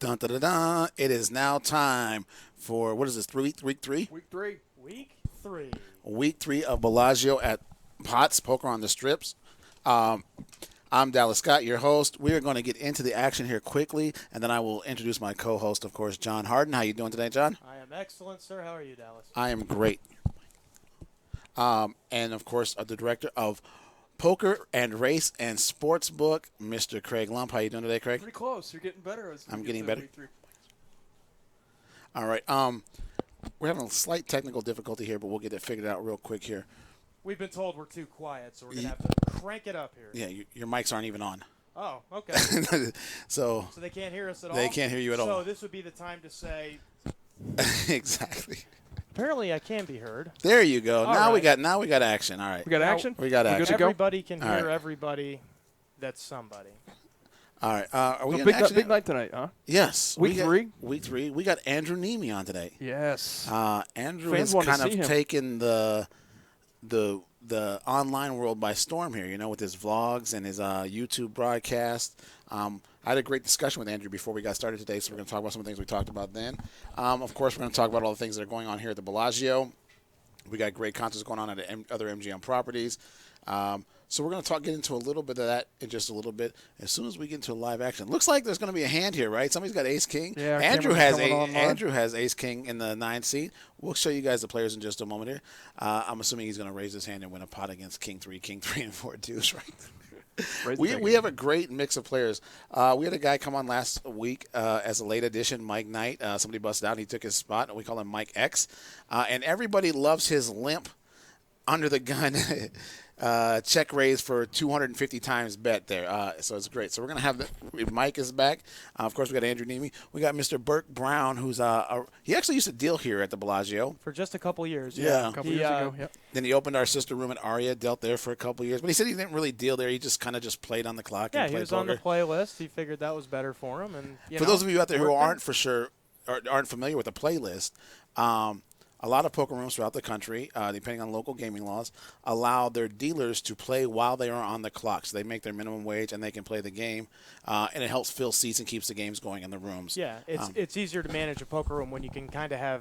Dun, dun, dun, dun. It is now time for, what is this, week three? Week three. Week three of Bellagio at Potts, Poker on the Strips. I'm Dallas Scott, your host. We are going to get into the action here quickly, and then I will introduce my co-host, of course, John Harden. How you doing today, John? I am excellent, sir. How are you, Dallas? I am great. And, of course, the director of Poker and Race and Sportsbook, Mr. Craig Lump. How you doing today, Craig? Pretty close. You're getting better. I'm getting better. All right. We're having a slight technical difficulty here, but we'll get it figured out real quick here. We've been told we're too quiet, so we're going to have to crank it up here. Yeah, your mics aren't even on. Oh, okay. So they can't hear us at all? They can't hear you at all. So this would be the time to say... Exactly. Apparently I can be heard. There you go. All we right. got action. All right. We got action? We got action. Everybody can All hear right. everybody that's somebody. All right. Are we So in action? big night tonight, huh? Yes. Week three? Week three. We got Andrew Neeme on today. Yes. Andrew Fans has want to kind see of him. taken the online world by storm here, with his vlogs and his YouTube broadcast. I had a great discussion with Andrew before we got started today, so we're going to talk about some of the things we talked about then. Of course, we're going to talk about all the things that are going on here at the Bellagio. We got great concerts going on at other MGM properties. So we're going to get into a little bit of that in just a little bit as soon as we get into live action. Looks like there's going to be a hand here, right? Somebody's got ace king. Yeah, Andrew has ace king in the 9th seat. We'll show you guys the players in just a moment here. I'm assuming he's going to raise his hand and win a pot against king 3 and 4 deuce, right? We have a great mix of players. We had a guy come on last week as a late addition, Mike Knight. Somebody busted out and he took his spot, and we call him Mike X. And everybody loves his limp under the gun check raise for 250 times bet there. So it's great. So we're going to have Mike is back. Of course, we got Andrew Neeme. We got Mr. Burke Brown, who's he actually used to deal here at the Bellagio. For just a couple years. Yeah. A couple years ago, yep. Then he opened our sister room at Aria, dealt there for a couple years. But he said he didn't really deal there. He just kind of played on the clock and Yeah, played he was poker. on the playlist. He figured that was better for him. And For those of you out there who aren't familiar with the playlist, a lot of poker rooms throughout the country, depending on local gaming laws, allow their dealers to play while they are on the clock. So they make their minimum wage and they can play the game, and it helps fill seats and keeps the games going in the rooms. Yeah, it's easier to manage a poker room when you can kind of have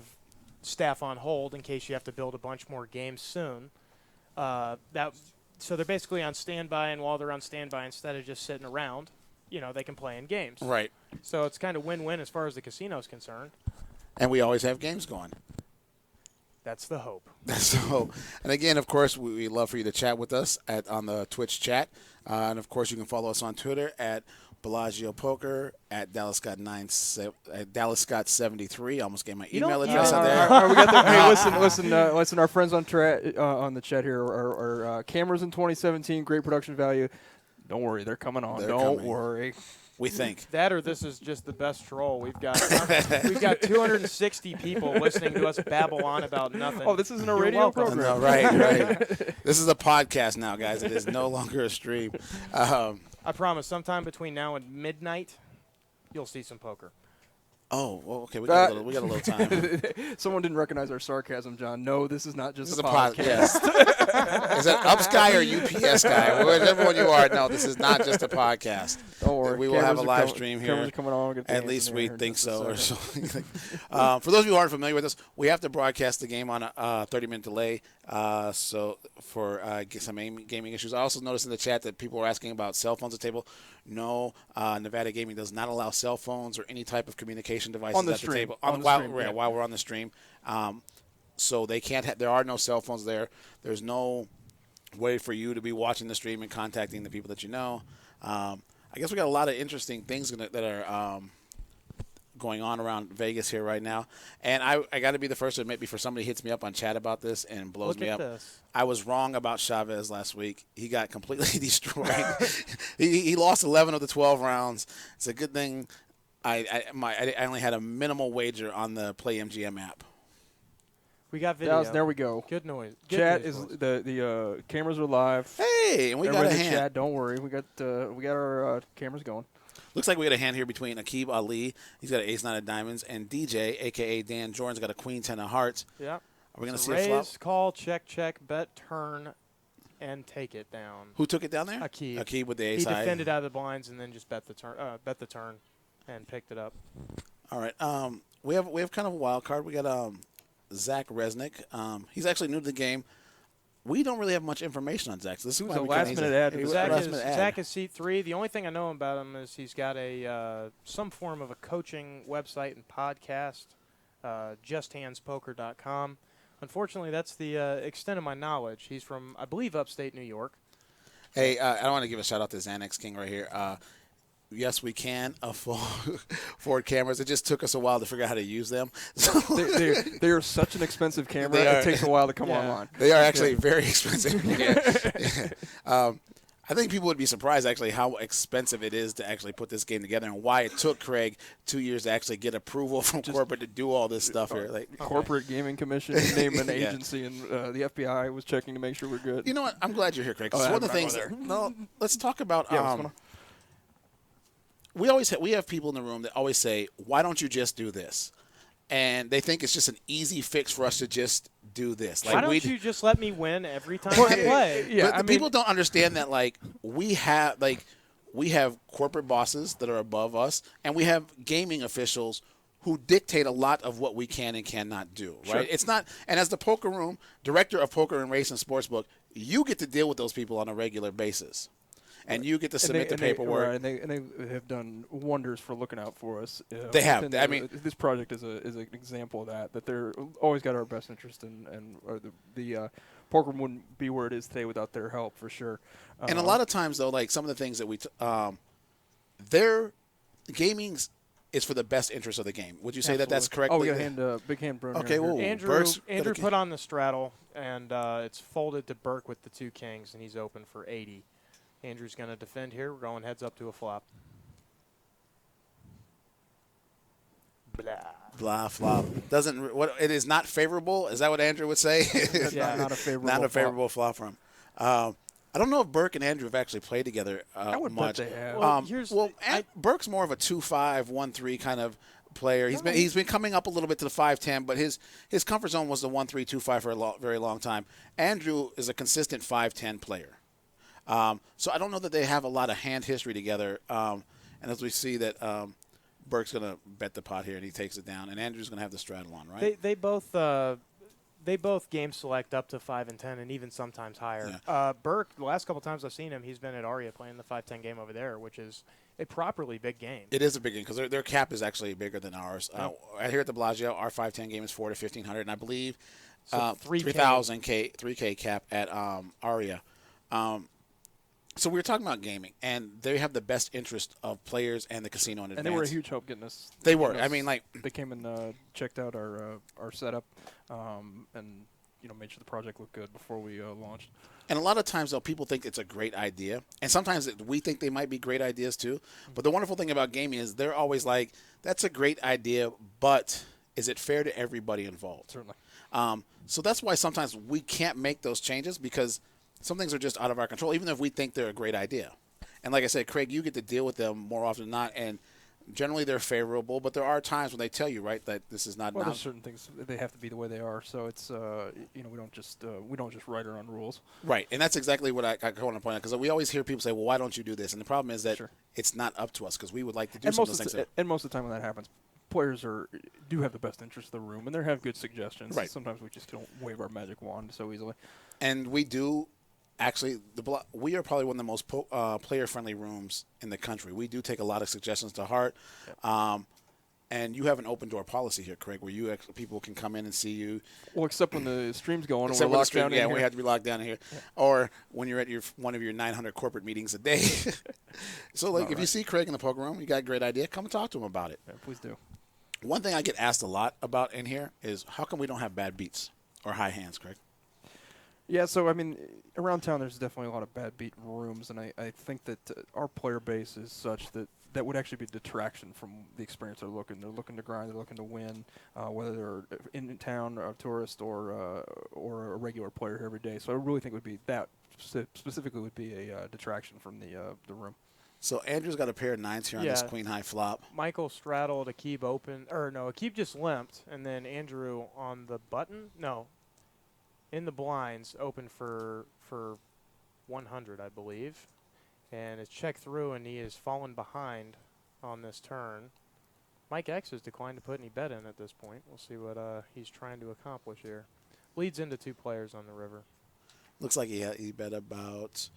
staff on hold in case you have to build a bunch more games soon. So they're basically on standby, and while they're on standby, instead of just sitting around, they can play in games. Right. So it's kind of win-win as far as the casino is concerned. And we always have games going. That's the hope. So, and again, of course, we love for you to chat with us on the Twitch chat. And, of course, you can follow us on Twitter at Bellagio Poker, at Dallas Scott 73. I almost gave my email address out there. We got hey, listen. Our friends on the chat here are cameras in 2017, great production value. Don't worry, they're coming on. Don't worry. We think that, or this is just the best troll we've got. We've got 260 people listening to us babble on about nothing. Oh, this isn't a radio program. No, right. This is a podcast now, guys. It is no longer a stream. I promise, sometime between now and midnight, you'll see some poker. Oh, well, okay. We got a little time. Someone didn't recognize our sarcasm, John. No, this is not just a podcast. Is that Ups guy or UPS guy? Whichever one you are. No, this is not just a podcast. Don't worry. We will have a live stream here. Cameras are coming on. At least we think so. Or something. For those of you who aren't familiar with us, we have to broadcast the game on a 30-minute delay. So for some gaming issues. I also noticed in the chat that people were asking about cell phones at the table. No, Nevada Gaming does not allow cell phones or any type of communication devices on the at stream. the table. While we're on the stream. So they can't. There are no cell phones there. There's no way for you to be watching the stream and contacting the people that you know. I guess we got a lot of interesting things that are going on around Vegas here right now. And I got to be the first to admit before somebody hits me up on chat about this and blows me up. This. I was wrong about Chavez last week. He got completely destroyed. he lost 11 of the 12 rounds. It's a good thing I only had a minimal wager on the Play MGM app. We got video. There we go. Good noise. Chat is the cameras are live. Hey, and we got a hand. Chat, don't worry. We got our cameras going. Looks like we got a hand here between Aqib Ali. He's got an ace-9 of diamonds, and DJ, a.k.a. Dan Jordan's got a queen-10 of hearts. Yeah. Are we going to see raise, a flop? call, check, bet, turn, and take it down. Who took it down there? Aqib. Aqib with the ace He high. defended out of the blinds and then just bet the turn. and picked it up. All right. We have kind of a wild card. We got Zach Resnick. He's actually new to the game. We don't really have much information on Zach. So this was a last-minute ad. Zach is seat 3. The only thing I know about him is he's got a some form of a coaching website and podcast, justhandspoker.com. Unfortunately, that's the extent of my knowledge. He's from, I believe, upstate New York. Hey, I want to give a shout out to Xanax King right here. Yes, we can afford cameras. It just took us a while to figure out how to use them. So they are such an expensive camera. It takes a while to come online. They are actually very expensive. I think people would be surprised actually how expensive it is to actually put this game together and why it took Craig 2 years to actually get approval from corporate to do all this stuff here. Like corporate gaming commission, name an agency, and the FBI was checking to make sure we're good. You know what? I'm glad you're here, Craig. 'Cause one of the things. Let's talk about. We have people in the room that always say, "Why don't you just do this?" And they think it's just an easy fix for us to just do this. Like, why don't you just let me win every time I play? Yeah, but people don't understand that. Like we have corporate bosses that are above us, and we have gaming officials who dictate a lot of what we can and cannot do. Right? Sure. It's not. And as the poker room director of Poker and Race and Sportsbook, you get to deal with those people on a regular basis. And you get to submit the paperwork. And they have done wonders for looking out for us. They have. I mean, this project is an example of that. That they're always got our best interest in, and the poker wouldn't be where it is today without their help for sure. And a lot of times though, like some of the things that their gaming is for the best interest of the game. Would you say that that's correct? Oh, we got a big hand, Bruno. Okay, well, Andrew put on the straddle, and it's folded to Burke with the 2 kings, and he's open for 80. Andrew's going to defend here. We're going heads up to a flop. Blah flop. It is not favorable. Is that what Andrew would say? not a favorable. Not a favorable flop for him. I don't know if Burke and Andrew have actually played together I would much. Bet they have. Burke's more of a 2-5, 1-3 kind of player. He's been coming up a little bit to the 5-10, but his comfort zone was the 1-3, 2-5 for a very long time. Andrew is a consistent 5-10 player. So I don't know that they have a lot of hand history together. And as we see that Burke's going to bet the pot here, and he takes it down, and Andrew's going to have the straddle on, right? They both game select up to 5 and 10, and even sometimes higher. Yeah. Burke, the last couple times I've seen him, he's been at Aria playing the 5-10 game over there, which is a properly big game. It is a big game because their cap is actually bigger than ours. Here at the Bellagio, our 5-10 game is 4 to 1,500, and I believe 3,000 3K cap at Aria. So we were talking about gaming, and they have the best interest of players and the casino in advance. And they were a huge help getting us. They were. I mean, like they came and checked out our setup, and made sure the project looked good before we launched. And a lot of times, though, people think it's a great idea, and sometimes we think they might be great ideas too. But the wonderful thing about gaming is they're always like, "That's a great idea, but is it fair to everybody involved?" Certainly. So that's why sometimes we can't make those changes because some things are just out of our control, even if we think they're a great idea. And like I said, Craig, you get to deal with them more often than not, and generally they're favorable, but there are times when they tell you, right, that this is not. Well, there's certain things they have to be the way they are, so it's we don't just write our own rules. Right, and that's exactly what I want to point out because we always hear people say, "Well, why don't you do this?" And the problem is that it's not up to us because we would like to do some of those things. And most of the time when that happens, players do have the best interest of the room, and they have good suggestions. Right. Sometimes we just don't wave our magic wand so easily. And we do. Actually, we are probably one of the most player-friendly rooms in the country. We do take a lot of suggestions to heart, and you have an open-door policy here, Craig, where people can come in and see you. Well, except when the stream's going and we're locked down in here. Yeah, we have to be locked down in here. Yeah. Or when you're at one of your 900 corporate meetings a day. So, if you see Craig in the poker room, you got a great idea, come and talk to him about it. Yeah, please do. One thing I get asked a lot about in here is how come we don't have bad beats or high hands, Craig? Yeah, so, I mean, around town there's definitely a lot of bad beat rooms, and I think that our player base is such that would actually be a detraction from the experience they're looking. They're looking to grind, they're looking to win, whether they're in town, a tourist, or a regular player here every day. So I really think it would be that specifically would be a detraction from the room. So Andrew's got a pair of 9s here on this queen high flop. Michael straddled Akib open, or no, Akib just limped, and then Andrew on the button, in the blinds, open for 100, I believe, and it's checked through, and he has fallen behind on this turn. Mike X has declined to put any bet in at this point. We'll see what he's trying to accomplish here. Leads into 2 players on the river. Looks like he bet about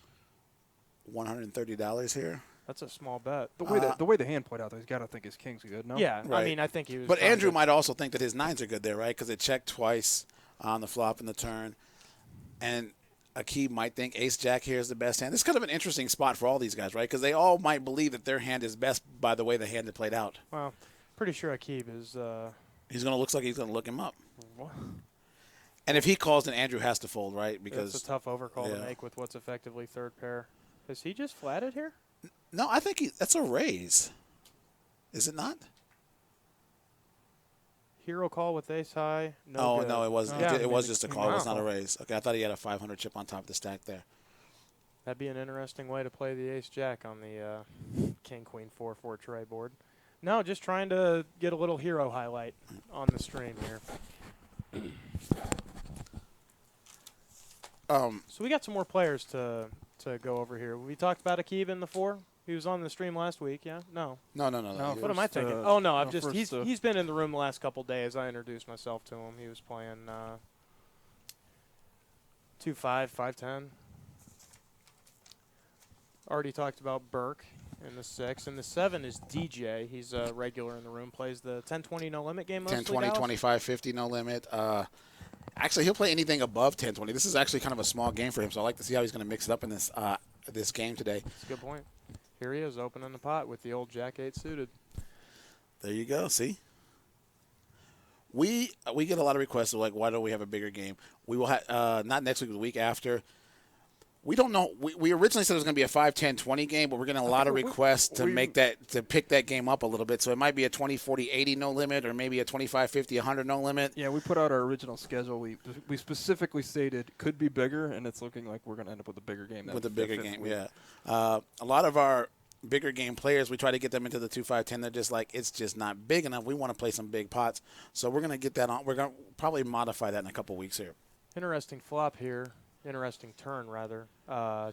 $130 here. That's a small bet. The way the hand played out, though, he's got to think his king's good, no? Yeah, right. I mean, I think he was. But Andrew might also think that his 9s are good there, right? Because it checked twice on the flop and the turn. And Akib might think ace-jack here is the best hand. This is kind of an interesting spot for all these guys, right? Because they all might believe that their hand is best by the way the hand had played out. Well, pretty sure Akib is. He's going to look like he's going to look him up. What? And if he calls, then Andrew has to fold, right? Because it's a tough overcall to make with what's effectively third pair. Is he just flatted here? No, I think that's a raise. Is it not? Hero call with ace high. No, it wasn't. Yeah, it was just a call. wow. It was not a raise. Okay, I thought he had a 500 chip on top of the stack there. That'd be an interesting way to play the ace-jack on the king-queen 4-4 tray board. No, just trying to get a little hero highlight on the stream here. So we got some more players to go over here. We talked about Akib in the 4. He was on the stream last week, yeah? No. No. What am I thinking? Oh, no, he's been in the room the last couple days. I introduced myself to him. He was playing 2-5, 5-10. Already talked about Burke in the 6. And the 7 is DJ. He's a regular in the room. Plays the 10-20 no limit game mostly. 10-20, 25-50 no limit. Actually, he'll play anything above 10-20. This is actually kind of a small game for him, so I like to see how he's going to mix it up in this game today. That's a good point. Here he is opening the pot with the old Jack-8 suited. There you go. See? We get a lot of requests of, like, why don't we have a bigger game? We will have not next week, but the week after. We don't know. We originally said it was going to be a 5-10-20 game, but we're getting a lot of requests to pick that game up a little bit. So it might be a 20-40-80 no limit, or maybe a 25-50-100 no limit. Yeah, we put out our original schedule. We specifically stated could be bigger, and it's looking like we're going to end up with a bigger game. With a bigger game, yeah. A lot of our bigger game players, we try to get them into the 2-5-10. They're just like, it's just not big enough. We want to play some big pots, so we're going to get that on. We're going to probably modify that in a couple weeks here. Interesting flop here. Interesting turn, rather.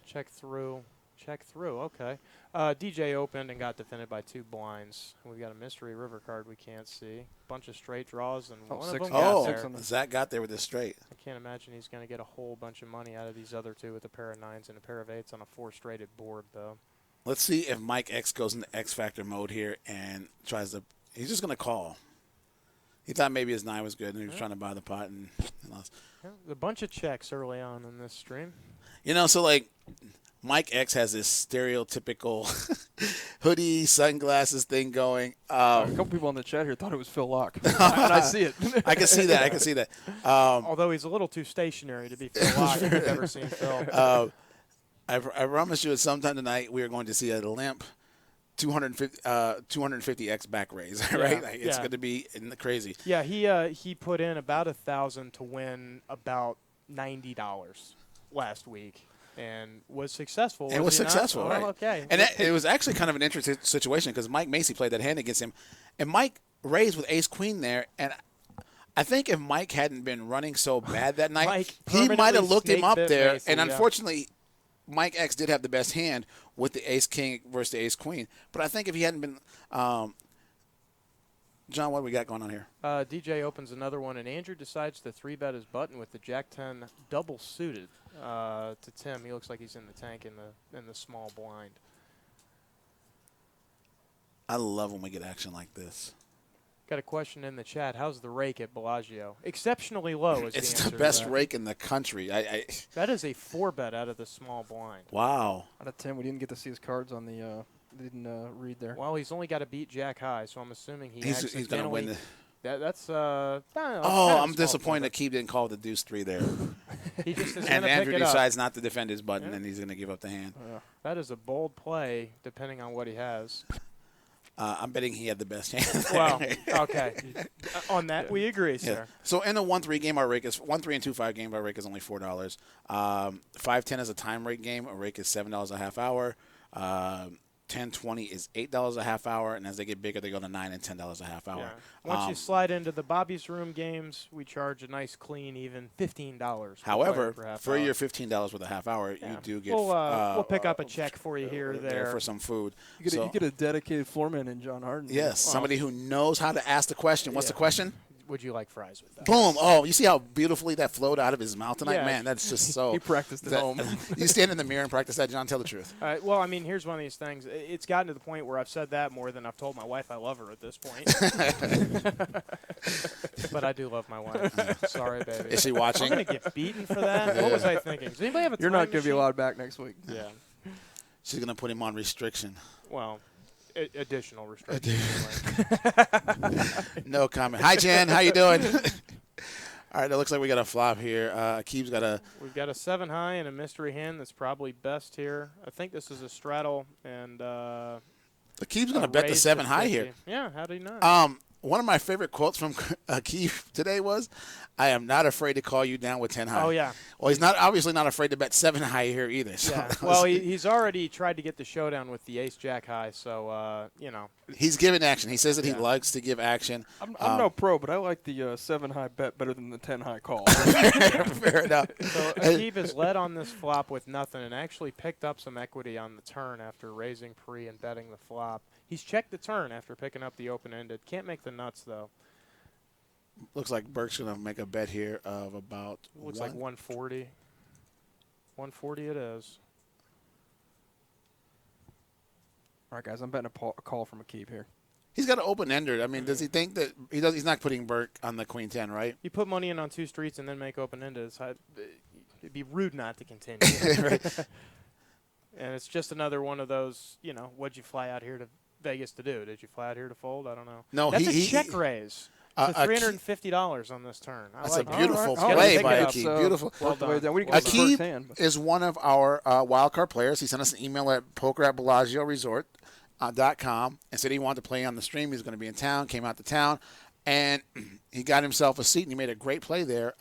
Check through. Okay. DJ opened and got defended by 2 blinds. We've got a mystery river card we can't see. Bunch of straight draws, and one of them got there. Zach got there with a straight. I can't imagine he's going to get a whole bunch of money out of these other 2 with a pair of 9s and a pair of 8s on a 4-straighted board, though. Let's see if Mike X goes into X Factor mode here and tries to – he's just going to call. He thought maybe his 9 was good, and he was trying to buy the pot and lost. Yeah, a bunch of checks early on in this stream. So, like, Mike X has this stereotypical hoodie, sunglasses thing going. A couple people in the chat here thought it was Phil Locke. I see it. I can see that. Although he's a little too stationary to be Phil Locke. I've never seen Phil. I promise you at some time tonight we are going to see a limp 250x back raise, right? Yeah, It's going to be crazy. Yeah, he put in about 1,000 to win about $90 last week, and was successful. It was successful, right? Oh, okay. And it was actually kind of an interesting situation because Mike Macy played that hand against him, and Mike raised with ace queen there, and I think if Mike hadn't been running so bad that night, he might have looked him up there, Macy, and unfortunately. Mike X did have the best hand with the ace-king versus the ace-queen. But I think if he hadn't been John, what do we got going on here? DJ opens another one, and Andrew decides to 3-bet his button with the Jack-10 double suited to Tim. He looks like he's in the tank in the small blind. I love when we get action like this. Got a question in the chat. How's the rake at Bellagio? Exceptionally low. Is it's the best rake in the country. That is a 4-bet out of the small blind. Wow. Out of 10, we didn't get to see his cards on the. Didn't read there. Well, he's only got to beat Jack high, so I'm assuming he's going to win. I'm disappointed that Keeb didn't call the deuce 3 there. He just is and Andrew decides not to defend his button, and he's going to give up the hand. That is a bold play, depending on what he has. I'm betting he had the best hand. Well, okay. On that, we agree, sir. Yeah. So in a 1-3 game, our rake is 1-3 and 2-5 game. Our rake is only $4. 5-10 is a time rake game. Our rake is $7 a half hour. 10 10, 20 is $8 a half hour, and as they get bigger, they go to $9 and $10 a half hour. Yeah. Once you slide into the Bobby's Room games, we charge a nice, clean, even $15. However, per half for hour. your $15 for the half hour, you do get we'll pick up a check for you here or there for some food. You get a dedicated floorman in John Harden. Yes, somebody who knows how to ask the question. What's the question? Would you like fries with that? Boom. Oh, you see how beautifully that flowed out of his mouth tonight? Yeah. Man, that's just so. He practiced at home. You stand in the mirror and practice that, John. Tell the truth. All right, well, I mean, here's one of these things. It's gotten to the point where I've said that more than I've told my wife I love her at this point. But I do love my wife. Sorry, baby. Is she watching? I'm going to get beaten for that? What was I thinking? Does anybody have a You're time not going to be machine? allowed back next week. Yeah. She's going to put him on restriction. Well, additional restrictions. No comment. Hi, Jen. How you doing? All right, it looks like we got a flop here. Keeb's got a. We've got a 7 high and a mystery hand that's probably best here. I think this is a straddle and. The Keeb's going to bet the 7 high here. Yeah, how do you not? One of my favorite quotes from Keith today was, "I am not afraid to call you down with 10 high." Oh yeah. Well, he's obviously not afraid to bet 7 high here either. So Yeah. Well, he's already tried to get the showdown with the ace jack high, so he's giving action. He says that he likes to give action. I'm no pro, but I like the 7 high bet better than the 10 high call. Fair enough. So Akib has led on this flop with nothing and actually picked up some equity on the turn after raising pre and betting the flop. He's checked the turn after picking up the open-ended. Can't make the nuts, though. Looks like Burke's going to make a bet here of about Looks like 140. 140 it is. All right, guys, I'm betting a call from Akib here. He's got an open-ender. I mean, does he think that he's not putting Burke on the queen 10, right? You put money in on 2 streets and then make open-ended. It'd be rude not to continue. Right. And it's just another one of those, what'd you fly out here to Vegas to do? Did you fly out here to fold? I don't know. No, that's a check raise. For $350 on this turn. That's like a beautiful right. play by Akib. Akib. Beautiful. Well done. Akib is one of our wildcard players. He sent us an email at poker@BellagioResort.com and said he wanted to play on the stream. He was going to be in town, came out to town, and he got himself a seat, and he made a great play there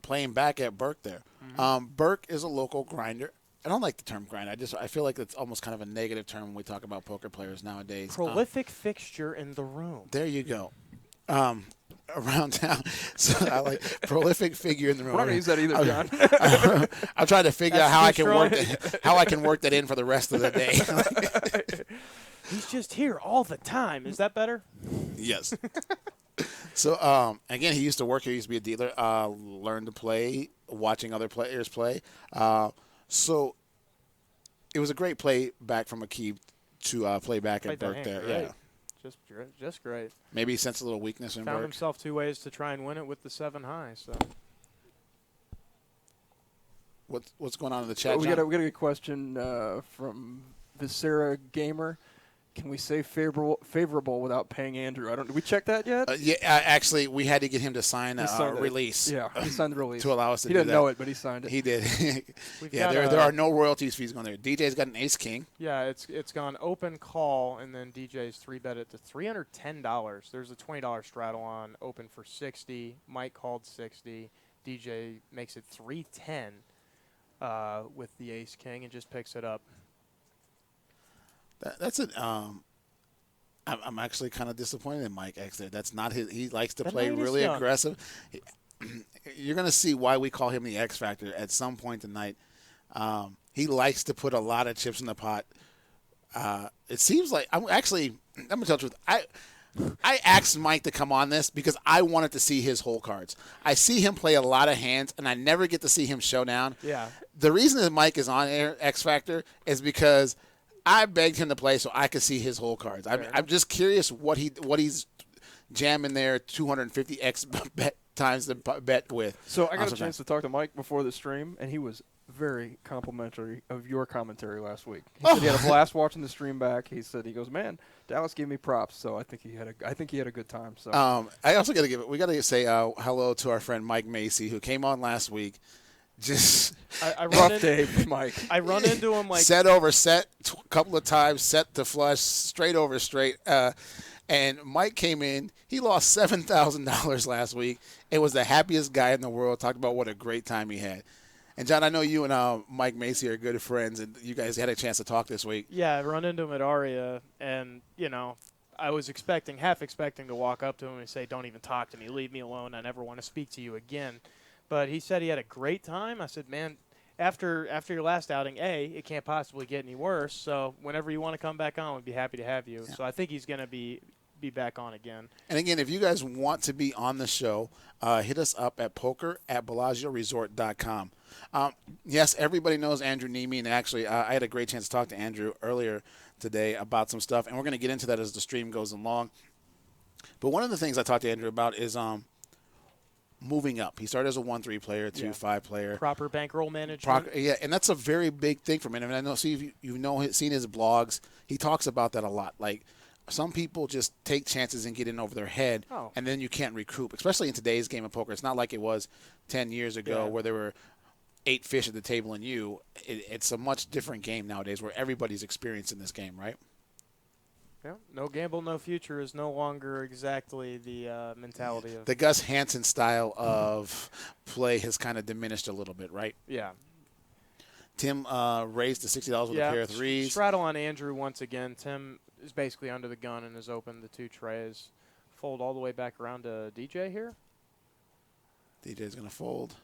playing back at Burke there. Mm-hmm. Burke is a local grinder. I don't like the term grind. I feel like it's almost kind of a negative term when we talk about poker players nowadays. Prolific fixture in the room. There you go. Around town. So I like prolific figure in the room. We're not going to use that either, John. I'm trying to figure out how I can work that in for the rest of the day. He's just here all the time. Is that better? Yes. So, again, he used to work here. He used to be a dealer. Learned to play, watching other players play. So it was a great play back from Akib to play back at Burke there. Great. Yeah. Just great. Maybe he sensed a little weakness in Burke. Found himself 2 ways to try and win it with the 7 high. So what's going on in the chat? We got a good question from Viscera Gamer. Can we say favorable without paying Andrew? Did we check that yet? Actually, we had to get him to sign a release. Yeah, he signed the release to allow us to do that. He didn't know it, but he signed it. He did. There are no royalties fees going there. DJ's got an ace king. Yeah, it's gone open call, and then DJ's 3-bet it to $310. There's a $20 straddle on open for $60. Mike called $60. DJ makes it $310 with the ace king and just picks it up. That's it. I'm actually kind of disappointed in Mike X there. That's not his. He likes to play really aggressive. You're going to see why we call him the X Factor at some point tonight. He likes to put a lot of chips in the pot. It seems like I'm going to tell the truth. I asked Mike to come on this because I wanted to see his whole cards. I see him play a lot of hands, and I never get to see him showdown. Yeah. The reason that Mike is on air, X Factor, is because I begged him to play so I could see his whole cards. I'm just curious what he's jamming there 250x times the bet with. So I got a chance to talk to Mike before the stream, and he was very complimentary of your commentary last week. He said he had a blast watching the stream back. He goes, man, Dallas gave me props, so I think he had a good time. So I also got to say hello to our friend Mike Macy, who came on last week. Just rough day for Mike. I run into him like set over set a couple of times, set to flush, straight over straight. And Mike came in. He lost $7,000 last week. It was the happiest guy in the world. Talked about what a great time he had. And, John, I know you and Mike Macy are good friends, and you guys had a chance to talk this week. Yeah, I run into him at Aria, and, I was half expecting to walk up to him and say, don't even talk to me. Leave me alone. I never want to speak to you again. But he said he had a great time. I said, man, after your last outing, it can't possibly get any worse. So whenever you want to come back on, we'd be happy to have you. Yeah. So I think he's going to be back on again. And, again, if you guys want to be on the show, hit us up at poker@BellagioResort.com. Yes, everybody knows Andrew Neeme, and actually I had a great chance to talk to Andrew earlier today about some stuff, and we're going to get into that as the stream goes along. But one of the things I talked to Andrew about is moving up. He started as a 1-3 player, 2-5 player. Proper bankroll management. And that's a very big thing for him. And I know, seen his blogs, he talks about that a lot. Like, some people just take chances and get in over their head, and then you can't recoup, especially in today's game of poker. It's not like it was 10 years ago where there were 8 fish at the table and you. It's a much different game nowadays where everybody's experiencing this game, right? Yeah, no gamble, no future is no longer exactly the mentality of the Gus Hansen style of play has kind of diminished a little bit, right? Yeah. Tim raised to $60 with a pair of threes. Straddle on Andrew once again. Tim is basically under the gun and has opened the 2 trays. Fold all the way back around to DJ here. DJ's going to fold.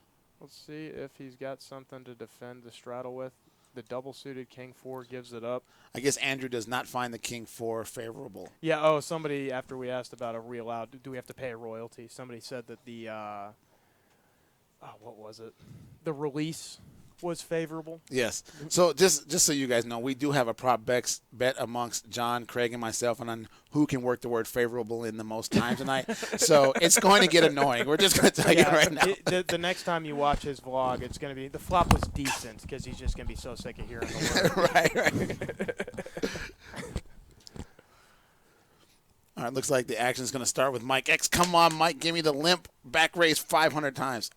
Let's see if he's got something to defend the straddle with. The double-suited King-4 gives it up. I guess Andrew does not find the King-4 favorable. Yeah, somebody, after we asked about a real out, do we have to pay a royalty? Somebody said that the, what was it? The release was favorable. Yes. So just so you guys know, we do have a prop bet amongst John, Craig, and myself on who can work the word favorable in the most time tonight. So it's going to get annoying. We're just going to tell you right now. The next time you watch his vlog, it's going to be the flop was decent because he's just going to be so sick of hearing the word. Right. All right, looks like the action is going to start with Mike X. Come on, Mike, give me the limp back raise 500 times.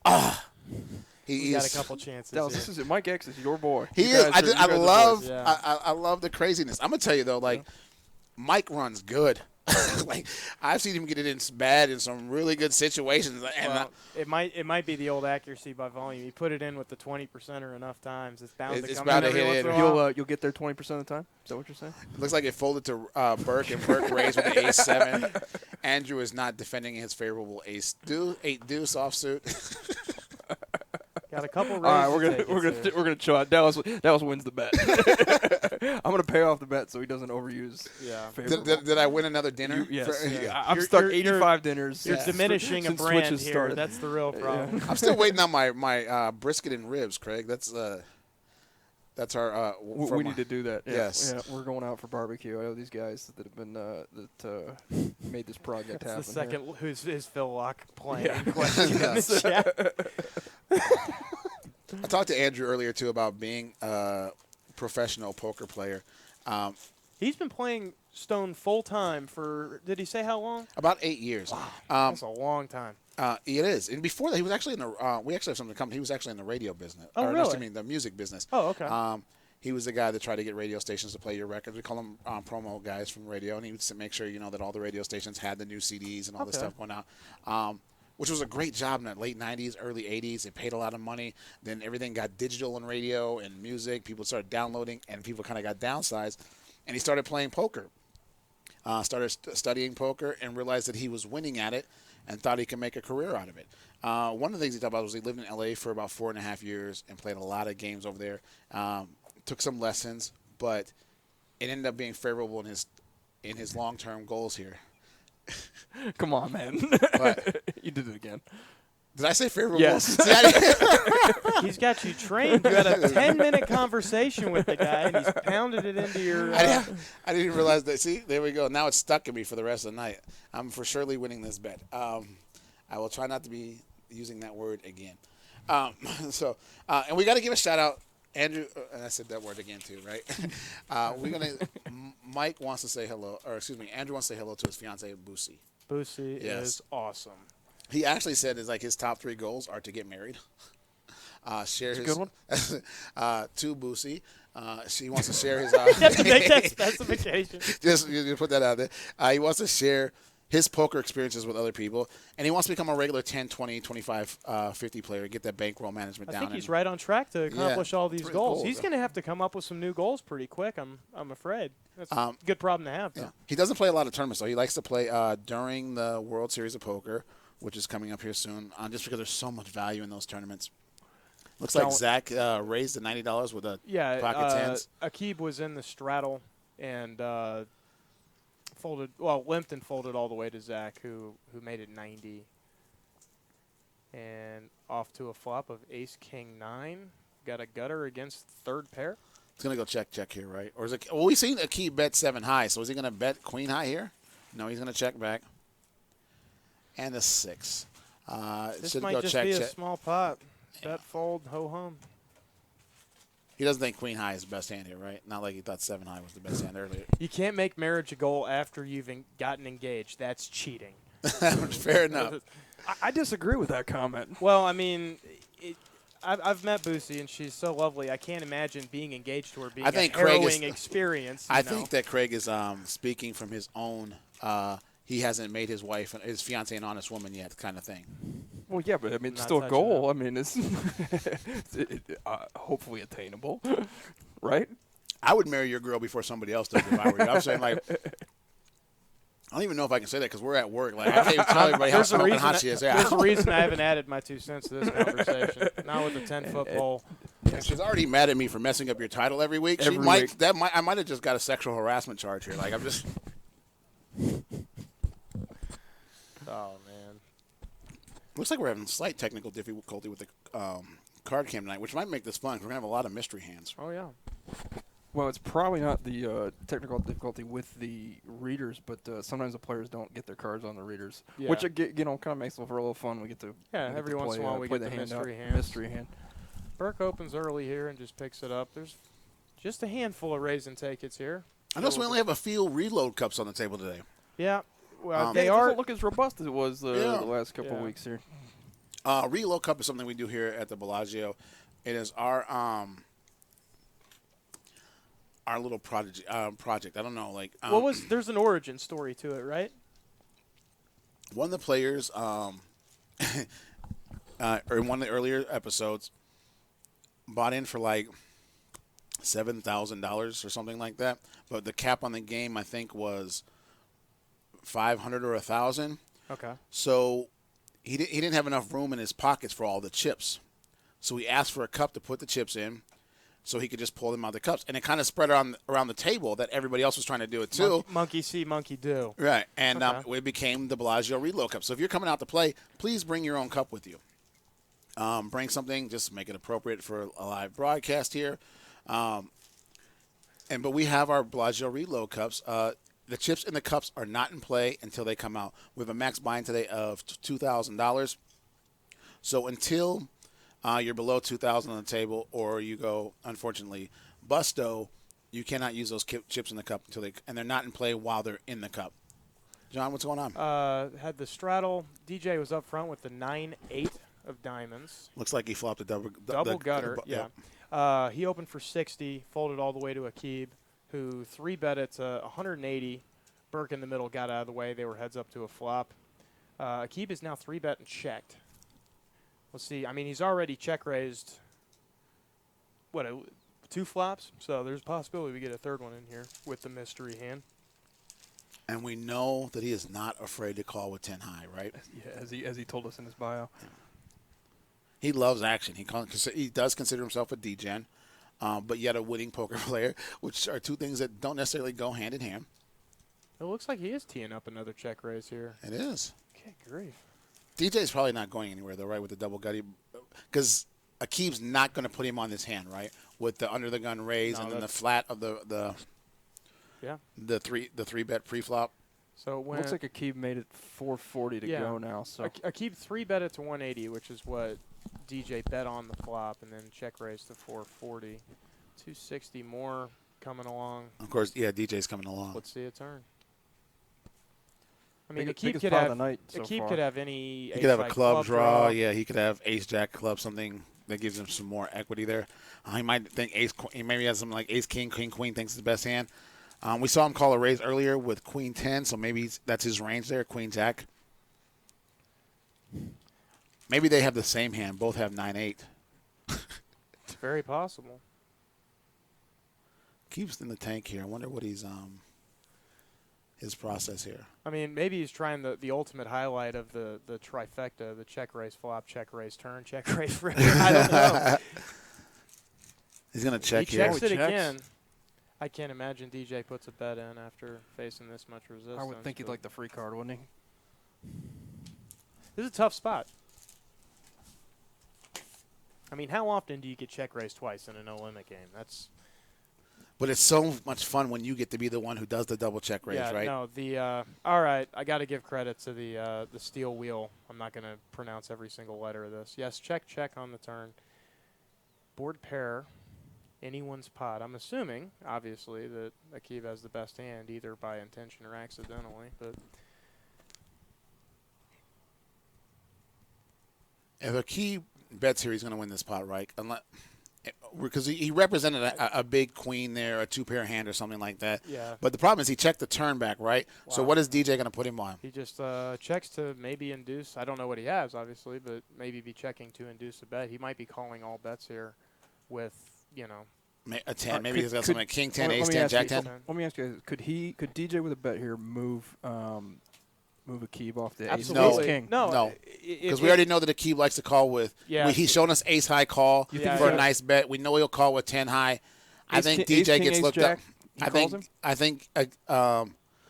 He's got a couple chances. Dallas, Mike X is your boy. He is. I love the craziness. I'm gonna tell you though, Mike runs good. I've seen him get it in bad in some really good situations. And it might be the old accuracy by volume. You put it in with the 20%er enough times, it's bound to come bound in to hit it. You'll get there 20% of the time. Is that what you're saying? It looks like it folded to Burke, and Burke raised with the ace-7. Andrew is not defending his favorable ace-deuce, 8-deuce offsuit. Got a couple. All right, we're gonna chill out. Dallas wins the bet. I'm gonna pay off the bet so he doesn't overuse. Yeah. Did I win another dinner? Yes. I'm stuck 85 dinners. You're diminishing a brand here. Started. That's the real problem. I'm still waiting on my brisket and ribs, Craig. That's our. We need to do that. Yeah. Yes. Yeah, we're going out for barbecue. I know these guys that have been that made this project happen. That's the second here. who's is Phil Locke playing question in this chat. I talked to Andrew earlier too about being a professional poker player. He's been playing Stone full time for. Did he say how long? About 8 years. Wow, that's a long time. It is, and before that, he was actually in the. We actually have something to come. He was actually in the radio business. Oh, really? I mean, the music business. Oh, okay. He was the guy that tried to get radio stations to play your records. We call them promo guys from radio, and he would make sure that all the radio stations had the new CDs and all this stuff going out. Which was a great job in the late 90s, early 80s. It paid a lot of money. Then everything got digital and radio and music. People started downloading, and people kind of got downsized. And he started playing poker. Started studying poker and realized that he was winning at it and thought he could make a career out of it. One of the things he talked about was he lived in L.A. for about 4.5 years and played a lot of games over there. Took some lessons, but it ended up being favorable in his long-term goals here. Come on, man. You did it again. Did I say favorable? Yes. He's got you trained. You had a 10-minute conversation with the guy, and he's pounded it into your... I didn't even realize that. See, there we go. Now it's stuck in me for the rest of the night. I'm for surely winning this bet. I will try not to be using that word again. And we got to give a shout-out. Andrew, and I said that word again too, right? Mike wants to say hello, or excuse me, Andrew wants to say hello to his fiancee, Boosie. Boosie is awesome. He actually said his top 3 goals are to get married. Share his good one. To Boosie. She wants to share his. You have to make that specification. Just you put that out there. He wants to share his poker experiences with other people, and he wants to become a regular 10, 20, 25, 50 player, get that bankroll management down. I think he's right on track to accomplish all these goals. He's yeah. going to have to come up with some new goals pretty quick, I'm afraid. That's a good problem to have, though. Yeah. He doesn't play a lot of tournaments, though. He likes to play during the World Series of Poker, which is coming up here soon, just because there's so much value in those tournaments. Looks like Zach raised the $90 with a pocket tens. Aqib was in the straddle and limped and folded all the way to Zach, who made it 90. And off to a flop of ace, king, 9. Got a gutter against third pair. It's going to go check here, right? Or is it? Well, we've seen Aqib bet 7 high, so is he going to bet queen high here? No, he's going to check back. And a 6. This might just be a small pot. Bet, fold, ho-hum. He doesn't think queen high is the best hand here, right? Not like he thought 7 high was the best hand earlier. You can't make marriage a goal after you've gotten engaged. That's cheating. Fair enough. I disagree with that comment. Well, I mean, I've met Boosie, and she's so lovely. I can't imagine being engaged to her being a harrowing experience. I think that Craig is speaking from his own he hasn't made his fiancée an honest woman yet kind of thing. Well, yeah, but I mean, it's still a goal. I mean, it's hopefully attainable, right? I would marry your girl before somebody else does if I were you. I'm saying, like, I don't even know if I can say that because we're at work. Like, I can't even tell everybody how smoking hot she is. Yeah. There's a reason I haven't added my 2 cents to this conversation. Not with a 10-foot pole. Yeah, she's already mad at me for messing up your title every week. I might have just got a sexual harassment charge here. Like, I'm just. Oh, man. Looks like we're having slight technical difficulty with the card cam tonight, which might make this fun because we're going to have a lot of mystery hands. Oh, yeah. Well, it's probably not the technical difficulty with the readers, but sometimes the players don't get their cards on the readers, which kind of makes it for a little fun. We get to every once in a while we get the mystery hand. Burke opens early here and just picks it up. There's just a handful of raise and take-its here. I notice we only have a few reload cups on the table today. Yeah. Well, they don't look as robust as it was the last couple of weeks here. Reload cup is something we do here at the Bellagio. It is our little project. I don't know, like. There's an origin story to it, right? One of the players, or in one of the earlier episodes, bought in for like $7,000 or something like that. But the cap on the game, I think, was $500 or $1,000. Okay. So he didn't have enough room in his pockets for all the chips. So he asked for a cup to put the chips in, so he could just pull them out of the cups. And it kind of spread around the table that everybody else was trying to do it too. Monkey see, monkey do. Right. And it became the Bellagio Reload Cup. So if you're coming out to play, please bring your own cup with you. Bring something. Just make it appropriate for a live broadcast here. But we have our Bellagio Reload Cups. The chips in the cups are not in play until they come out. We have a max buy-in today of $2,000. So until you're below $2,000 on the table, or you go, unfortunately, busto, you cannot use those chips in the cup and they're not in play while they're in the cup. John, what's going on? Had the straddle. DJ was up front with the 9-8 of diamonds. Looks like he flopped a double gutter. Yeah. He opened for 60, folded all the way to Aqib, who 3-bet it to 180. Burke in the middle got out of the way. They were heads up to a flop. Aqib is now 3-bet and checked. Let's see. I mean, he's already check-raised, 2 flops? So there's a possibility we get a third one in here with the mystery hand. And we know that he is not afraid to call with 10 high, right? Yeah, as he told us in his bio. Yeah. He loves action. He does consider himself a D-gen, but yet a winning poker player, which are two things that don't necessarily go hand in hand. It looks like he is teeing up another check raise here. It is. Okay, grief. DJ's probably not going anywhere, though, right, with the double gutty? Because Aqib's not going to put him on this hand, right, with the under-the-gun raise and then the flat of the 3-bet pre-flop. So it looks like Aqib made it 440 to go now. So Aqib 3-bet it to 180, which is what DJ bet on the flop, and then check raise to 440. 260 more coming along. Of course, yeah, DJ's coming along. Let's see a turn. I mean, Aqib could have any. He could have a club draw. Yeah, he could have ace jack club, something that gives him some more equity there. He might think ace. He maybe has something like ace king, king queen. Thinks it's the best hand. We saw him call a raise earlier with Queen 10, so maybe that's his range there, Queen Jack. Maybe they have the same hand. Both have 9-8. It's very possible. Keeps in the tank here. I wonder what his process here. I mean, maybe he's trying the ultimate highlight of the trifecta, the check raise flop, check raise turn, check raise river. I don't know. He's going to check he here. checks it again. I can't imagine DJ puts a bet in after facing this much resistance. I would think he'd like the free card, wouldn't he? This is a tough spot. I mean, how often do you get check raised twice in a no-limit game? But it's so much fun when you get to be the one who does the double check raise, right? No, all right, I got to give credit to the steel wheel. I'm not going to pronounce every single letter of this. Yes, check on the turn. Board pair, anyone's pot. I'm assuming, obviously, that Akib has the best hand, either by intention or accidentally. But if Akib bets here, he's going to win this pot, right? Because he represented a big queen there, a two-pair hand or something like that. yeah. But the problem is he checked the turn back, right? Wow. So what is DJ going to put him on? He just checks to maybe induce. I don't know what he has, obviously, but maybe be checking to induce a bet. He might be calling all bets here with, A 10. Maybe he's got something like King 10, Ace 10, Jack 10. Let me ask you, could DJ with a bet here move Akib off the Absolutely. Ace King? No. Because we already know that Akib likes to call with. Yeah. He's shown us Ace high call for a yeah. nice bet. We know he'll call with 10 high. I think Ace DJ King, gets Ace looked Jack, up. I think.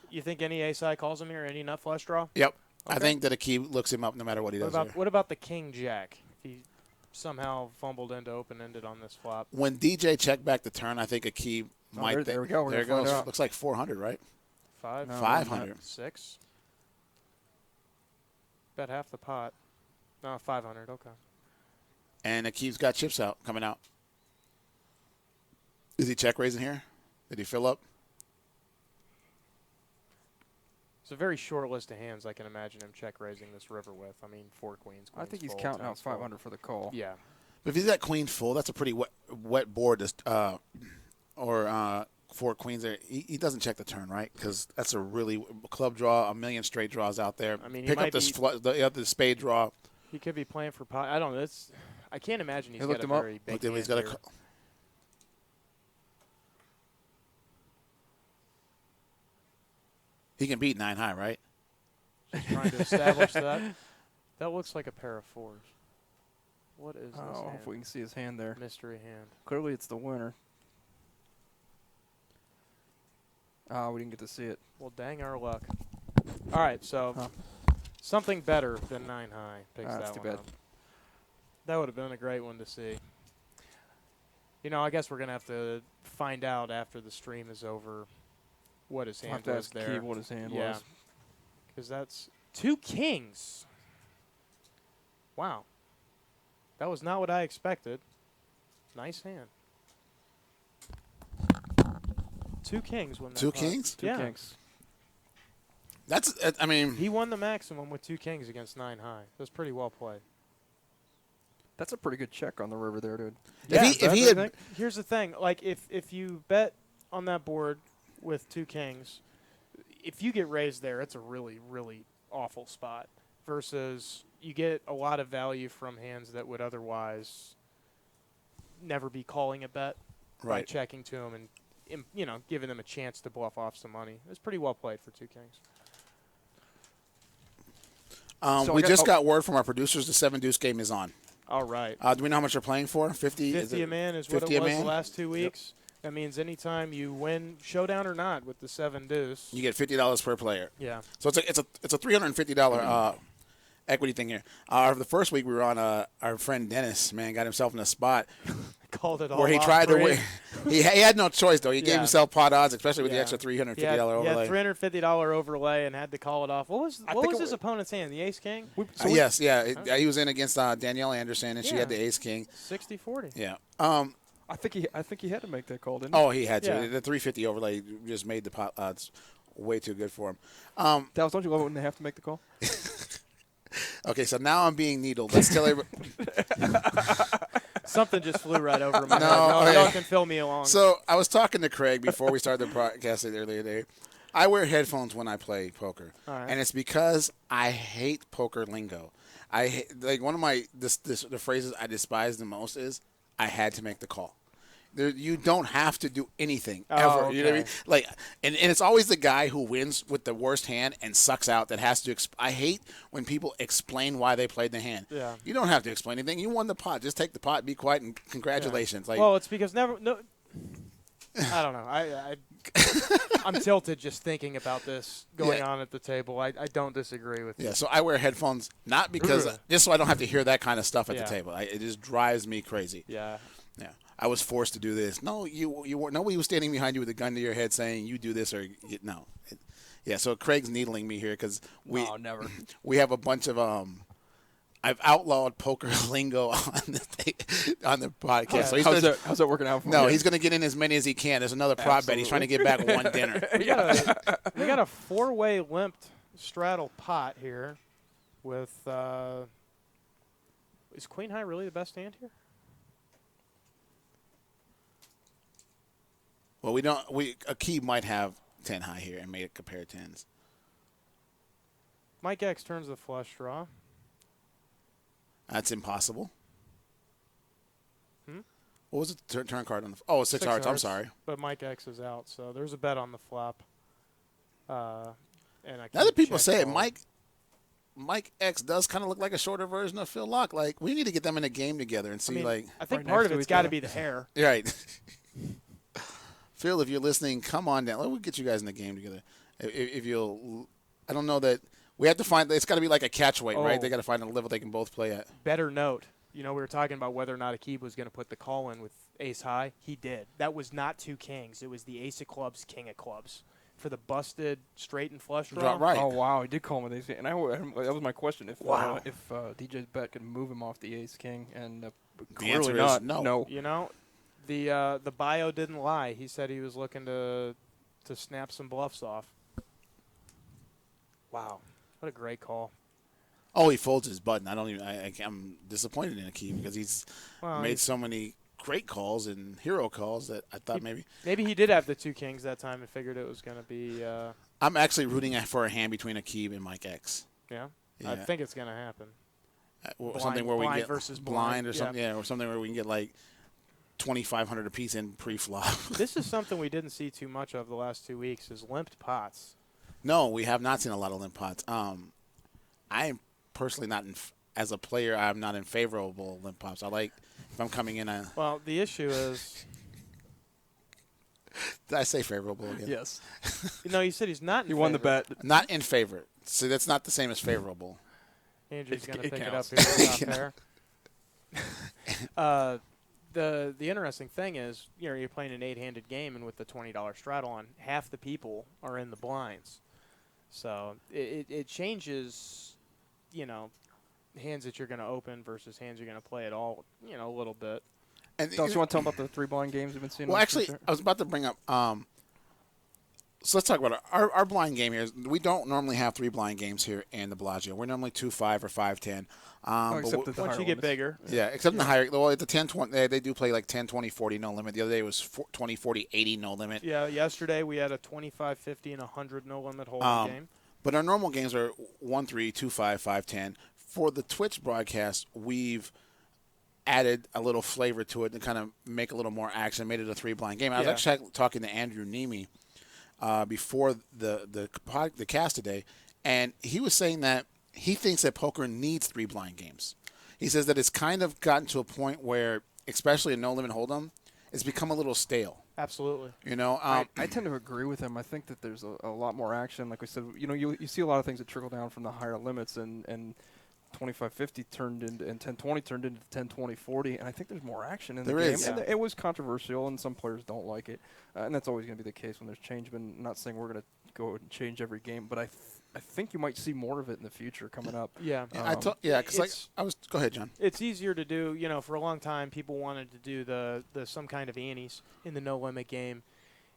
You think any ace high calls him here, any nut flush draw? Yep. Okay. I think that Akib looks him up no matter what he does. Here. What about the king jack? If he somehow fumbled into open-ended on this flop. When DJ checked back the turn, I think Akib might. There we go. There it goes. Looks like 400, right? 500. 6. Bet half the pot. No, 500. Okay. And Akib's got chips out coming out. Is he check raising here? Did he fill up? It's a very short list of hands I can imagine him check raising this river with. I mean, 4 queens. I think he's full, counting out 10's full. 500 for the call. Yeah. But if he's got queen full, that's a pretty wet board. Or 4 queens there. He doesn't check the turn, right? Because that's a really club draw, a million straight draws out there. I mean, pick up the spade draw. He could be playing for pot. I don't know. I can't imagine he's got a him up. very big He's hand got here. He can beat 9 high, right? Just trying to establish that. That looks like a pair of 4s. What is this hand? If we can see his hand there. Mystery hand. Clearly it's the winner. We didn't get to see it. Well, dang our luck. All right, so something better than 9 high picks That's that too one bad. up. That would have been a great one to see. I guess we're going to have to find out after the stream is over what his hand was there. What his hand Yeah, was. because that's 2 kings. Wow. That was not what I expected. Nice hand. 2 kings when that 2 pot. kings? Two Yeah. kings. That's. I mean. He won the maximum with 2 kings against 9 high. That's pretty well played. That's a pretty good check on the river there, dude. If he had. Here's the thing. Like, if you bet on that board with 2 kings, if you get raised there, it's a really, really awful spot. Versus you get a lot of value from hands that would otherwise never be calling a bet by checking to them and, giving them a chance to bluff off some money. It's pretty well played for 2 kings. We just got word from our producers the 7-deuce game is on. All right. Do we know how much they're playing for? 50? 50 a man is what it 50 a was man? the last 2 weeks. That means anytime you win showdown or not with the 7-deuce. You get $50 per player. Yeah. So it's a $350 equity thing here. The first week we were on, our friend Dennis, got himself in a spot Called it all where he off tried to great. win. He had no choice, though. He gave himself pot odds, especially with the extra $350 He had overlay. $350 overlay and had to call it off. What was his opponent's hand? The ace king? Yes, he was in against Danielle Anderson, and she had the ace king. 60-40. Yeah. I think he had to make that call, didn't he? Oh, he had to. Yeah. The 350 overlay just made the pot odds way too good for him. Dallas, don't you love it when they have to make the call? Okay, so now I'm being needled. Let's tell everybody. Something just flew right over my head. No, okay. Y'all can fill me along. So I was talking to Craig before we started the broadcast the earlier today. I wear headphones when I play poker, and it's because I hate poker lingo. Like one of the phrases I despise the most is I had to make the call. You don't have to do anything ever. Okay. You know what I mean? Like, and it's always the guy who wins with the worst hand and sucks out that has to. I hate when people explain why they played the hand. Yeah. You don't have to explain anything. You won the pot. Just take the pot, be quiet, and congratulations. Yeah. Like, it's because I don't know. I'm tilted just thinking about this going on at the table. I don't disagree with you. Yeah, so I wear headphones not because just so I don't have to hear that kind of stuff at the table. It just drives me crazy. Yeah. Yeah. I was forced to do this. No, you weren't. Nobody was standing behind you with a gun to your head saying you do this or no. Yeah, so Craig's needling me here because never. We have a bunch of I've outlawed poker lingo on the podcast. So how's that working out for you? No, he's going to get in as many as he can. There's another prop bet. He's trying to get back one dinner. We got a four-way limped straddle pot here with is Queen High really the best hand here? Well, a key might have 10 high here and made it compare tens. Mike X turns the flush draw. That's impossible. What was the turn card on the? Six hearts. I'm sorry. But Mike X is out, so there's a bet on the flop. And now that people say it, Mike X does kind of look like a shorter version of Phil Locke. Like we need to get them in a game together and see. I think part of it's got to be the hair. Right. Phil, if you're listening, come on down. We'll get you guys in the game together. If you'll, I don't know that we have to find. It's got to be like a catch weight, right? They got to find a level they can both play at. Better note. We were talking about whether or not Aqib was going to put the call in with ace high. He did. That was not two kings. It was the ace of clubs, king of clubs for the busted straight and flush draw. Right. Oh wow, he did call him with ace king, and that was my question. If DJ's bet could move him off the ace king, and clearly not. No. The bio didn't lie. He said he was looking to snap some bluffs off. Wow, what a great call. Oh, he folds his button. I'm disappointed in Aqib because he's made so many great calls and hero calls that I thought maybe he did have the two kings that time and figured it was going to be. I'm actually rooting for a hand between Aqib and Mike X. Yeah. I think it's going to happen. Something where we get versus blind or something, or something where we can get like 2,500 apiece in pre-flop. This is something we didn't see too much of the last 2 weeks is limped pots. No, we have not seen a lot of limp pots. I am personally not as a player. I'm not in favorable limp pots. I like if I'm coming in. Well, the issue is. Did I say favorable again? Yes. You said he's not. He won the bet. Not in favor. So that's not the same as favorable. Andrew's going to pick it up here. It's not fair. The interesting thing is, you're playing an 8-handed game, and with the $20 straddle on, half the people are in the blinds. So it changes, hands that you're going to open versus hands you're going to play at all, a little bit. And do you want to tell them about the 3 blind games we've been seeing? Well, actually, I was about to bring up. So let's talk about it. Our blind game here. We don't normally have 3 blind games here in the Bellagio. We're normally 2-5 or 5-10. Except once you get bigger. Yeah, except in the higher. Well, at the 10-20, they do play like 10, 20, 40 no limit. The other day was 20, 40, 80 no limit. Yeah, yesterday we had a 25, 50, and 100 no limit holding game. But our normal games are 1-3, 2-5, 5-10. For the Twitch broadcast, we've added a little flavor to it to kind of make a little more action, made it a 3 blind game. I was actually talking to Andrew Neeme before the cast today, and he was saying that he thinks that poker needs 3 blind games. He says that it's kind of gotten to a point where, especially in no limit hold'em, it's become a little stale. Absolutely. I tend to agree with him. I think that there's a lot more action. Like we said, you see a lot of things that trickle down from the higher limits, and 25-50 turned into, and 10-20 turned into 10-20-40, and I think there's more action in the game. Is. And it was controversial, and some players don't like it, and that's always going to be the case when there's change. But I'm not saying we're going to go and change every game, but I think you might see more of it in the future coming up. Yeah. Because go ahead, John. It's easier to do, for a long time people wanted to do the some kind of antes in the no limit game.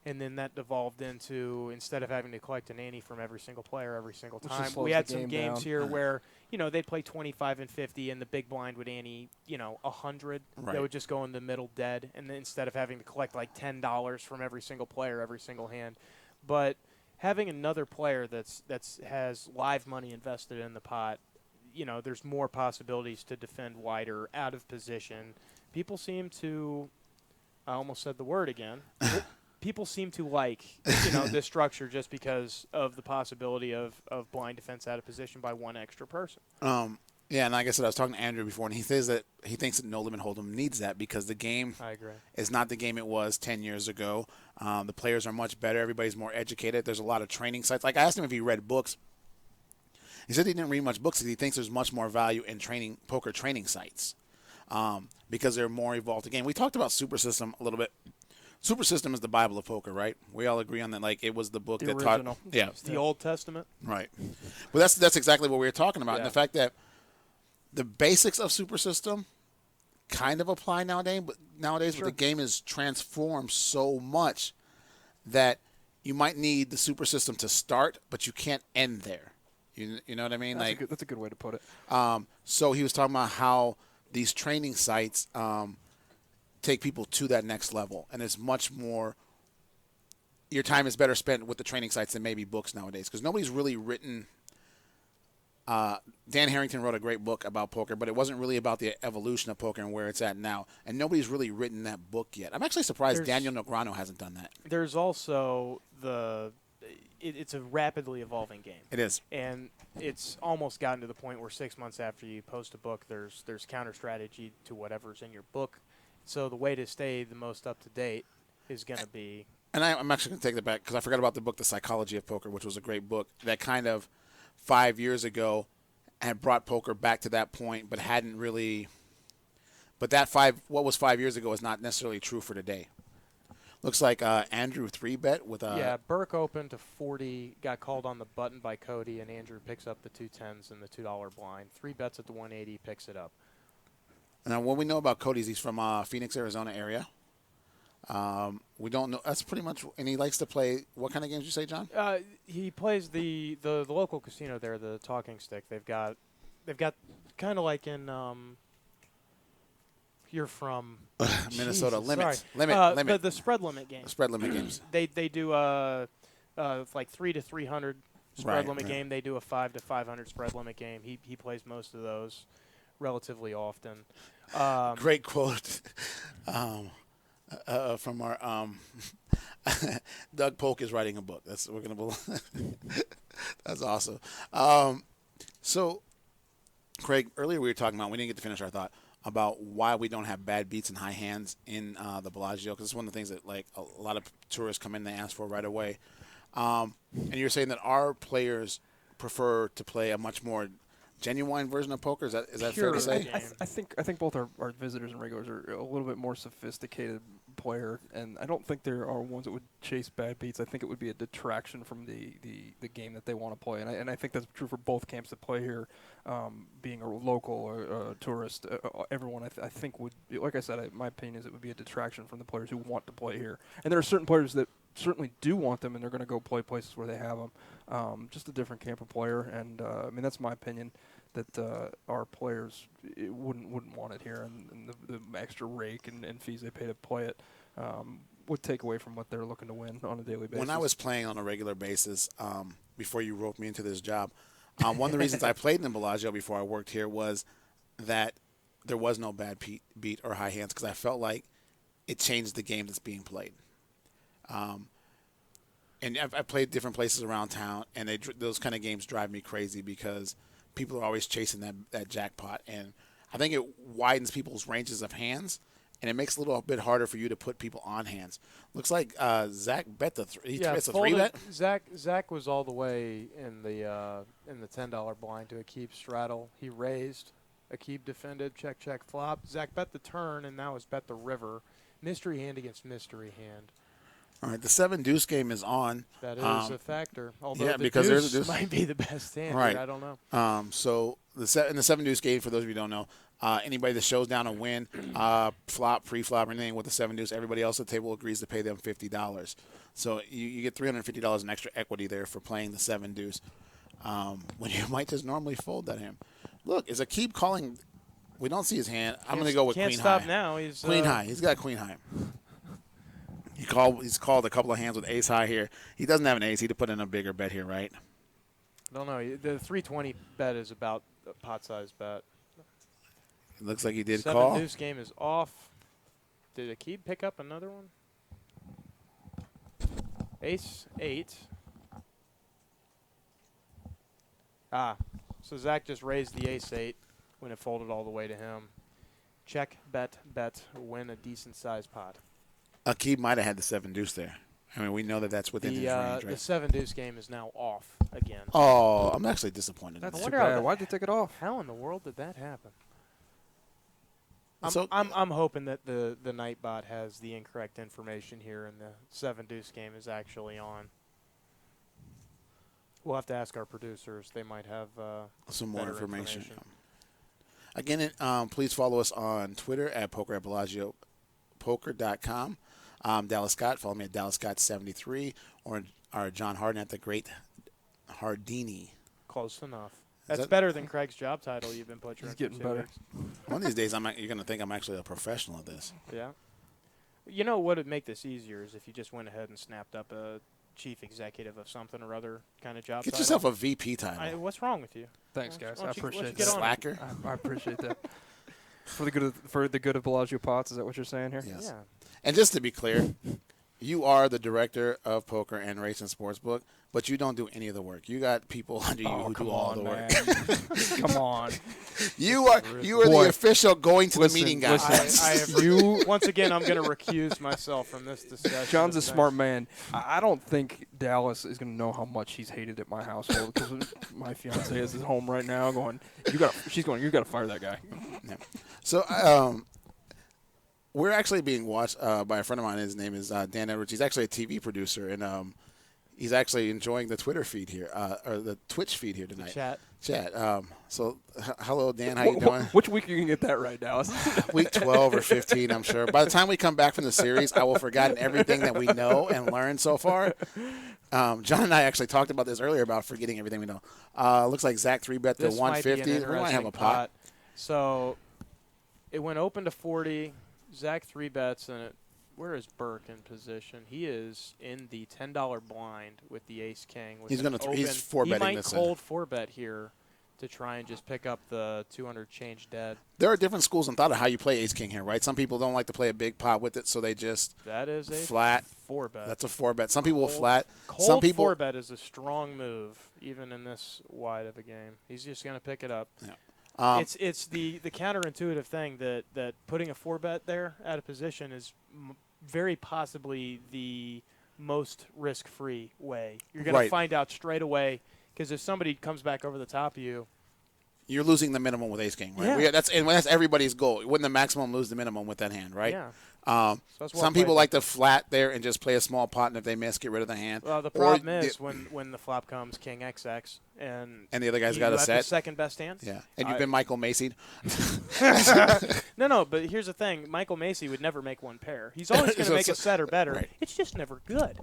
And then that devolved into, instead of having to collect an ante from every single player every single Which just time, slows we the had some game games down. here where, they'd play 25 and 50, and the big blind would ante, 100. Right. They would just go in the middle dead, and then instead of having to collect like $10 from every single player every single hand. But having another player that's has live money invested in the pot, there's more possibilities to defend wider, out of position. People seem to, I almost said the word again. People seem to like, this structure just because of the possibility of blind defense out of position by one extra person. Yeah, and like I said, I was talking to Andrew before, and he says that he thinks that No Limit Hold'em needs that because the game I agree. is not the game it was 10 years ago. The players are much better. Everybody's more educated. There's a lot of training sites. Like I asked him if he read books. He said he didn't read much books because he thinks there's much more value in poker training sites because they're more evolved the game. We talked about Super System a little bit. Super System is the Bible of poker, right? We all agree on that. Like it was the book that original. taught. Yeah, It's the Old Testament. right. But that's exactly what we were talking about. Yeah. And the fact that the basics of Super System kind of apply nowadays, but the game is transformed so much that you might need the Super System to start, but you can't end there. You know what I mean? That's a good way to put it. So he was talking about how these training sites take people to that next level, and it's much more. Your time is better spent with the training sites than maybe books nowadays because nobody's really written. Dan Harrington wrote a great book about poker, but it wasn't really about the evolution of poker and where it's at now. And nobody's really written that book yet. I'm actually surprised Daniel Negreanu hasn't done that. There's also it's a rapidly evolving game. It is. And it's almost gotten to the point where 6 months after you post a book, there's counter strategy to whatever's in your book. So the way to stay the most up to date is going to be. And I'm actually going to take that back because I forgot about the book, The Psychology of Poker, which was a great book that kind of 5 years ago had brought poker back to that point, but hadn't really. But what was 5 years ago is not necessarily true for today. Looks like Andrew 3-bet with Yeah, Burke opened to 40, got called on the button by Cody, and Andrew picks up the 2 10s and the $2 blind. 3 bets at the 180, picks it up. Now, what we know about Cody is he's from Phoenix, Arizona area. We don't know. That's pretty much. And he likes to play. What kind of games you say, John? He plays the local casino there, the Talking Stick. They've got kind of like in. You're from Minnesota. Jesus, Limit. sorry. Limit. The spread limit game. The spread limit games. They do like 3 to 300 spread limit game. They do a 5 to 500 spread limit game. He plays most of those relatively often. Great quote from our Doug Polk is writing a book. That's awesome. So, Craig, earlier we were talking about, we didn't get to finish our thought about why we don't have bad beats and high hands in the Bellagio, because it's one of the things that like a lot of tourists come in and they ask for right away. And you're saying that our players prefer to play a much more genuine version of poker. Is that fair to say? I think both our visitors and regulars are a little bit more sophisticated player, and I don't think there are ones that would chase bad beats. I think it would be a detraction from the game that they want to play, and I think that's true for both camps that play here. Being a local or a tourist, everyone I think would, like I said, my opinion is it would be a detraction from the players who want to play here. And there are certain players that certainly do want them, and they're going to go play places where they have them. Just a different camp of player, and I mean that's my opinion. That our players wouldn't want it here, and the extra rake and fees they pay to play it would take away from what they're looking to win on a daily basis. When I was playing on a regular basis, before you roped me into this job, one of the reasons I played in Bellagio before I worked here was that there was no bad beat or high hands because I felt like it changed the game that's being played. And I've played different places around town, and those kind of games drive me crazy because people are always chasing that jackpot, and I think it widens people's ranges of hands, and it makes it a little bit harder for you to put people on hands. Looks like Zach bet the bets a 3-bet. Zach was all the way in the $10 blind to Akib straddle. He raised, Akib defended, check flop. Zach bet the turn, and now has bet the river. Mystery hand against mystery hand. All right, the 7-deuce game is on. That is a factor. Although yeah, the because deuce there's a deuce. might be the best hand. Right. I don't know. So in the 7-deuce game, for those of you who don't know, Anybody that shows down a win, flop, pre-flop, or anything with the 7-deuce, everybody else at the table agrees to pay them $50. So you get $350 in extra equity there for playing the 7-deuce when you might just normally fold that hand. Look, is Aqib calling? We don't see his hand. I'm going to go with queen high. Can't stop now. He's queen high. He's got queen high. He's called a couple of hands with ace high here. He doesn't have an ace. He'd have put in a bigger bet here, right? I don't know. The 320 bet is about a pot-sized bet. It looks like he did call. 7-deuce game is off. Did Aqib pick up another one? Ace 8. So Zach just raised the ace 8 when it folded all the way to him. Check, bet, win a decent-sized pot. Aqib might have had the 7-deuce there. I mean, we know that that's within his range, right? The 7-deuce game is now off again. Oh, I'm actually disappointed. That's too bad. Why'd they take it off? How in the world did that happen? So, I'm hoping that the Nightbot has the incorrect information here and the 7-deuce game is actually on. We'll have to ask our producers. They might have some more information. Again, please follow us on Twitter at poker@BellagioPoker.com. Dallas Scott, follow me at DallasScott73 or John Harden at the Great Hardini. Close enough. That's better than Craig's job title you've been putting. He's getting better. One of these days, you're going to think I'm actually a professional at this. Yeah. You know what would make this easier is if you just went ahead and snapped up a chief executive of something or other kind of job Get title. yourself a VP title. What's wrong with you? Thanks, guys. I appreciate that. Slacker. I appreciate that. For the good of Bellagio Pots, is that what you're saying here? Yes. Yeah. And just to be clear, you are the director of poker and racing sportsbook, but you don't do any of the work. You got people under you who do all the work. Come on. You are the official going to the meeting guy. Once again, I'm going to recuse myself from this discussion. John's a smart man. I don't think Dallas is going to know how much he's hated at my household because my fiance is at home right now going, you got to fire that guy. Yeah. So, we're actually being watched by a friend of mine. His name is Dan Edwards. He's actually a TV producer, and he's actually enjoying the Twitter feed here, or the Twitch feed here tonight. Chat. So, hello, Dan. How you doing? Which week are you going to get that right, Dallas? Week 12 or 15, I'm sure. By the time we come back from the series, I will have forgotten everything that we know and learned so far. John and I actually talked about this earlier about forgetting everything we know. Looks like Zach 3-bet to 150. We might have a pot. So, it went open to 40. Zach 3-bets, and where is Burke in position? He is in the $10 blind with the ace-king. He's 4-betting He might this. cold 4-bet here to try and just pick up the 200 change dead. There are different schools in thought of how you play ace-king here, right? Some people don't like to play a big pot with it, so they just flat 4-bet. That's a 4-bet. Some people will flat. Some people 4-bet is a strong move, even in this wide of a game. He's just going to pick it up. Yeah. It's the counterintuitive thing that putting a 4-bet there at a position is very possibly the most risk-free way. You're going to find out straight away because if somebody comes back over the top of you, you're losing the minimum with ace king, right? Yeah. That's everybody's goal. Win the maximum, lose the minimum with that hand, right? Yeah. Some people like to flat there and just play a small pot, and if they miss, get rid of the hand. Well, the problem is when the flop comes king XX and the other guy's got a set. The second best hand. Yeah, and you've been Michael Macy'd. No, but here's the thing: Michael Macy would never make one pair. He's always going to make a set or better. Right. It's just never good.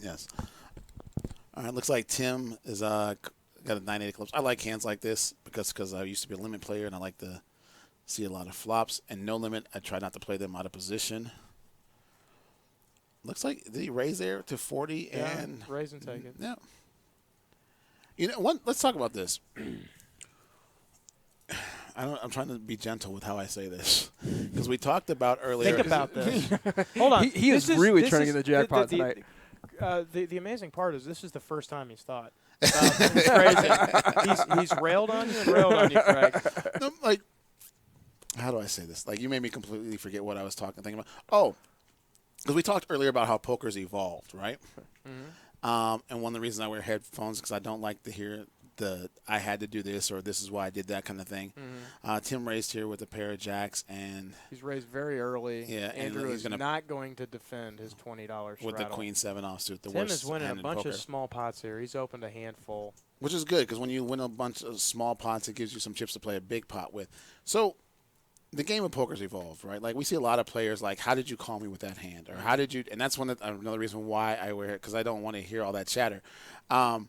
Yes. All right. Looks like Tim is got a 980 clubs. I like hands like this because I used to be a limit player and I like to see a lot of flops and no limit. I try not to play them out of position. Looks like did he raise there to 40 and raise and take it. Yeah. You know, let's talk about this. I'm trying to be gentle with how I say this because we talked about earlier. Think about this. Hold on. He is really turning in the jackpot tonight. The amazing part is this is the first time he's thought. It's crazy. He's railed on you and railed on you, Craig. No, like, how do I say this? Like, you made me completely forget what I was thinking about. Oh, because we talked earlier about how poker's evolved, right? Mm-hmm. And one of the reasons I wear headphones is because I don't like to hear I had to do this or this is why I did that kind of thing. Mm-hmm. Tim raised here with a pair of jacks and he's raised very early. Yeah, Andrew is not going to defend his $20 with the queen 7 offsuit. Tim is winning a bunch of small pots here. He's opened a handful. Which is good because when you win a bunch of small pots, it gives you some chips to play a big pot with. So the game of poker's evolved, right? Like we see a lot of players like, how did you call me with that hand? Or how did you, and that's another reason why I wear it, because I don't want to hear all that chatter. And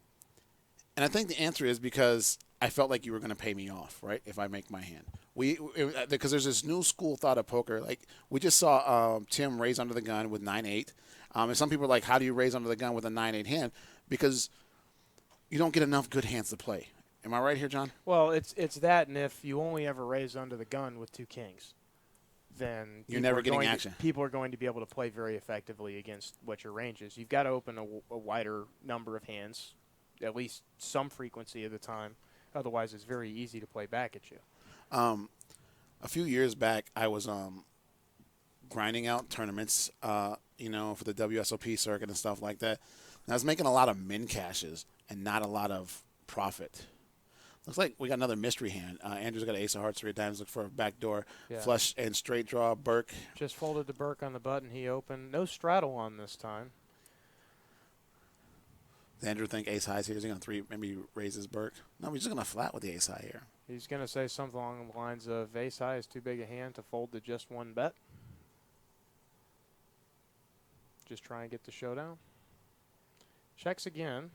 I think the answer is because I felt like you were going to pay me off, right, if I make my hand. Because there's this new school thought of poker. Like we just saw Tim raise under the gun with 9-8. And some people are like, how do you raise under the gun with a 9-8 hand? Because you don't get enough good hands to play. Am I right here, John? Well, it's that, and if you only ever raise under the gun with 2 kings, then you're never getting action. People are going to be able to play very effectively against what your range is. You've got to open a wider number of hands, at least some frequency of the time. Otherwise, it's very easy to play back at you. A few years back, I was grinding out tournaments, for the WSOP circuit and stuff like that. And I was making a lot of min cashes and not a lot of profit. Looks like we got another mystery hand. Andrew's got an ace of hearts, 3 of diamonds, look for a backdoor flush and straight draw. Burke. Just folded to Burke on the button. He opened. No straddle on this time. Does Andrew think ace highs here? Is he going to maybe raise his Burke? No, he's just going to flat with the ace high here. He's going to say something along the lines of ace high is too big a hand to fold to just 1 bet. Just try and get the showdown. Checks again.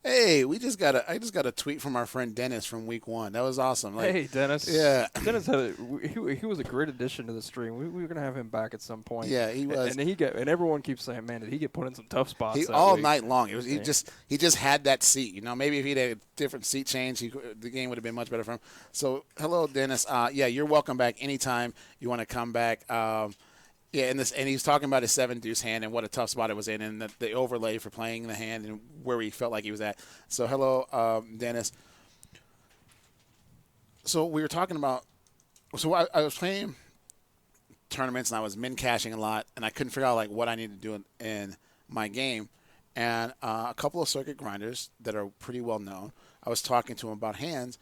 Hey, I just got a tweet from our friend Dennis from week 1. That was awesome. Like, hey, Dennis. Yeah. Dennis he was a great addition to the stream. We were gonna have him back at some point. Yeah, he was. And everyone keeps saying, man, did he get put in some tough spots all night long. He just had that seat. Maybe if he'd had a different seat change, the game would have been much better for him. So, hello, Dennis. You're welcome back anytime you want to come back. And he's talking about his 7-deuce hand and what a tough spot it was in, and the overlay for playing the hand and where he felt like he was at. So, hello, Dennis. So we were talking about. So I was playing tournaments and I was min cashing a lot, and I couldn't figure out like what I needed to do in my game. And a couple of circuit grinders that are pretty well known, I was talking to them about hands.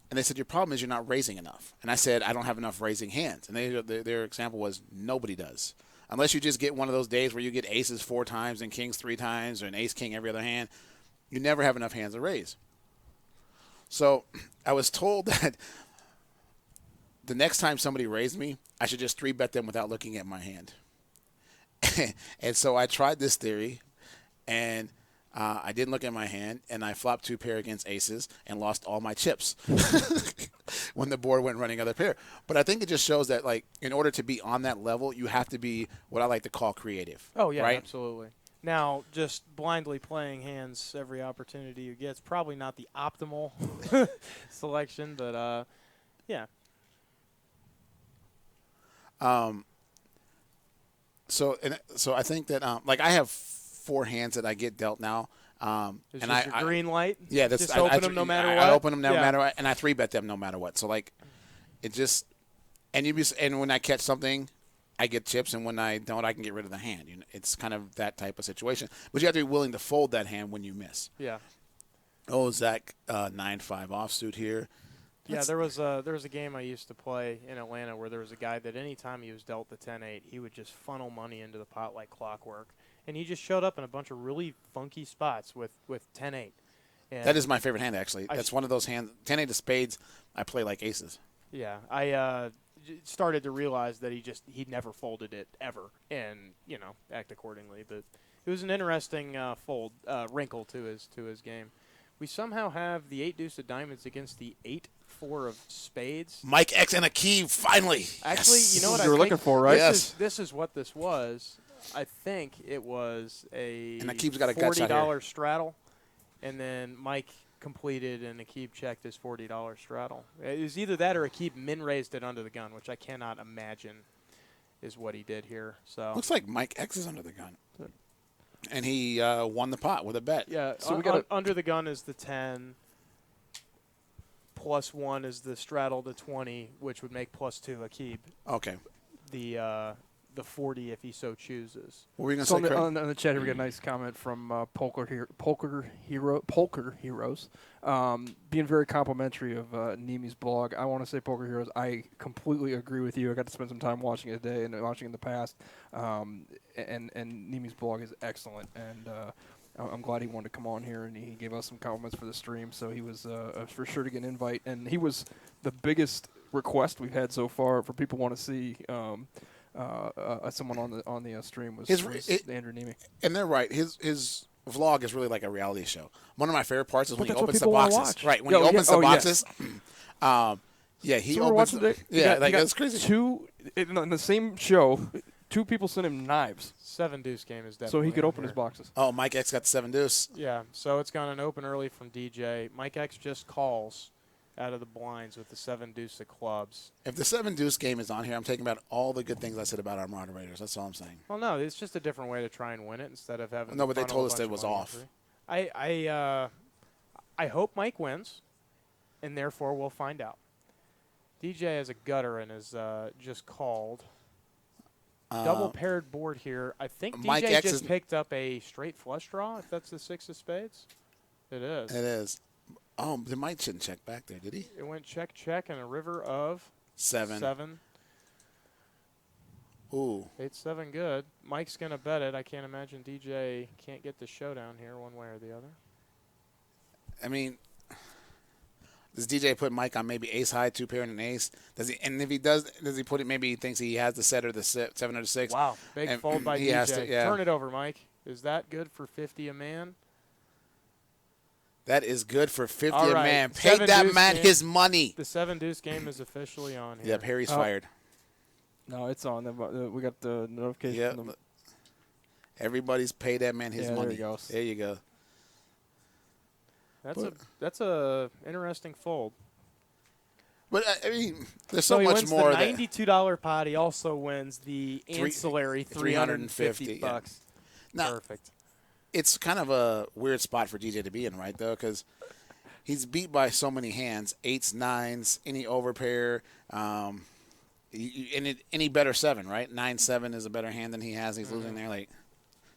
And they said, your problem is you're not raising enough. And I said, I don't have enough raising hands. And their example was, nobody does. Unless you just get one of those days where you get aces 4 times and kings 3 times or an ace-king every other hand, you never have enough hands to raise. So I was told that the next time somebody raised me, I should just 3-bet them without looking at my hand. And so I tried this theory, and I didn't look at my hand, and I flopped 2 pair against aces and lost all my chips when the board went running other pair. But I think it just shows that, like, in order to be on that level, you have to be what I like to call creative. Oh, yeah, right? Absolutely. Now, just blindly playing hands every opportunity you get is probably not the optimal selection, but, yeah. So I think that, I have 4 hands that I get dealt now. Is this your green light? Yeah, that's just open them no matter what. I open them no matter what, and I 3-bet them no matter what. So it just, and when I catch something, I get chips, and when I don't, I can get rid of the hand. It's kind of that type of situation. But you have to be willing to fold that hand when you miss. Yeah. Oh, Zach, 9-5 offsuit here. Yeah, there was a game I used to play in Atlanta where there was a guy that any time he was dealt the 10-8, he would just funnel money into the pot like clockwork. And he just showed up in a bunch of really funky spots with 10-8. That is my favorite hand, actually. That's one of those hands. 10-8 of spades, I play like aces. Yeah, I started to realize that he never folded it ever, and act accordingly. But it was an interesting wrinkle to his game. We somehow have the 8-deuce of diamonds against the 8-4 of spades. Mike X and Akeem, finally. Actually, yes. You know what you were looking for, right? Yes. This is what this was. I think it was a $40 straddle, and then Mike completed and Akib checked his $40 straddle. It was either that or Akib min-raised it under the gun, which I cannot imagine is what he did here. So looks like Mike X is under the gun. And he won the pot with a bet. Yeah, so we got under the gun is the 10, plus 1 is the straddle to 20, which would make plus 2 Akib. Okay. The 40 if he so chooses. What were you going to say, Craig? On the chat here, we got a nice comment from Poker Heroes, being very complimentary of Neeme's blog. I want to say, Poker Heroes, I completely agree with you. I got to spend some time watching it today and watching in the past, and Neeme's blog is excellent. And I'm glad he wanted to come on here, and he gave us some compliments for the stream. So he was for sure to get an invite, and he was the biggest request we've had so far for people want to see someone on the stream was Andrew Neeme. And they're right. His vlog is really like a reality show. One of my favorite parts is when he that's what opens the people wanna boxes. watch. Right, when he opens the boxes. He So opens. That's crazy. Two in the same show. Two people sent him knives, Seven-deuce game is definitely so he could on open his here. boxes. Oh, Mike X got the 7-deuce. Yeah, so it's gone an open early from DJ. Mike X just calls out of the blinds with the 7-deuce of clubs. If the 7-deuce game is on here, I'm taking about all the good things I said about our moderators. That's all I'm saying. Well, no, it's just a different way to try and win it instead of having. No, but they funnel told a us bunch that it of was money off. into it. I hope Mike wins, and therefore we'll find out. DJ has a gutter and is just called. Double paired board here. I think Mike DJ X just is picked up a straight flush draw, if that's the 6 of spades. It is. It is. Oh, the Mike shouldn't check back there, did he? It went check, check, and a river of 7. Ooh. 8-7 good. Mike's going to bet it. I can't imagine DJ can't get the showdown here one way or the other. I mean, does DJ put Mike on maybe ace high, 2 pair, and an ace? Does he? And if he does he put it? Maybe he thinks he has the set or the 7 or the 6. Wow, big and fold by he DJ. has to, yeah. Turn it over, Mike. Is that good for 50 a man? That is good for 50 All a right. man. Pay that man his money. The 7-deuce game is officially on here. Yep, Harry's fired. No, it's on. We got the notification. Yep. From Everybody's pay that man his money. There he goes. There you go. That's a interesting fold. But I mean, there's So so he much wins more. the $92 pot. He also wins the ancillary $350. Yeah. Now, Perfect. it's kind of a weird spot for DJ to be in, right, though, because he's beat by so many hands, 8s, 9s, any overpair, any better 7, right? 9-7 is a better hand than he has. He's losing there like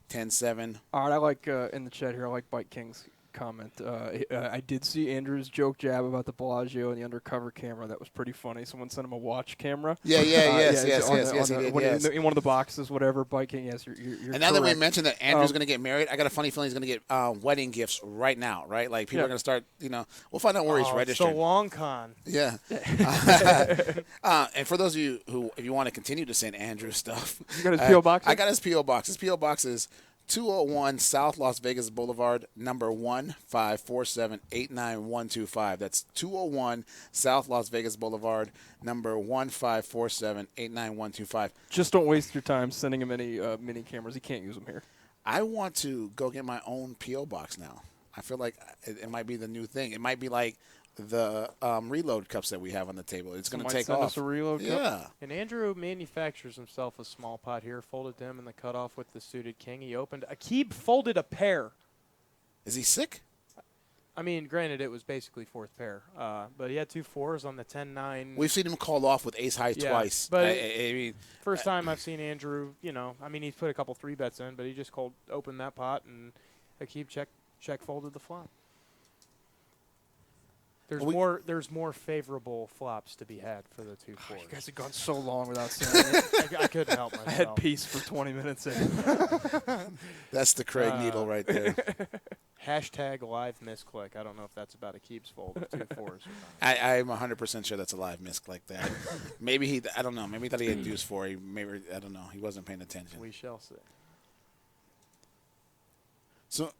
10-7. All right, I like in the chat here. I like Bite King's comment. I did see Andrew's joke jab about the Bellagio and the undercover camera. That was pretty funny. Someone sent him a watch camera. Yes, in one of the boxes, whatever. Bite King, yes, you're And now that we correct. mentioned that Andrew's going to get married, I got a funny feeling he's going to get wedding gifts right now, right? Like people are going to start, we'll find out where he's registered. It's the long con. Yeah. And for those of you who, if you want to continue to send Andrew stuff. You got his P.O. box? I got his P.O. box. His P.O. box is 201 South Las Vegas Boulevard, number 154789125. That's 201 South Las Vegas Boulevard, number 154789125. Just don't waste your time sending him any mini cameras. He can't use them here. I want to go get my own P.O. box now. I feel like it might be the new thing. It might be like the reload cups that we have on the table. It's going to take send off. us a reload cup? Yeah. And Andrew manufactures himself a small pot here. Folded to him in the cutoff with the suited king. He opened. Akib folded a pair. Is he sick? I mean, granted, it was basically fourth pair. But he had 2 4s on the 10-9. We've seen him called off with ace high twice. But I mean, first time I've seen Andrew, he's put a couple 3-bets in, but he just opened that pot, and Akib check folded the flop. There's more favorable flops to be had for the 2 4s. You guys have gone so long without saying it. I couldn't help myself. I had peace for 20 minutes. that's the Craig needle right there. Hashtag live misclick. I don't know if that's about Akib's fold of 2 4s. I'm 100% sure that's a live misc like that. Maybe I don't know. Maybe he thought he had deuce 4. I don't know. He wasn't paying attention. We shall see. So,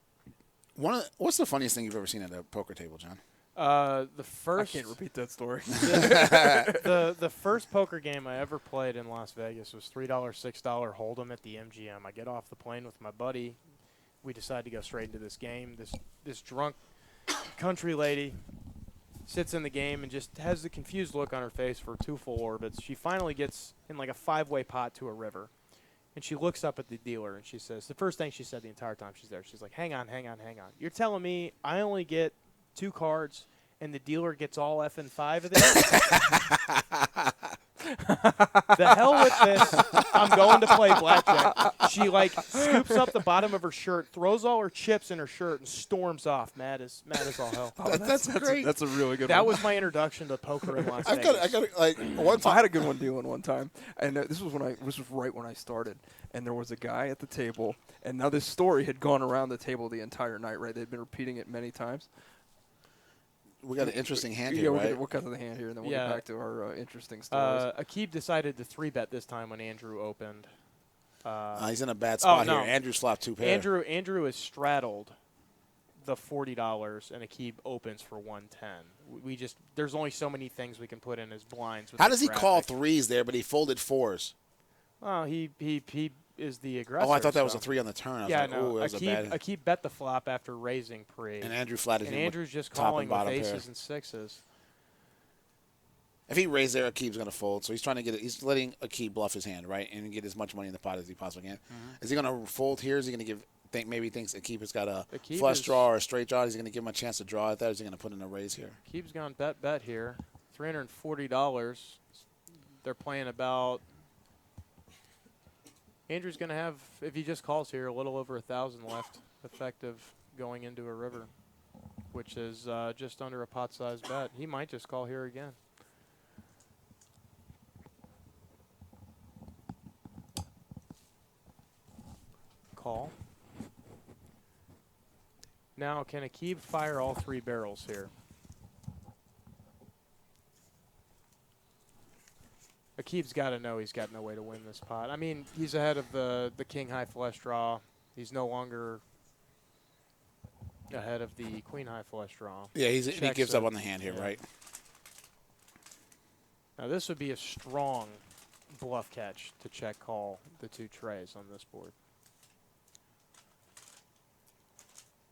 what's the funniest thing you've ever seen at a poker table, John? The first I can't repeat that story. the first poker game I ever played in Las Vegas was $3, $6 hold'em at the MGM. I get off the plane with my buddy. We decide to go straight into this game. This drunk country lady sits in the game and just has the confused look on her face for 2 full orbits. She finally gets in like a 5-way pot to a river. And she looks up at the dealer and she says, the first thing she said the entire time she's there, she's like, hang on. You're telling me I only get 2 cards and the dealer gets all effing 5 of these? The hell with this. I'm going to play blackjack. She, scoops up the bottom of her shirt, throws all her chips in her shirt, and storms off. Mad as all hell. That's great. That's a really good one. That was my introduction to poker in Las Vegas. I got one time. I had a good one dealing one time, and this was right when I started, and there was a guy at the table, and now this story had gone around the table the entire night, right? They'd been repeating it many times. We got an interesting hand here, right? We'll cut to the hand here, and then we'll get back to our interesting stories. Akib decided to 3-bet this time when Andrew opened. He's in a bad spot no. here. Andrew flopped 2 pair. Andrew is straddled the $40, and Akib opens for 110. There's only so many things we can put in his blinds. With How does he graphic. call 3s there, but he folded 4s? Oh, he is the aggressor. Oh, I thought that was so. a 3 on the turn. I was Yeah, like, no. ooh, that was a bad. Akib bet the flop after raising pre. And Andrew flatted and him. Andrew's just top calling and with bottom aces pair. and 6s. If he raised there, Akib's going to fold. So he's trying to get it. He's letting Akib bluff his hand, right, and get as much money in the pot as he possibly can. Is he going to fold here? Is he going to maybe thinks Akib has got a flush draw or a straight draw? Is he going to give him a chance to draw at that? Or is he going to put in a raise here? Akib's gone bet here. $340. They're playing about. Andrew's going to have, if he just calls here, a little over 1,000 left effective going into a river, which is just under a pot-sized bet. He might just call here again. Call. Now, can Akib fire all 3 barrels here? Akib's got to know he's got no way to win this pot. I mean, he's ahead of the king high flush draw. He's no longer ahead of the queen high flush draw. Yeah, he gives up on the hand here, right? Now, this would be a strong bluff catch to check call the 2 trays on this board.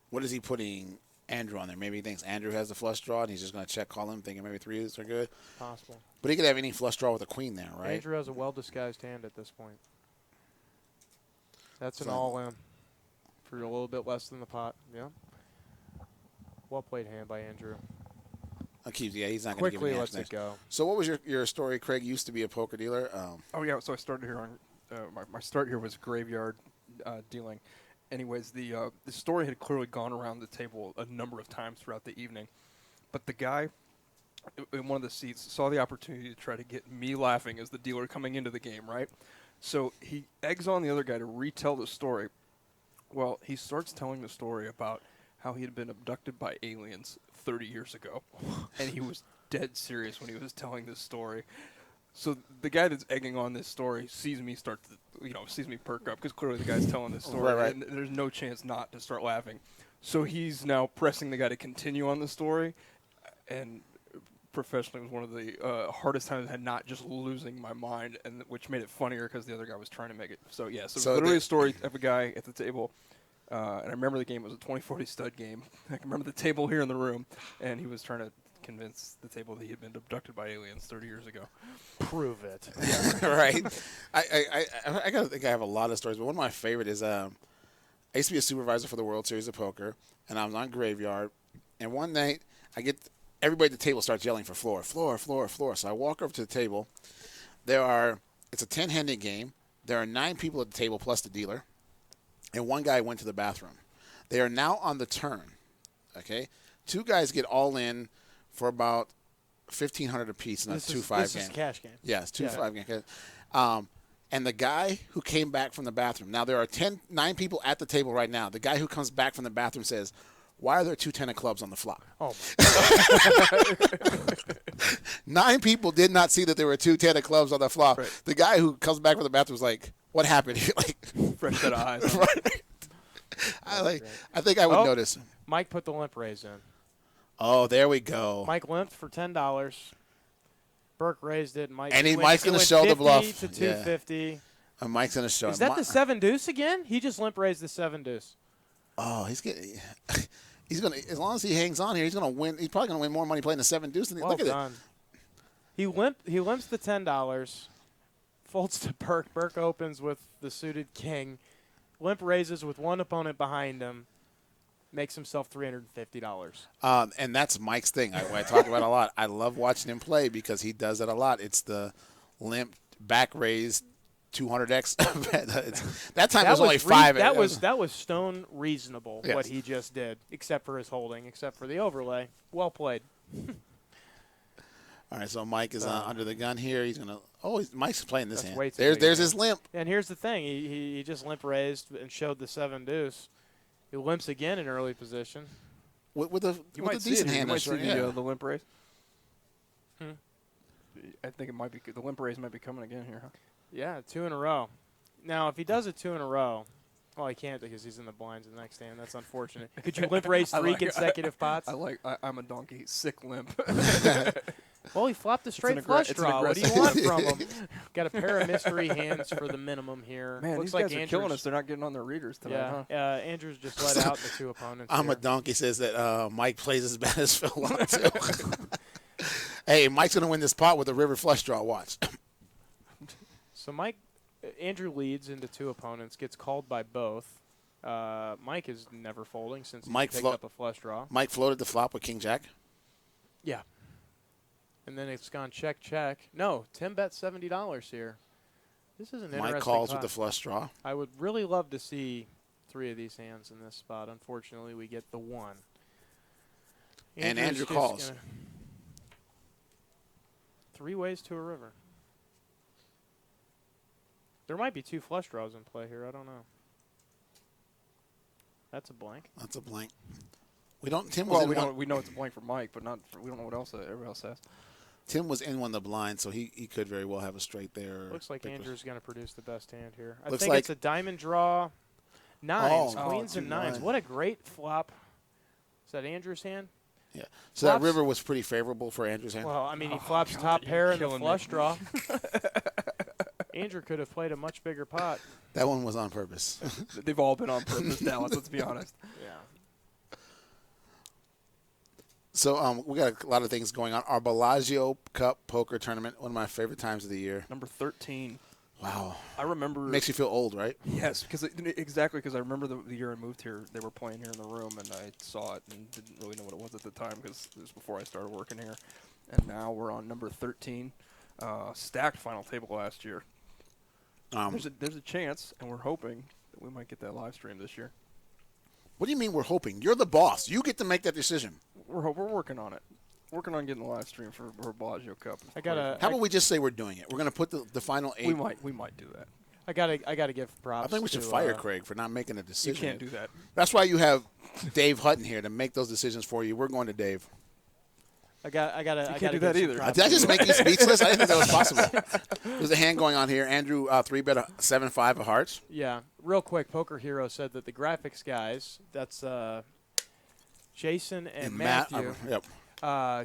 What is he putting Andrew on there? Maybe he thinks Andrew has the flush draw, and he's just going to check call him, thinking maybe 3s are good. Possible. But he could have any flush draw with a queen there, right? Andrew has a well-disguised hand at this point. That's an all-in for a little bit less than the pot. Yeah. Well-played hand by Andrew. He's not going to give Quickly me lets it go. So what was your story, Craig? You used to be a poker dealer. So I started here on my start here was graveyard dealing. Anyways, the story had clearly gone around the table a number of times throughout the evening, but the guy in one of the seats saw the opportunity to try to get me laughing as the dealer coming into the game, right? So he eggs on the other guy to retell the story. Well, he starts telling the story about how he had been abducted by aliens 30 years ago, and he was dead serious when he was telling this story. So the guy that's egging on this story sees me sees me perk up because clearly the guy's telling this story, right. and there's no chance not to start laughing. So he's now pressing the guy to continue on the story, and professionally was one of the hardest times I had not just losing my mind, and which made it funnier because the other guy was trying to make it. So yeah, so literally a story of a guy at the table. And I remember the game was a 20-40 stud game. I can remember the table here in the room, and he was trying to convince the table that he had been abducted by aliens 30 years ago. Prove it. Right. I gotta think I have a lot of stories, but one of my favorite is I used to be a supervisor for the World Series of Poker, and I was on Graveyard, and one night everybody at the table starts yelling for floor, floor, floor, floor. So I walk over to the table. It's a 10-handed game. There are 9 people at the table plus the dealer, and one guy went to the bathroom. They are now on the turn. Okay, 2 guys get all in for about $1,500 apiece in a 2-5 game. This is cash game. Yes, 2-5 game. And the guy who came back from the bathroom. Now there are 9 people at the table right now. The guy who comes back from the bathroom says, "Why are there 2 10 of clubs on the flop?" Oh my God. 9 people did not see that there were 2 10 of clubs on the flop. Right. The guy who comes back from the bathroom was like, "What happened?" Fresh set of eyes. Right. I think I would notice. Mike put the limp raise in. Oh, there we go. Mike limped for $10. Burke raised it. Mike's going to show the bluff. 50 to 250. Mike's going to show. Is that the 7-deuce again? He just limp raised the 7-deuce. Oh, he's going to, as long as he hangs on here, he's going to win. He's probably going to win more money playing the 7-deuce than Well look done. at it. He limps the $10. Folds to Burke. Burke opens with the suited king. Limp raises with one opponent behind him. Makes himself $350. And that's Mike's thing. I talk about a lot. I love watching him play because he does it a lot. It's the limp, back raised, 200x. That time was only 5. That was stone reasonable, yes. what he just did, except for his holding, except for the overlay. Well played. All right, so Mike is under the gun here. He's gonna. Oh, Mike's playing this hand. There's his limp. And here's the thing: he just limp raised and showed the 7-deuce. He limps again in early position. With a decent hand. You might see the limp raise. I think it might be the limp raise might be coming again here. Huh? Yeah, 2 in a row. Now, if he does it 2 in a row, well, he can't because he's in the blinds the next hand. That's unfortunate. Could you limp raise 3 consecutive pots? I'm a donkey. Sick limp. Well, he flopped a straight flush draw. What do you want from him? Got a pair of mystery hands for the minimum here. Man, Looks these like guys are killing us. They're not getting on their readers tonight. Yeah, Andrews just let out the 2 opponents. I'm a donkey says that Mike plays as bad as Phil too. Hey, Mike's going to win this pot with a river flush draw. Watch. So Andrew leads into 2 opponents, gets called by both. Mike is never folding since he picked up a flush draw. Mike floated the flop with King Jack. Yeah. And then it's gone check, check. No, Tim bet $70 here. This is an interesting Mike calls pot. with the flush draw. I would really love to see 3 of these hands in this spot. Unfortunately, we get the 1. And Andrew calls. 3 ways to a river. There might be 2 flush draws in play here. I don't know. That's a blank. That's a blank. We don't. Tim well, was we know it's a blank for Mike, but we don't know what else everybody else has. Tim was in one of the blinds, so he could very well have a straight there. Looks like Andrew's going to produce the best hand here. I Looks think like it's a diamond draw. 9s, queens and 9s. 9s. What a great flop. Is that Andrew's hand? Yeah. So that river was pretty favorable for Andrew's hand. Well, I mean, he flops top pair in the flush draw. Andrew could have played a much bigger pot. That one was on purpose. They've all been on purpose, Dallas. Let's be honest. Yeah. So we got a lot of things going on. Our Bellagio Cup poker tournament, one of my favorite times of the year. Number 13. Wow. I remember. Makes you feel old, right? Yes, because I remember the year I moved here, they were playing here in the room, and I saw it and didn't really know what it was at the time because it was before I started working here. And now we're on number 13, stacked final table last year. There's a chance, and we're hoping that we might get that live stream this year. What do you mean we're hoping? You're the boss. You get to make that decision. We're working on it. Working on getting the live stream for Bellagio Cup. How about we just say we're doing it? We're going to put the final 8. We might do that. I gotta give props. I think we should fire Craig for not making a decision. You can't do that. That's why you have Dave Hutton here to make those decisions for you. We're going to Dave. I gotta do that either. Did I just make you speechless? I didn't think that was possible. There's a hand going on here. Andrew 3-bet 7-5 of hearts. Yeah. Real quick, Poker Hero said that the graphics guys, that's Jason and Matthew,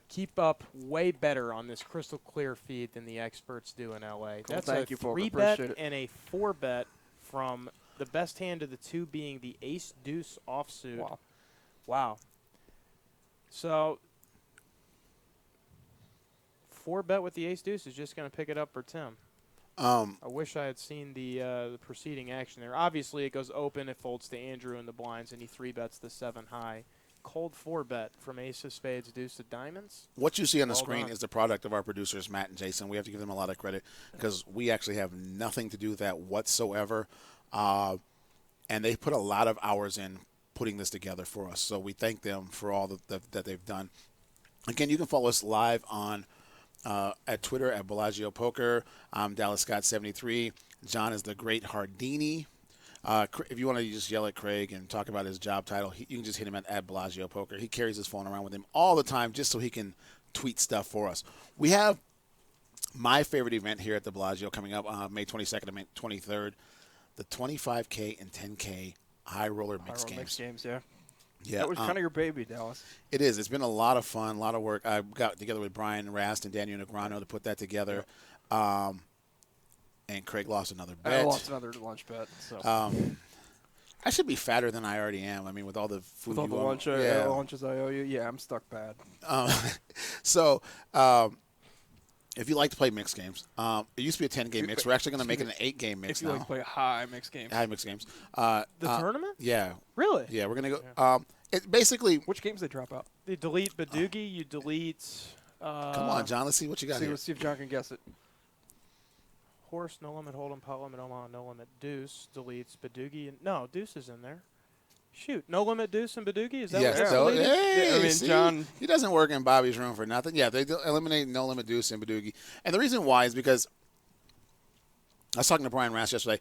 keep up way better on this crystal clear feed than the experts do in LA. Cool. That's Thank a you, Poker. 3-bet Appreciate it. and a 4-bet from the best hand of the 2 being the ace-deuce offsuit. Wow. So 4-bet with the ace-deuce is just going to pick it up for Tim. I wish I had seen the preceding action there. Obviously, it goes open. It folds to Andrew in the blinds, and he 3-bets the 7 high. Cold 4-bet from ace of spades, deuce of diamonds. What you see on the screen is the product of our producers, Matt and Jason. We have to give them a lot of credit because we actually have nothing to do with that whatsoever. And they put a lot of hours in putting this together for us. So we thank them for all that they've done. Again, you can follow us live on at Twitter at Bellagio Poker. I'm Dallas Scott 73. John is the Great Hardini. If you want to just yell at Craig and talk about his job title, you can just hit him at Bellagio Poker. He carries his phone around with him all the time just so he can tweet stuff for us. We have my favorite event here at the Bellagio coming up May 22nd and May 23rd, the 25K and 10K high roller mix games. Mixed games, yeah. Yeah, that was kind of your baby, Dallas. It is. It's been a lot of fun, a lot of work. I got together with Brian Rast and Daniel Negrano to put that together. Yeah. And Craig lost another bet. I lost another lunch bet. So. I should be fatter than I already am. I mean, with all the food with all the lunches I owe you, yeah, I'm stuck bad. If you like to play mixed games, it used to be a 10-game mix. We're actually going to make it an 8-game mix now. If you like to play high mixed games. High mixed games. The tournament? Yeah. Really? Yeah, we're going to go. It basically. Which games they drop out? They delete Badugi. You delete. Come on, John. Let's see what you got here. Let's see if John can guess it. horse, no limit hold'em, pot limit Omaha, no limit deuce, deletes Badoogie. No, deuce is in there. Shoot, no limit deuce and Badoogie? Is that Yes, what's so, deleted? hey, I mean, see, John, he doesn't work in Bobby's room for nothing. Yeah, they eliminate no limit deuce and Badoogie. And the reason why is because I was talking to Brian Rass yesterday.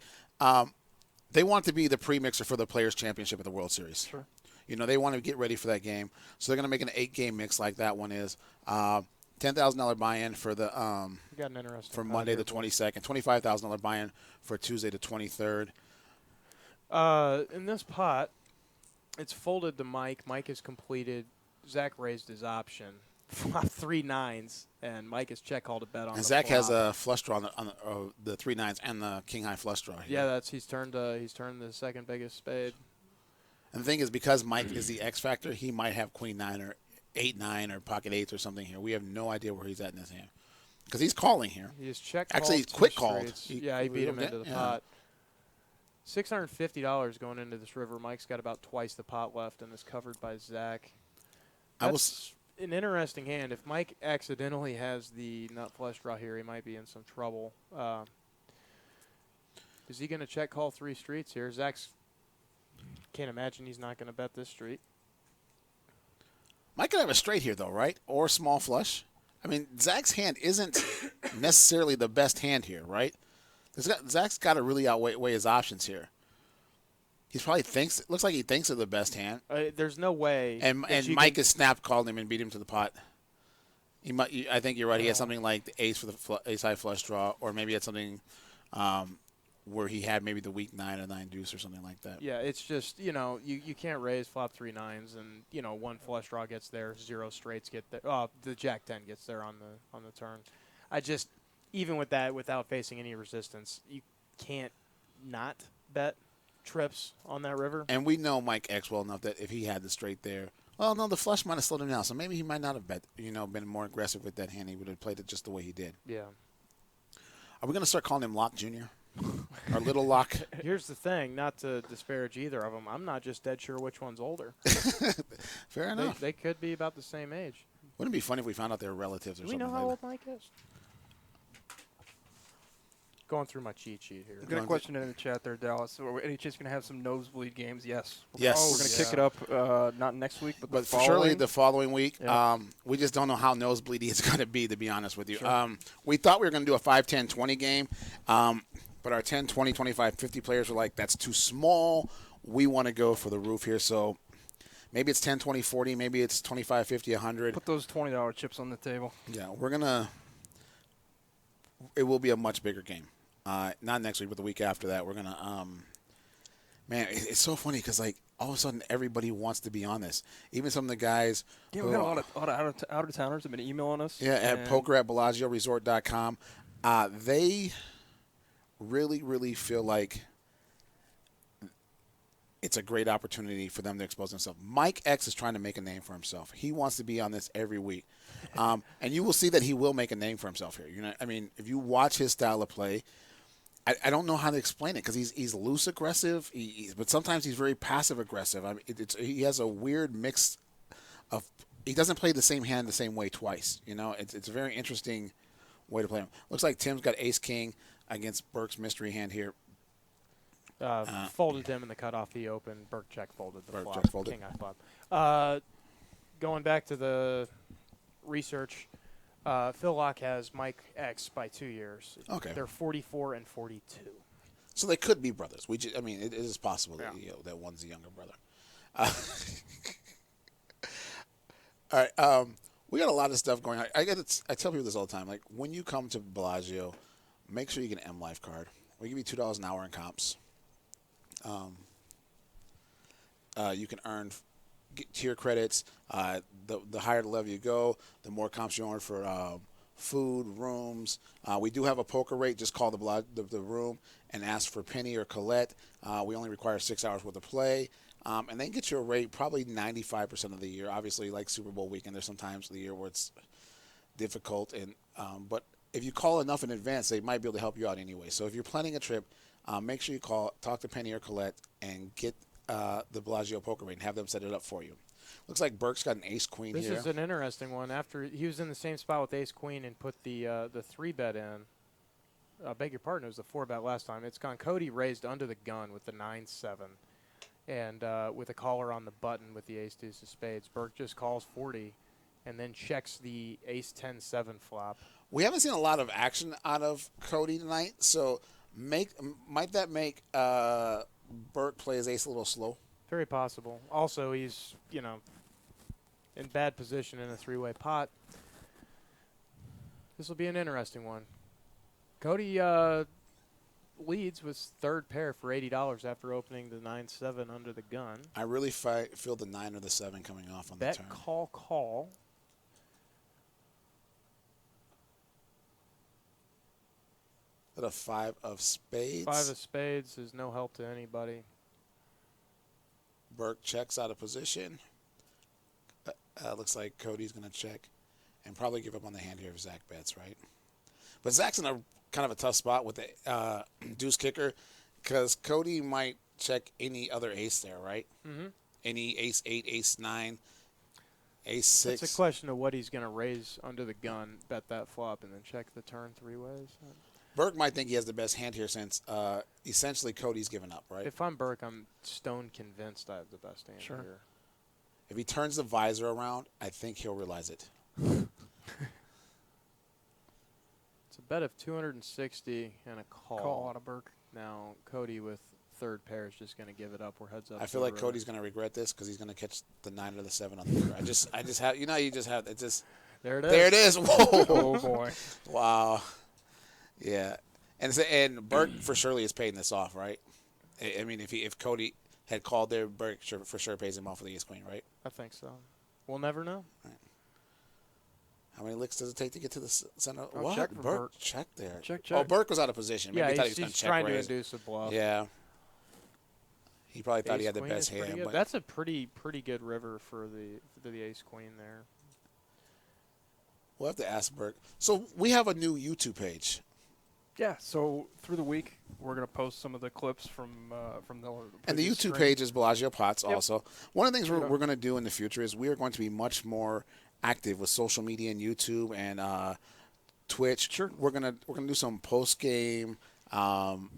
They want to be the pre-mixer for the Players' Championship at the World Series. Sure. You know, they want to get ready for that game. So they're going to make an 8-game mix like that one is. $10,000 buy-in for the got an interesting for Monday the 22nd. $25,000 buy-in for Tuesday the 23rd. In this pot, it's folded to Mike. Mike has completed. Zach raised his option. Flop 3 9s, and Mike has check called a bet on And the Zach flop. has a flush draw on the 3 9s and the king high flush draw. Here. Yeah, he's turned the second biggest spade. And the thing is, because Mike is the X factor, he might have queen 9 or 8-9 or pocket 8s or something here. We have no idea where he's at in his hand because he's calling here. He has check. Actually, called he's quick 2 called. straights. He beat him into the yeah. pot. $650 going into this river. Mike's got about twice the pot left and is covered by Zach. That's an interesting hand. If Mike accidentally has the nut flush draw here, he might be in some trouble. Is he going to check call 3 streets here? Zach's can't imagine he's not going to bet this street. Mike could have a straight here, though, right? Or small flush. I mean, Zach's hand isn't necessarily the best hand here, right? Zach's got to really outweigh his options here. He probably looks like he thinks of the best hand. There's no way. And Mike has snap called him and beat him to the pot. I think you're right. He had something like the ace for the ace high flush draw, or maybe he had something where he had maybe the weak 9 or 9 deuce or something like that. Yeah, it's just, you can't raise flop 3 9s and, 1 flush draw gets there, 0 straights get there. Oh, the jack 10 gets there on the turn. Even with that, without facing any resistance, you can't not bet trips on that river. And we know Mike X well enough that if he had the straight there, well, no, the flush might have slowed him down. So maybe he might not have been more aggressive with that hand. He would have played it just the way he did. Yeah. Are we going to start calling him Lock Jr.? Our little Lock? Here's the thing, not to disparage either of them. I'm not just dead sure which one's older. Fair enough. They could be about the same age. Wouldn't it be funny if we found out they were relatives or Do we something know how like old Mike is? Going through my cheat sheet here. Got a question in the chat there, Dallas. So any chance you're going to have some nosebleed games? Yes. Yes. We're going to kick it up, not next week, but the But surely the following week. Yeah. We just don't know how nosebleedy it's going to be, to be honest with you. Sure. We thought we were going to do a 5, 10, 20 game, but our 10, 20, 25, 50 players were like, that's too small. We want to go for the roof here. So maybe it's 10, 20, 40. Maybe it's 25, 50, 100. Put those $20 chips on the table. Yeah, it will be a much bigger game. Not next week, but the week after that. We're going to man, it's so funny because, like, all of a sudden everybody wants to be on this. Even some of the guys. Yeah, we got a lot of out-of-towners have been emailing us. Yeah, at poker@BellagioResort.com. They really, really feel like it's a great opportunity for them to expose themselves. Mike X is trying to make a name for himself. He wants to be on this every week. And you will see that he will make a name for himself here. I mean, if you watch his style of play, I don't know how to explain it because he's loose aggressive, but sometimes he's very passive aggressive. I mean, he has a weird mix of he doesn't play the same hand the same way twice. It's a very interesting way to play him. Looks like Tim's got ace king against Burke's mystery hand here. Folded him in the cutoff. He opened. Burke check folded the Burke flop. check folded. King I flop. Going back to the research, Phil Locke has Mike X by 2 years. Okay. They're 44 and 42. So they could be brothers. It is possible that that one's the younger brother. All right. We got a lot of stuff going on. I tell people this all the time. Like, when you come to Bellagio, make sure you get an M Life card. We give you $2 an hour in comps. You can earn tier credits. The higher the level you go, the more comps you earn for food, rooms. We do have a poker rate. Just call the room and ask for Penny or Colette. We only require 6 hours worth of play. And then get you a rate probably 95% of the year. Obviously, like Super Bowl weekend, there's some times of the year where it's difficult. But if you call enough in advance, they might be able to help you out anyway. So if you're planning a trip, make sure you talk to Penny or Colette, and get the Bellagio poker rate and have them set it up for you. Looks like Burke's got an ace-queen here. This is an interesting one. After he was in the same spot with ace-queen and put the 3-bet in. beg your pardon, it was the 4-bet last time. It's gone Cody raised under the gun with the 9-7. And with a caller on the button with the ace-deuce of spades. Burke just calls 40 and then checks the ace-10-7 flop. We haven't seen a lot of action out of Cody tonight, so might that make Burke play his ace a little slow? Very possible. Also, he's, in bad position in a 3-way pot. This will be an interesting one. Cody leads with third pair for $80 after opening the 9-7 under the gun. I really feel the 9 or the 7 coming off on the turn. Bet, call. At a 5 of spades. 5 of spades is no help to anybody. Burke checks out of position. Looks like Cody's going to check and probably give up on the hand here if Zach bets, right? But Zach's in a kind of a tough spot with the deuce kicker because Cody might check any other ace there, right? Mm-hmm. Any ace-8, ace-9, ace-6. It's a question of what he's going to raise under the gun, bet that flop, and then check the turn 3 ways. Burke might think he has the best hand here since essentially Cody's given up, right? If I'm Burke, I'm stone convinced I have the best hand Sure. here. If he turns the visor around, I think he'll realize it. It's a bet of 260 and a call. Call out of Burke. Now, Cody with third pair is just going to give it up. We're heads up. I feel like Cody's going to regret this because he's going to catch the 9 or the 7 on the river. I just have, you just have, it just. There it is. There it is. Whoa. Oh, boy. Wow. Yeah. And Burke for surely is paying this off, right? I mean, if Cody had called there, Burke for sure pays him off with the ace-queen, right? I think so. We'll never know. Right. How many licks does it take to get to the center? Oh, What? check for Burke Burke. checked there. Check. Oh, Burke was out of position. Maybe Yeah, he thought he's he was trying going to to check raise. induce a bluff. Yeah. He probably thought he had the Ace-queen best is pretty hand. good. But That's a pretty good river for the ace-queen there. we'll have to ask Burke. So we have a new YouTube page. Yeah, so through the week, we're going to post some of the clips from the And the previous YouTube stream. page is Bellagio Potts Yep. also. One of the things Sure. we're going to do in the future is we are going to be much more active with social media and YouTube and Twitch. Sure. We're gonna do some post game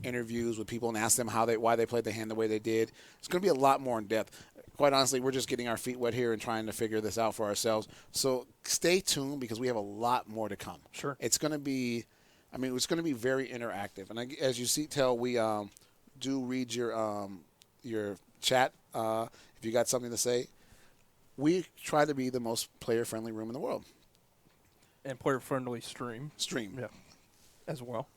interviews with people and ask them why they played the hand the way they did. It's going to be a lot more in depth. Quite honestly, we're just getting our feet wet here and trying to figure this out for ourselves. So stay tuned because we have a lot more to come. Sure. It's going to be. It's going to be very interactive, and as you see, we do read your chat if you got something to say. We try to be the most player-friendly room in the world. And player-friendly stream. Stream. Yeah, as well.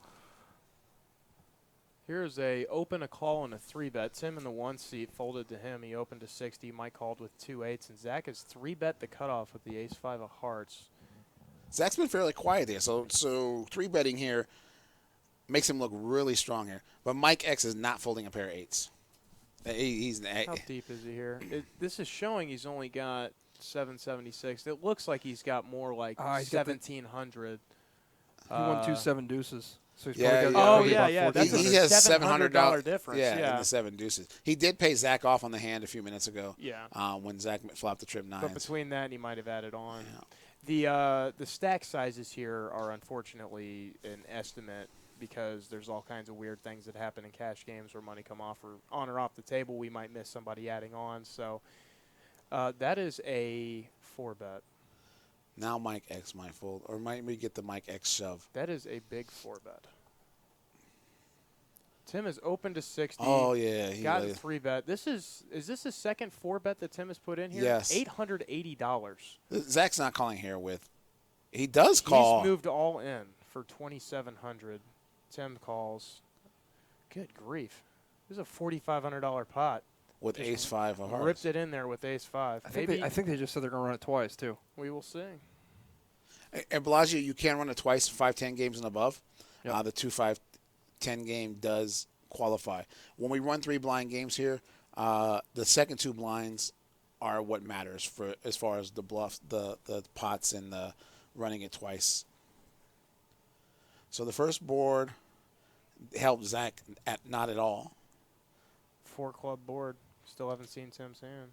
Here's a call and a 3-bet. Tim in the 1 seat folded to him. He opened to 60. Mike called with 2 8s, and Zach has 3-bet the cutoff with the ace-5 of hearts. Zach's been fairly quiet here, so 3-betting here makes him look really strong here. But Mike X is not folding a pair of 8s. How deep is he here? This is showing he's only got 776. It looks like he's got more like 1,700. He won 2 7-deuces. So he's yeah, probably yeah. got That's he has $700 difference. Yeah, in the 7 deuces. He did pay Zach off on the hand a few minutes ago. Yeah. When Zach flopped the trip 9s. But between that, he might have added on. Yeah. The stack sizes here are unfortunately an estimate because there's all kinds of weird things that happen in cash games where money come off or on or off the table. We might miss somebody adding on. So that is a 4-bet. Now Mike X might fold, or might we get the Mike X shove? That is a big 4-bet. Tim is open to 60. Oh, yeah. He got a 3-bet. Is this a second 4-bet that Tim has put in here? Yes. $880. Zach's not calling here with. He does call. He's moved all in for $2,700. Tim calls. Good grief. This is a $4,500 pot. With Just ace-5 of hearts. Ripped it in there with ace-5. I think they just said they're going to run it twice, too. We will see. At Bellagio, you can run it twice, 5-10 games and above. Yep. The 2-5-10 game does qualify. When we run 3 blind games here, the second 2 blinds are what matters for as far as the bluff, the pots, and the running it twice. So the first board helped Zach not at all. 4-club board. Still haven't seen Tim's hand.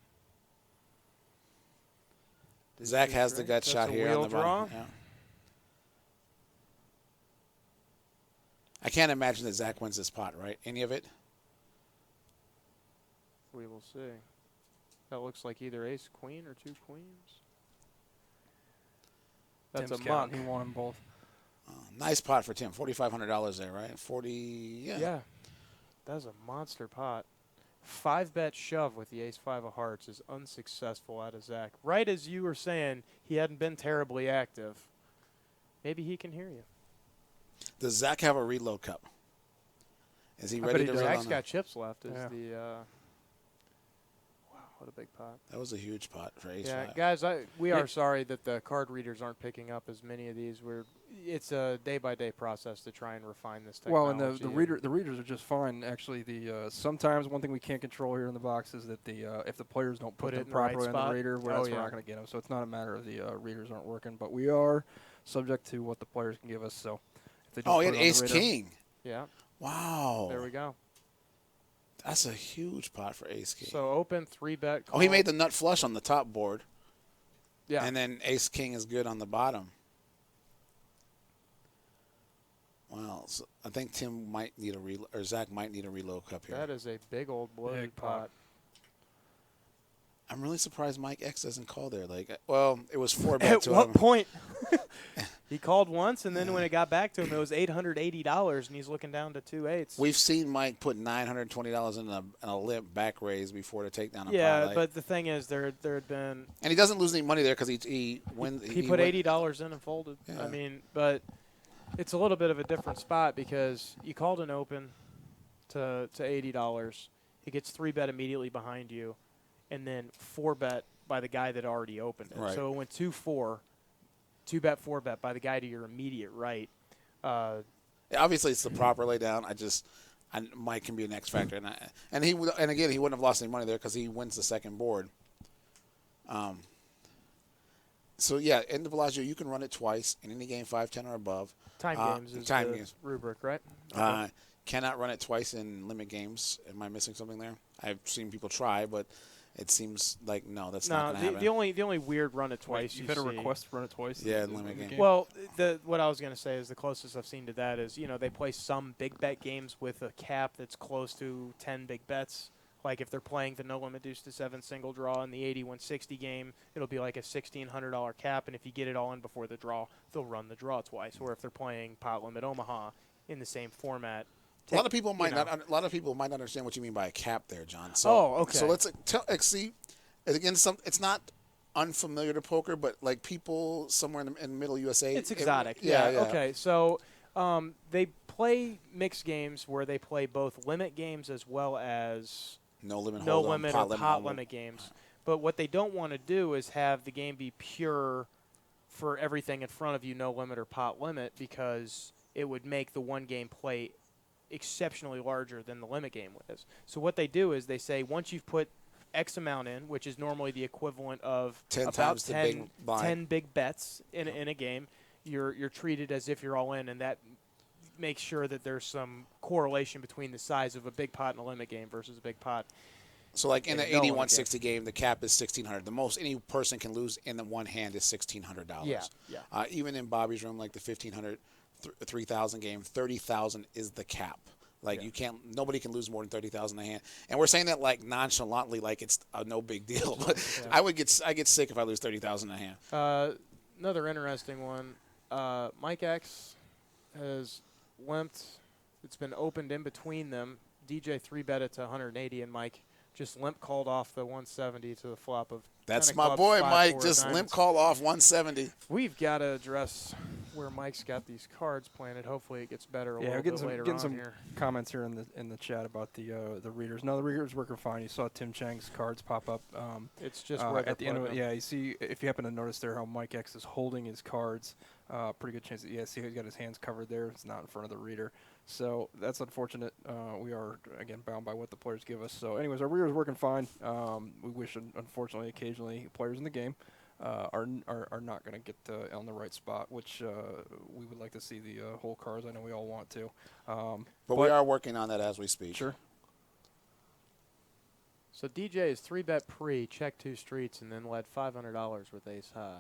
Zach has the gut shot here on the draw. bottom. Yeah. I can't imagine that Zach wins this pot, right? Any of it? We will see. That looks like either ace queen or 2 queens. That's Tim's a muck. He won them both. Nice pot for Tim. $4,500 there, right? 40. Yeah. That's a monster pot. 5-bet shove with the ace-5 of hearts is unsuccessful out of Zach. Right as you were saying, he hadn't been terribly active. Maybe he can hear you. Does Zach have a reload cup? Is he ready to reload? Zach's got chips left. Wow, what a big pot. That was a huge pot for ace-5. Yeah, guys, we are sorry that the card readers aren't picking up as many of these. It's a day-by-day process to try and refine this technology. Well, and the readers are just fine. Actually, sometimes one thing we can't control here in the box is that if the players don't put them properly on the reader, we're not going to get them. So it's not a matter of the readers aren't working, but we are subject to what the players can give us. So if they don't he had ace-king. Yeah. Wow. There we go. That's a huge pot for ace-king. So open 3-bet call. Oh, he made the nut flush on the top board. Yeah. And then ace-king is good on the bottom. Wow. So I think Tim might need or Zach might need a reload cup here. That is a big old bloated pot. I'm really surprised Mike X doesn't call there. It was 4-bet At to what him. point? He called once, and then when it got back to him, it was $880, and he's looking down to 2 8s. We've seen Mike put $920 in a limp back raise before to take down a pot. But the thing is, there had been... And he doesn't lose any money there because he wins. He put $80 in and folded. Yeah. I mean, but it's a little bit of a different spot because you called an open to $80. He gets 3-bet immediately behind you, and then 4-bet by the guy that already opened it. Right. So it went 2-4. 2-bet, 4-bet by the guy to your immediate right. Obviously, it's the proper laydown. Mike can be an X factor, and again, he wouldn't have lost any money there because he wins the second board. So yeah, in the Bellagio, you can run it twice in any game 5-10 or above. Time games is the rubric, right? Okay. Cannot run it twice in limit games. Am I missing something there? I've seen people try, but it seems like no, that's not going to happen. The only weird run it twice you've had a request to run it twice. Yeah, in limit game. Well, what I was going to say is the closest I've seen to that is they play some big bet games with a cap that's close to 10 big bets. Like if they're playing the no limit deuce to 7 single draw in the 80-160 game, it'll be like a $1,600 cap, and if you get it all in before the draw, they'll run the draw twice. Or if they're playing pot limit Omaha in the same format. A lot of people might not understand what you mean by a cap there, John. So, okay. So let's see. Again, it's not unfamiliar to poker, but like people somewhere in middle USA. It's exotic. Yeah. Okay. So they play mixed games where they play both limit games as well as no limit or pot limit games. But what they don't want to do is have the game be pure for everything in front of you, no limit or pot limit, because it would make the one game play exceptionally larger than the limit game is. So what they do is they say once you've put X amount in, which is normally the equivalent of 10 big bets in a game, you're treated as if you're all in, and that makes sure that there's some correlation between the size of a big pot in a limit game versus a big pot. So like in the 80-160 game, the cap is $1,600. The most any person can lose in the one hand is $1,600. Yeah. Even in Bobby's room, like the 1,500, 3,000 game, 30,000 is the cap. Like nobody can lose more than 30,000 a hand. And we're saying that like nonchalantly, like it's no big deal. But I get sick if I lose 30,000 a hand. Another interesting one. Mike X has limped. It's been opened in between them. DJ 3-bet it to 180, and Mike just limp called off the 170 to the flop of. That's my boy, Mike. Just limp call off 170. We've got to address where Mike's got these cards planted. Hopefully, it gets better a little bit later on some here. Comments here in the chat about the readers. No, the readers working fine. You saw Tim Chang's cards pop up. It's just where at the end of it. Yeah, you see if you happen to notice there how Mike X is holding his cards. Pretty good chance. See, he's got his hands covered there. It's not in front of the reader. So that's unfortunate. We are, again, bound by what the players give us. So anyways, our reader's working fine. We wish, unfortunately, occasionally players in the game are not going to get on the right spot, which we would like to see the whole cards. I know we all want to. But we are working on that as we speak. Sure. So DJ is 3-bet pre, check 2 streets, and then led $500 with ace high.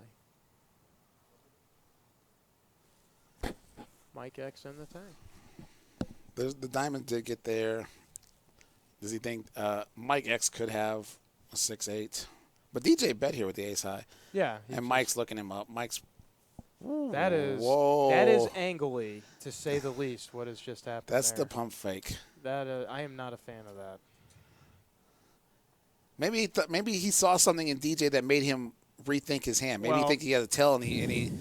Mike X in the tank. The diamond did get there. Does he think Mike X could have a 6-8? But DJ bet here with the ace high. Yeah. And Mike's looking him up. Mike's. That is angly, to say the least, what has just happened. That's there. the pump fake. That I am not a fan of that. Maybe he saw something in DJ that made him rethink his hand. Maybe he think he had a tell and he.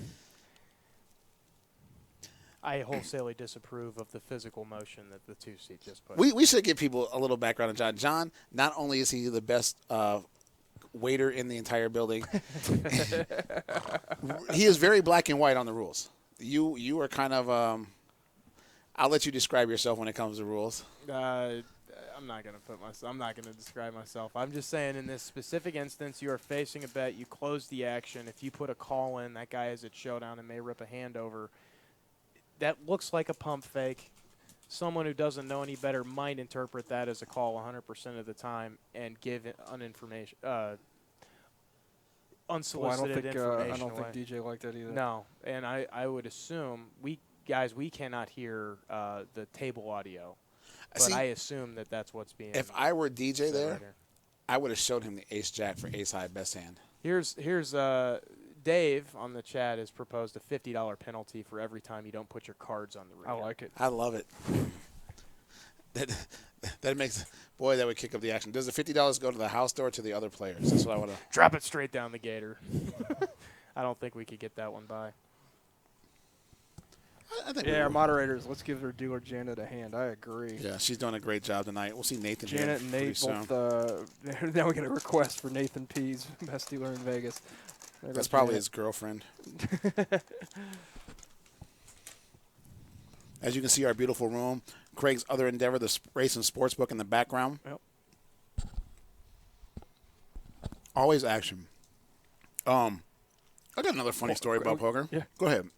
I wholesalely disapprove of the physical motion that the 2-seat just put. We should give people a little background on John. John, not only is he the best waiter in the entire building, he is very black and white on the rules. You are kind of. I'll let you describe yourself when it comes to rules. I'm not going to describe myself. I'm just saying in this specific instance, you are facing a bet. You close the action. If you put a call in, that guy is at showdown and may rip a hand over. That looks like a pump fake. Someone who doesn't know any better might interpret that as a call 100% of the time and give unsolicited information I don't away. think DJ liked that either. No, and I would assume we cannot hear the table audio. But I assume that's what's being. If I were DJ there, right, I would have showed him the ace jack for ace high best hand. Here's Dave on the chat has proposed a $50 penalty for every time you don't put your cards on the ring. I like it. I love it. That makes that would kick up the action. Does the $50 go to the house door or to the other players? That's what I want to drop it straight down the gator. I don't think we could get that one by. I think our moderators, let's give their dealer Janet a hand. I agree. Yeah, she's doing a great job tonight. We'll see Nathan Janet and Nate both. Now we get a request for Nathan Pease, best dealer in Vegas. That's probably his girlfriend. As you can see, our beautiful room. Craig's other endeavor, the race and sports book in the background. Yep. Always action. I got another funny story about poker. Yeah. Go ahead.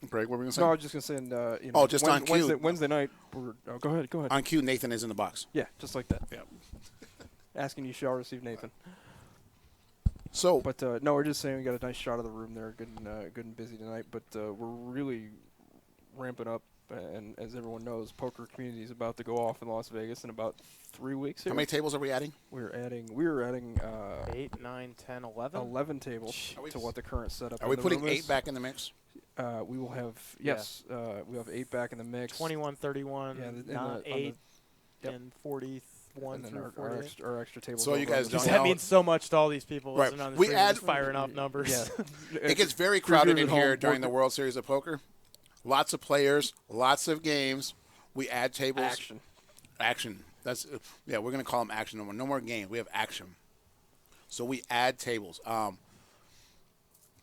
Craig, what were we going to say? No, I was just going to say, just on cue. Wednesday night. Go ahead. On cue, Nathan is in the box. Yeah, just like that. Yeah. Asking you shall receive Nathan. So, but no, we're just saying we got a nice shot of the room there, good and busy tonight. But we're really ramping up, and as everyone knows, poker community is about to go off in Las Vegas in about 3 weeks. Here. How many tables are we adding? We're adding 8, 9, 10, 11? 11 tables to what the current setup. Are we putting 8 back in the mix? We will have we have 8 back in the mix. 21, 31, 8, and 40. And then our extra table. So you guys don't know. That means so much to all these people listening on the stream. We add firing up numbers. Yeah. It gets very crowded in here during the World Series of Poker. Lots of players, lots of games. We add tables. Action. That's we're going to call them action. No more games. We have action. So we add tables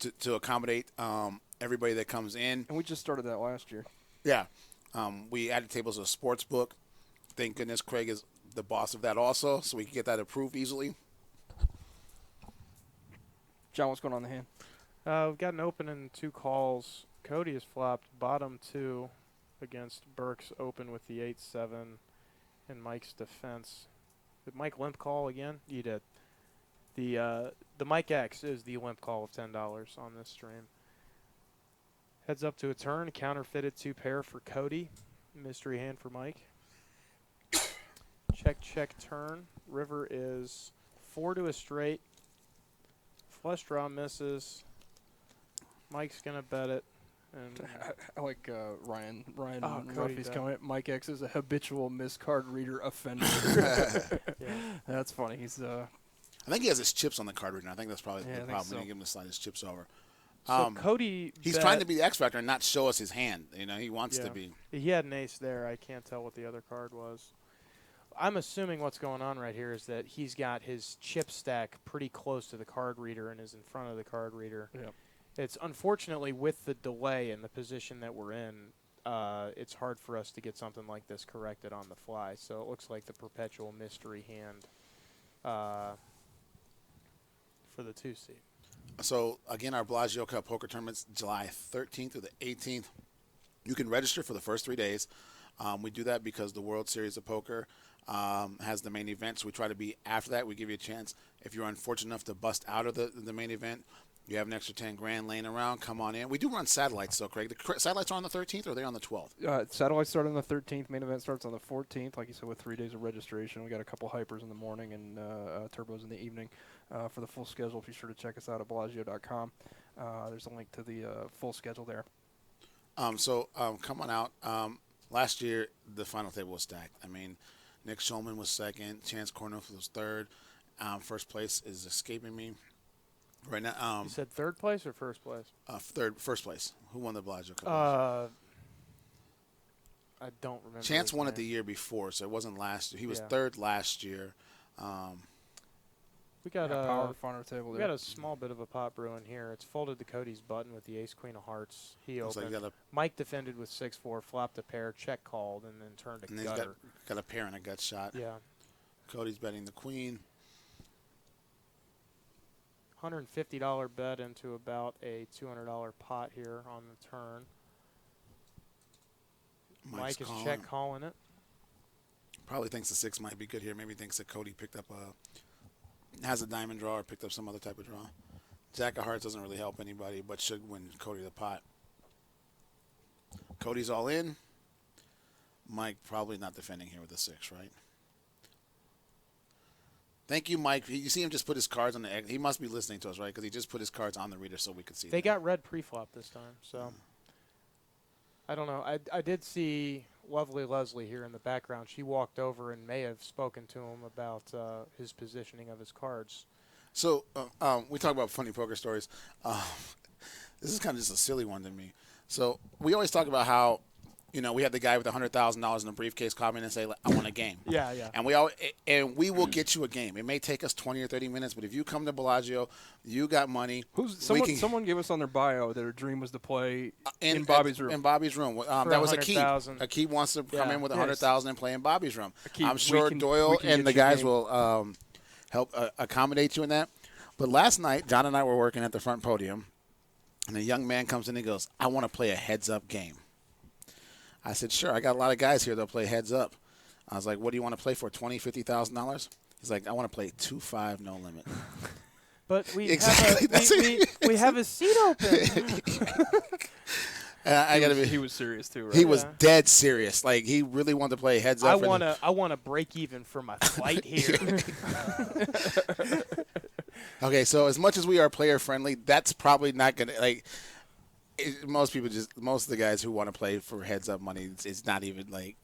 to accommodate everybody that comes in. And we just started that last year. Yeah. We added tables to a sports book. Thank goodness Craig is the boss of that also, so we can get that approved easily. John, what's going on in the hand? We've got an open and 2 calls. Cody has flopped bottom 2 against Burke's open with the 8-7 and Mike's defense. Did Mike limp call again? You did. The Mike X is the limp call of $10 on this stream. Heads up to a turn, counterfeited 2 pair for Cody. Mystery hand for Mike. Check, turn. River is 4 to a straight. Flush draw misses. Mike's going to bet it. And I like Ryan Ruffy's comment. Mike X is a habitual miscard reader offender. Yeah. That's funny. He's I think he has his chips on the card reader. I think that's probably the problem. So. We give him to slide his chips over. So Cody, he's trying to be the X factor and not show us his hand. You know, he wants to be. He had an ace there. I can't tell what the other card was. I'm assuming what's going on right here is that he's got his chip stack pretty close to the card reader and is in front of the card reader. Yep. It's unfortunately with the delay in the position that we're in, it's hard for us to get something like this corrected on the fly. So it looks like the perpetual mystery hand for the 2-seed. So, again, our Bellagio Cup poker tournament's July 13th through the 18th. You can register for the first 3 days. We do that because the World Series of Poker has the main event, so we try to be after that. We give you a chance. If you're unfortunate enough to bust out of the main event, You have an extra 10 grand laying around. Come on in. We do run satellites, though, Craig. The satellites are on the 13th, or are they on the 12th? Satellites start on the 13th. Main event starts on the 14th. Like you said, with 3 days of registration. We got a couple hypers in the morning and turbos in the evening. For the full schedule, be sure to check us out at Bellagio.com. There's a link to the full schedule there. Come on out. Last year, the final table was stacked. I mean, Nick Schulman was second. Chance Cornwell was third. First place is escaping me right now. You said third place or first place? First place. Who won the Bellagio Cup? I don't remember. Chance won it the year before, so it wasn't last year. He was third last year. We got power final table. We got a small bit of a pot brewing here. It's folded to Cody's button with the ace queen of hearts. He opened. Like Mike defended with 6-4, flopped a pair, check called, and then turned a gutter. He's got a pair and a gut shot. Yeah. Cody's betting the queen. $150 bet into about a $200 pot here on the turn. Mike is check calling it. Probably thinks the 6 might be good here. Maybe thinks that Cody has a diamond draw or picked up some other type of draw. Jack of hearts doesn't really help anybody, but should win Cody the pot. Cody's all in. Mike probably not defending here with a 6, right? Thank you, Mike. You see him just put his cards on the – he must be listening to us, right? Because he just put his cards on the reader so we could see They got red pre-flop this time, so I don't know. I did see lovely Leslie here in the background. She walked over and may have spoken to him about his positioning of his cards. So we talk about funny poker stories. This is kind of just a silly one to me. So we always talk about how – we had the guy with $100,000 in a briefcase call me and say, "I want a game." Yeah. And we will get you a game. It may take us 20 or 30 minutes, but if you come to Bellagio, you got money. Someone gave us on their bio that her dream was to play in Bobby's room. In Bobby's room, that was Akeem. Akeem wants to come in with $100,000 and play in Bobby's room. Akeem, I'm sure Doyle and the guys will help accommodate you in that. But last night, John and I were working at the front podium, and a young man comes in and goes, "I want to play a heads-up game." I said, "Sure, I got a lot of guys here that'll play heads up." I was like, "What do you want to play for, $20,000, $50,000? He's like, "I want to play 2-5 no limit." But we exactly. we have a seat open. He was serious too, right? He was dead serious. Like he really wanted to play heads up. I want to break even for my flight here. Okay, so as much as we are player friendly, that's probably not gonna most of the guys who want to play for heads up money, it's not even like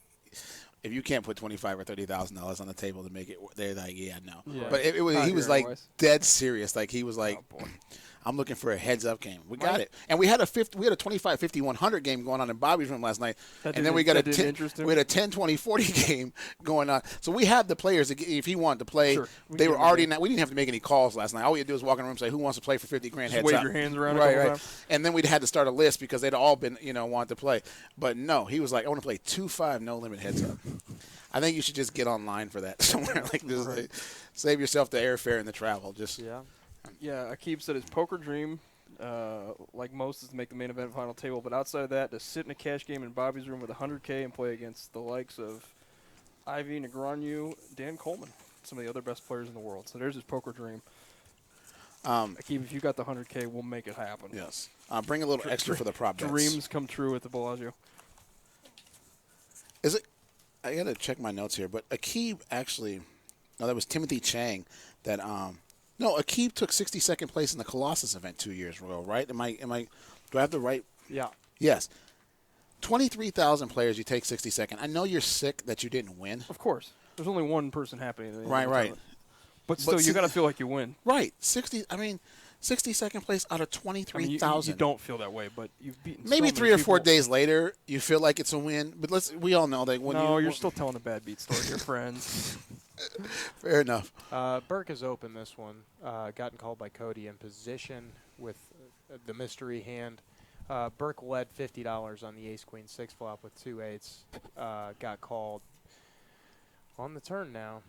if you can't put $25,000 or $30,000 on the table to make it, they're like, yeah, no. Yeah. But he was like dead serious. Like he was like, I'm looking for a heads-up game. We got it, and we had a 25, 50, 100 game going on in Bobby's room last night, and then we got a 10, 20, 40 game going on. So we had the players. If he wanted to play, sure. They were already. We didn't have to make any calls last night. All we had to do was walk in the room and say, "Who wants to play for 50 grand heads up?" Wave your hands around. Right. And then we'd had to start a list because they'd all been, wanted to play. But no, he was like, "I want to play 2-5 no limit heads up." I think you should just get online for that somewhere. Save yourself the airfare and the travel. Yeah. Akeem said his poker dream, like most, is to make the main event final table. But outside of that, to sit in a cash game in Bobby's room with $100K and play against the likes of Ivy Negreanu, Dan Coleman, some of the other best players in the world. So there's his poker dream. Akeem, if you got the $100K, we'll make it happen. Yes. Bring a little extra for the prop bets. Dreams come true at the Bellagio. Is it? I got to check my notes here, but Akeem actually, no, that was Timothy Chang that no, Akeem took 62nd place in the Colossus event 2 years ago, right? Do I have the right? Yeah. Yes. 23,000 players, you take 62nd. I know you're sick that you didn't win. Of course. There's only one person happening. Right. But still, you got to feel like you win. Right. 62nd place out of 23,000. You don't feel that way, but you've beaten maybe so 3 or 4 days later, you feel like it's a win. But we all know that when you're still telling the bad beat story to your friends. Fair enough. Burke has opened this one, gotten called by Cody in position with the mystery hand. Burke led $50 on the ace-queen 6 flop with 2 8s. Got called on the turn now.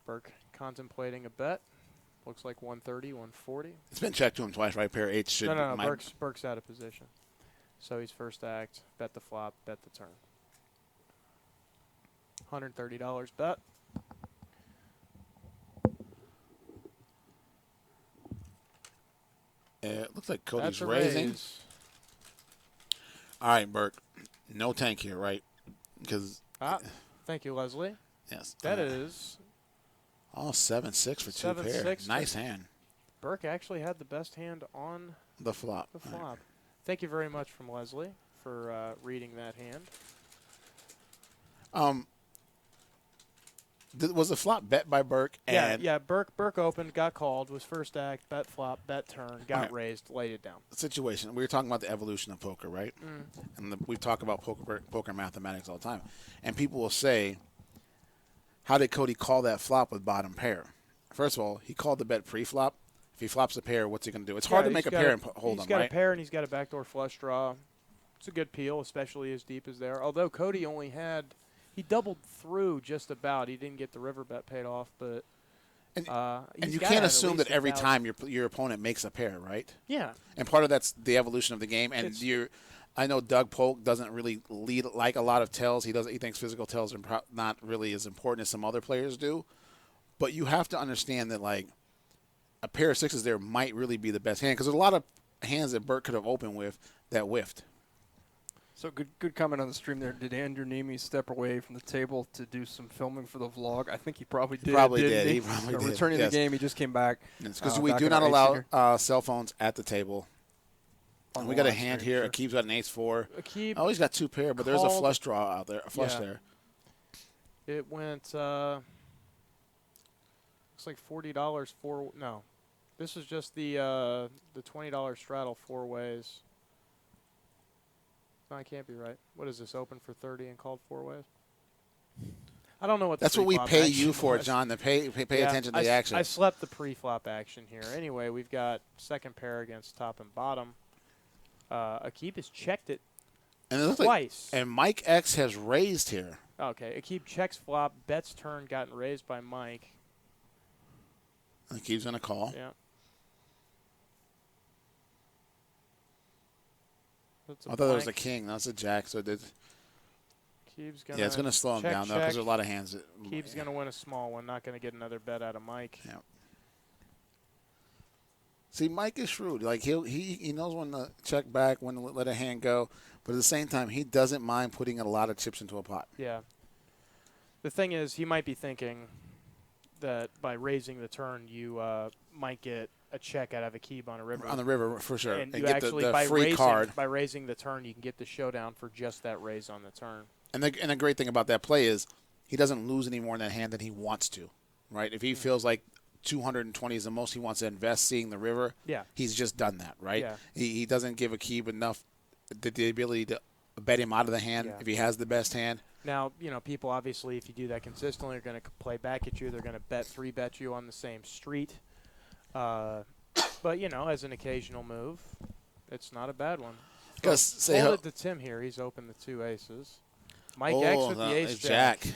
Burke contemplating a bet. Looks like 130, 140. It's been checked to him twice, right? Pair of 8s should. No. Burke's out of position. So he's first act, bet the flop, bet the turn. $130 bet. It looks like Cody's That's a raising. raise. All right, Burke. No tank here, right? Because Thank you, Leslie. yes, That is 7-6 for 2 pair. 7-6. Nice hand. Burke actually had the best hand on The flop. the flop. Thank you very much from Leslie for reading that hand. Was the flop bet by Burke? And Yeah. Burke opened, got called, was first act, bet flop, bet turn, got raised, laid it down. Situation. We were talking about the evolution of poker, right? And we talk about poker mathematics all the time. And people will say, how did Cody call that flop with bottom pair? First of all, he called the bet pre-flop. If he flops a pair, what's he going to do? It's hard to make a pair and hold him, right? He's got a pair and he's got a backdoor flush draw. It's a good peel, especially as deep as there. Although Cody only had, he doubled through just about. He didn't get the river bet paid off, but and you can't assume that every time your opponent makes a pair, right? Yeah. And part of that's the evolution of the game. And I know Doug Polk doesn't really lead like a lot of tells. He thinks physical tells are not really as important as some other players do. But you have to understand that like a pair of sixes there might really be the best hand because there's a lot of hands that Burke could have opened with that whiffed. So good comment on the stream there. Did Andrew Neeme step away from the table to do some filming for the vlog? I think he probably did. He probably did. Returning the yes. game, he just came back. Because we do not allow cell phones at the table. And we got a hand here. Sure. Akib's got an ace-4. Akib he's got 2 pair, but there's a flush draw out there. A flush there. It went, looks like $40 no. This is just the $20 straddle 4 ways. No, I can't be right. What is this, open for 30 and called 4 ways? I don't know what that's what we pay you for, John, to pay attention to the action. I slept the pre-flop action here. Anyway, we've got second pair against top and bottom. Akib has checked it twice. And Mike X has raised here. Okay, Akib checks flop, bets turn, gotten raised by Mike. Akib's going to call. Yeah. I thought it was a king. That's a jack. So it's going to slow him down, though, because there's a lot of hands. Keeb's going to win a small one. Not going to get another bet out of Mike. Yeah. See, Mike is shrewd. Like he knows when to check back, when to let a hand go, but at the same time, he doesn't mind putting a lot of chips into a pot. Yeah. The thing is, he might be thinking that by raising the turn, you might get a check out of Akib on a river. On the river, for sure. And you get actually, the by free card. By raising the turn, you can get the showdown for just that raise on the turn. And the great thing about that play is he doesn't lose any more in that hand than he wants to, right? If he feels like 220 is the most he wants to invest seeing the river, he's just done that, right? Yeah. He doesn't give Akib enough the ability to bet him out of the hand if he has the best hand. Now, people obviously, if you do that consistently, are going to play back at you. They're going to three-bet you on the same street. But, as an occasional move, it's not a bad one. Hold it to Tim here. He's opened the 2 aces. Mike X with the ace jack.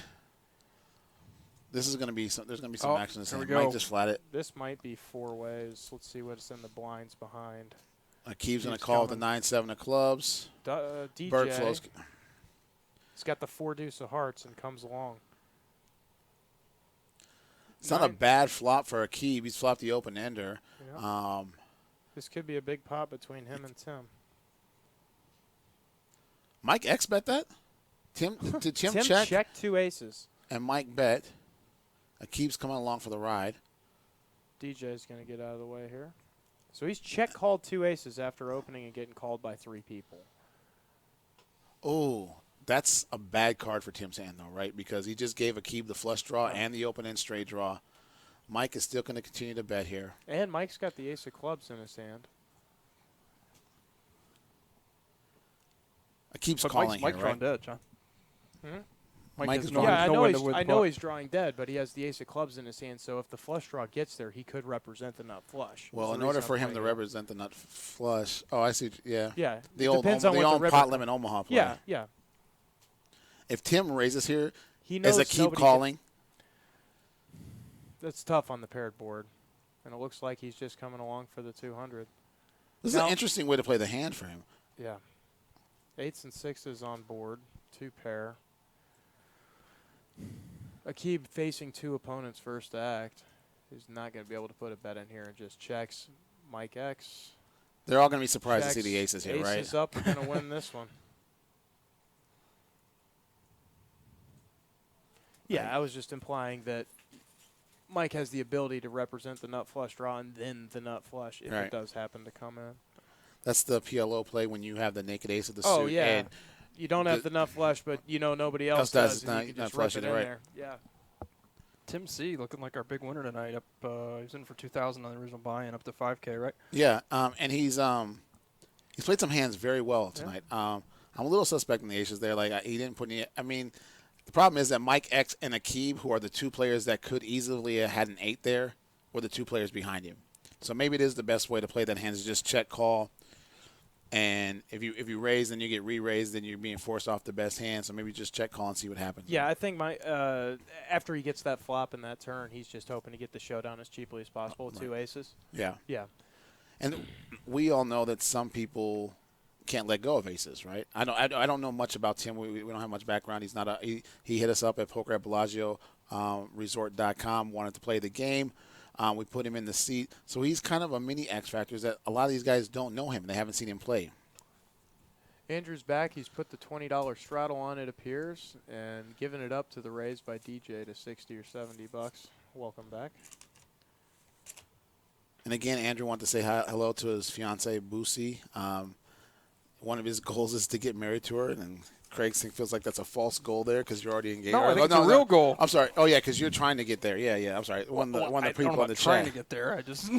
This is going to be there's going to be some action. Here we go. Mike just flat it. This might be 4 ways. Let's see what's in the blinds behind. Akib's going to call the 9-7 of clubs. DJ. Burke flows. He's got the 4-deuce of hearts and comes along. It's not a bad flop for Akib. He's flopped the open ender. Yeah. This could be a big pot between him and Tim. Mike X bet that? Did Tim check? Check 2 aces. And Mike bet. Akib's coming along for the ride. DJ's going to get out of the way here. So he's check-called 2 aces after opening and getting called by 3 people. Oh, that's a bad card for Tim's hand, though, right? Because he just gave Akib the flush draw and the open-end straight draw. Mike is still going to continue to bet here. And Mike's got the ace of clubs in his hand. Akib's calling Mike's here, drawing right? dead, John. Mike is drawing. I know he's drawing dead, but he has the ace of clubs in his hand. So if the flush draw gets there, he could represent the nut flush. Well, in order for him to represent the nut flush, I see. Yeah. Yeah. The old pot limit Omaha play. Yeah. Yeah. If Tim raises here, he knows is Akib calling? That's tough on the paired board, and it looks like he's just coming along for the 200. This is an interesting way to play the hand for him. Yeah. 8s and 6s on board, 2 pair. Akib facing 2 opponents first act. He's not going to be able to put a bet in here and just checks Mike X. They're all going to be surprised Checks, to see the aces here, right? Aces up, we're going to win this one. Yeah, I was just implying that Mike has the ability to represent the nut flush draw and then the nut flush if it does happen to come in. That's the PLO play when you have the naked ace of the suit. Oh, yeah. And you don't have the nut flush, but nobody else does. And you can just rip it in there. Yeah. Tim C. looking like our big winner tonight. Up, he's in for 2,000 on the original buy-in, up to 5K, right? Yeah, and he's played some hands very well tonight. Yeah. I'm a little suspect in the aces there. Like he didn't put any. I mean, the problem is that Mike X and Akib, who are the two players that could easily have had an 8 there, were the two players behind him. So maybe it is the best way to play that hand is just check call. And if you raise, then you get re-raised, then you're being forced off the best hand. So maybe just check call and see what happens. Yeah, I think after he gets that flop in that turn, he's just hoping to get the showdown as cheaply as possible with 2 aces. Yeah. Yeah. And we all know that some people can't let go of aces, right? I don't know much about Tim. We don't have much background. He's not he hit us up at poker@BellagioResort.com, wanted to play the game. We put him in the seat. So he's kind of a mini X Factor that a lot of these guys don't know him. They haven't seen him play. Andrew's back. He's put the $20 straddle on, it appears, and given it up to the raise by DJ to 60 or $70. Welcome back. And again, Andrew wanted to say hello to his fiancee, Boosie. One of his goals is to get married to her, and Craig feels like that's a false goal there because you're already engaged. No, I think it's a real goal. I'm sorry. Oh, yeah, because you're trying to get there. Yeah, I'm sorry. One of the people on the chat. Trying to get there. I just.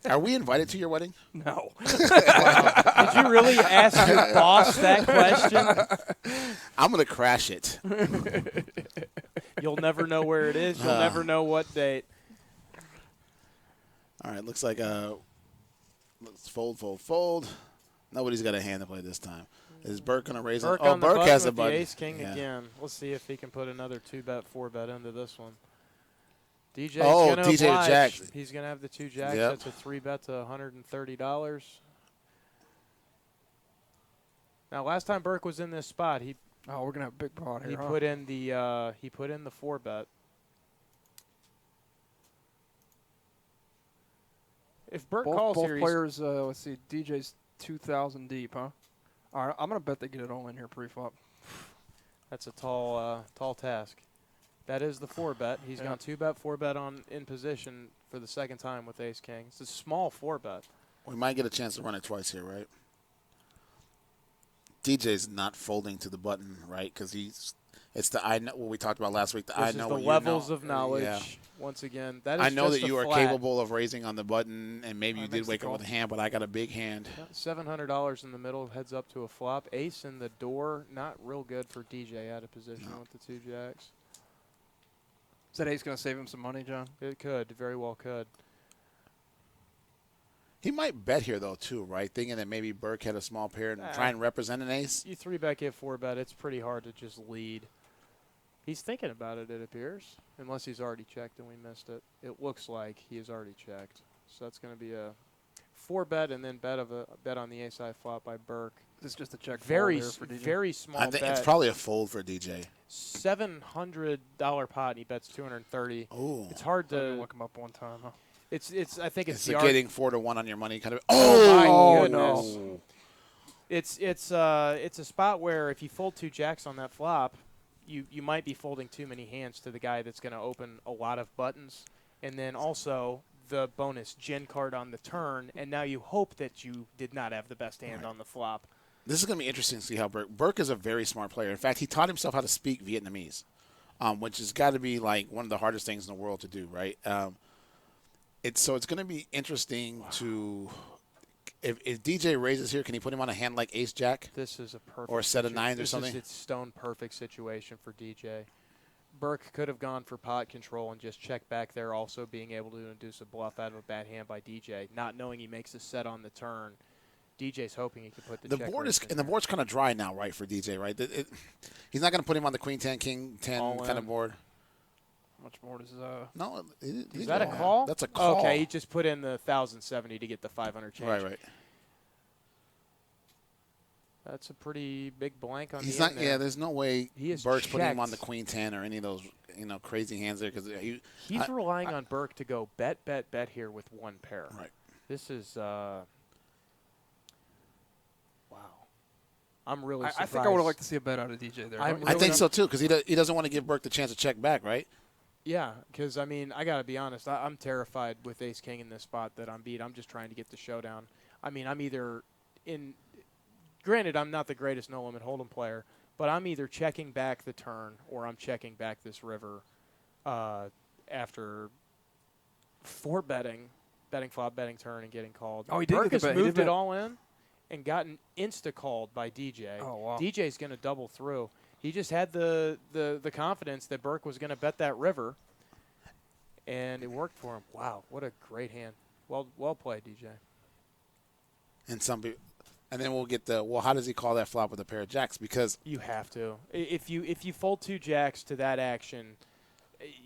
Are we invited to your wedding? No. Wow. Did you really ask your boss that question? I'm going to crash it. You'll never know where it is. You'll never know what date. All right, looks like let's fold. Nobody's got a hand to play this time. Is Burke going to raise it? Oh, Burke has a button. Ace-King again. Let's see if he can put another 2-bet, 4-bet into this one. DJ's going to DJ Jack. He's going to have the 2 jacks. Yep. That's a 3-bet to $130. Now, last time Burke was in this spot, we're going to have a big pot here. He put in the 4-bet. If Burke calls both here, players, let's see, DJ's 2,000 deep, huh? All right, I'm going to bet they get it all in here pre-flop. That's a tall task. That is the 4-bet. He's gone 2-bet, 4-bet in position for the second time with Ace-King. It's a small 4-bet. We might get a chance to run it twice here, right? DJ's not folding to the button, right? Because it's the I know what we talked about last week. This is the levels of knowledge. Yeah. Once again, that is I know just that you are flat. capable of raising on the button, and maybe you did wake up with a hand, but I got a big hand. $700 in the middle, heads up to a flop. Ace in the door, not real good for DJ out of position with the 2 jacks. Is that ace going to save him some money, John? It could, very well could. He might bet here, though, too, right? Thinking that maybe Burke had a small pair and try and represent an ace. You 3-bet, get 4-bet. It's pretty hard to just lead. He's thinking about it, it appears, unless he's already checked and we missed it. It looks like he has already checked. So that's going to be a 4-bet and then bet on the ace-high flop by Burke. This is just a check. Very small I think bet. it's probably a fold for DJ. $700 pot and he bets $230. Oh, it's hard to look him up one time, huh? It's. I think it's the getting 4-1 on your money kind of. Oh my goodness! No. It's a spot where if you fold 2 jacks on that flop, you might be folding too many hands to the guy that's going to open a lot of buttons, and then also the bonus gin card on the turn, and now you hope that you did not have the best hand on the flop. This is going to be interesting to see how Burke is a very smart player. In fact, he taught himself how to speak Vietnamese, which has got to be like one of the hardest things in the world to do, right? It's going to be interesting to if DJ raises here, can he put him on a hand like Ace Jack? This is a perfect or a set of 9s or something. It's stone perfect situation for DJ. Burke could have gone for pot control and just checked back there, also being able to induce a bluff out of a bad hand by DJ, not knowing he makes a set on the turn. DJ's hoping he can put the check board is in and the board's kind of dry now, right, for DJ, right? He's not going to put him on the Queen 10, King 10 kind of board. How much more does No, is that a call? That's a call. Okay, he just put in the 1,070 to get the 500 change. Right. That's a pretty big blank on He's the not. end there. Yeah, there's no way Burke's putting him on the checked. Queen 10 or any of those crazy hands there because he's relying on Burke to go bet here with 1 pair. Right. This is I'm really surprised. I think I would have liked to see a bet out of DJ there. I think so too, because he doesn't want to give Burke the chance to check back, right? Yeah, because, I mean, I got to be honest. I'm terrified with ace-king in this spot that I'm beat. I'm just trying to get the showdown. I mean, I'm either in – granted, I'm not the greatest no-limit hold'em player, but I'm either checking back the turn or I'm checking back this river after betting flop, betting turn, and getting called. Oh, he did Burke get the has bet. moved it all in and gotten insta-called by DJ. Oh, wow. DJ's going to double through. He just had the confidence that Burke was going to bet that river, and it worked for him. Wow, what a great hand. Well played, DJ. And then we'll get how does he call that flop with a pair of jacks? Because you have to. If you fold 2 jacks to that action,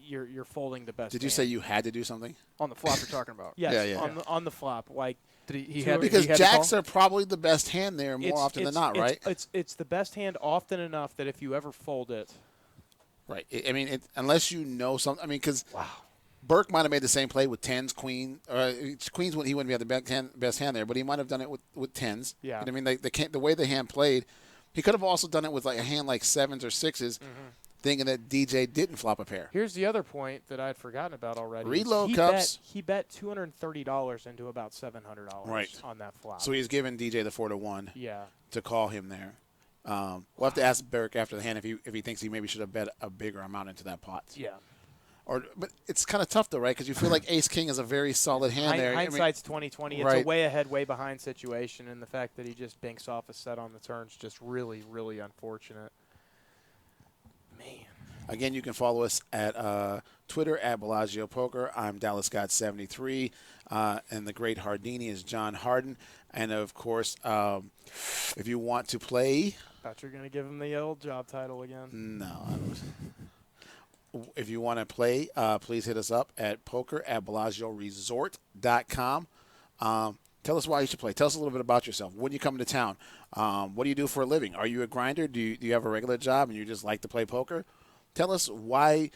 you're folding the best. Did you say you had to do something on the flop you're talking about? Yes, yeah. On the flop, like. Because jacks are probably the best hand there more often than not, right? It's the best hand often enough that if you ever fold it. Right. I mean, unless you know something. I mean, because Burke might have made the same play with tens, queens. He wouldn't be the best hand there, but he might have done it with tens. Yeah. You know what I mean, the way the hand played, he could have also done it with like a hand like sevens or sixes. Thinking that DJ didn't flop a pair. Here's the other point that I'd forgotten about already. Reload cups. He bet $230 into about $700 on that flop. So he's giving DJ the 4-1 yeah. to call him there. We'll have to ask Burke after the hand if he thinks he maybe should have bet a bigger amount into that pot. Yeah. But it's kind of tough though, right? Because you feel like Ace King is a very solid hand there. Hindsight's 20/20. Right. It's a way ahead, way behind situation, and the fact that he just banks off a set on the turn is just really, really unfortunate. Man. Again, you can follow us at Twitter at Bellagio Poker. I'm Dallas Scott 73, and the great Hardini is John Harden. And of course, if you want to play, thought you were going to give him the old job title again. No, I don't. If you want to play, please hit us up at poker@BellagioResort.com. Tell us why you should play. Tell us a little bit about yourself. When you come to town, what do you do for a living? Are you a grinder? Do you have a regular job and you just like to play poker? Tell us why,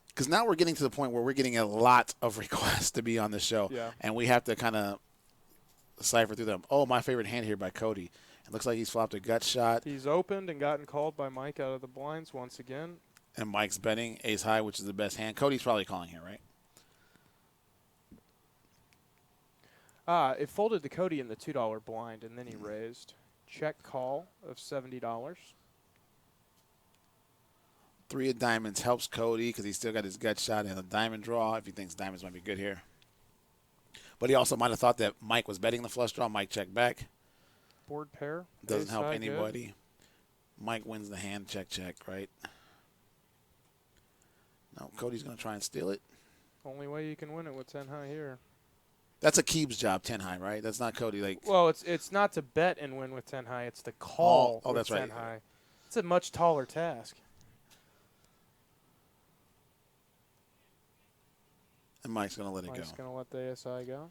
because now we're getting to the point where we're getting a lot of requests to be on the show, and we have to kind of cipher through them. Oh, my favorite hand here by Cody. It looks like he's flopped a gut shot. He's opened and gotten called by Mike out of the blinds once again. And Mike's betting ace high, which is the best hand. Cody's probably calling here, right? It folded to Cody in the $2 blind, and then he raised. Check call of $70. 3 of diamonds helps Cody because he's still got his gut shot and a diamond draw if he thinks diamonds might be good here. But he also might have thought that Mike was betting the flush draw. Mike checked back. Board pair. Doesn't help anybody. Good. Mike wins the hand. Check, right? No, Cody's going to try and steal it. Only way you can win it with 10 high here. That's a Keeb's job, 10 high, right? That's not Cody. Well, it's not to bet and win with 10 high. It's to call with that's 10 right. high. It's a much taller task. And Mike's going to let it go. Mike's going to let the ASI go.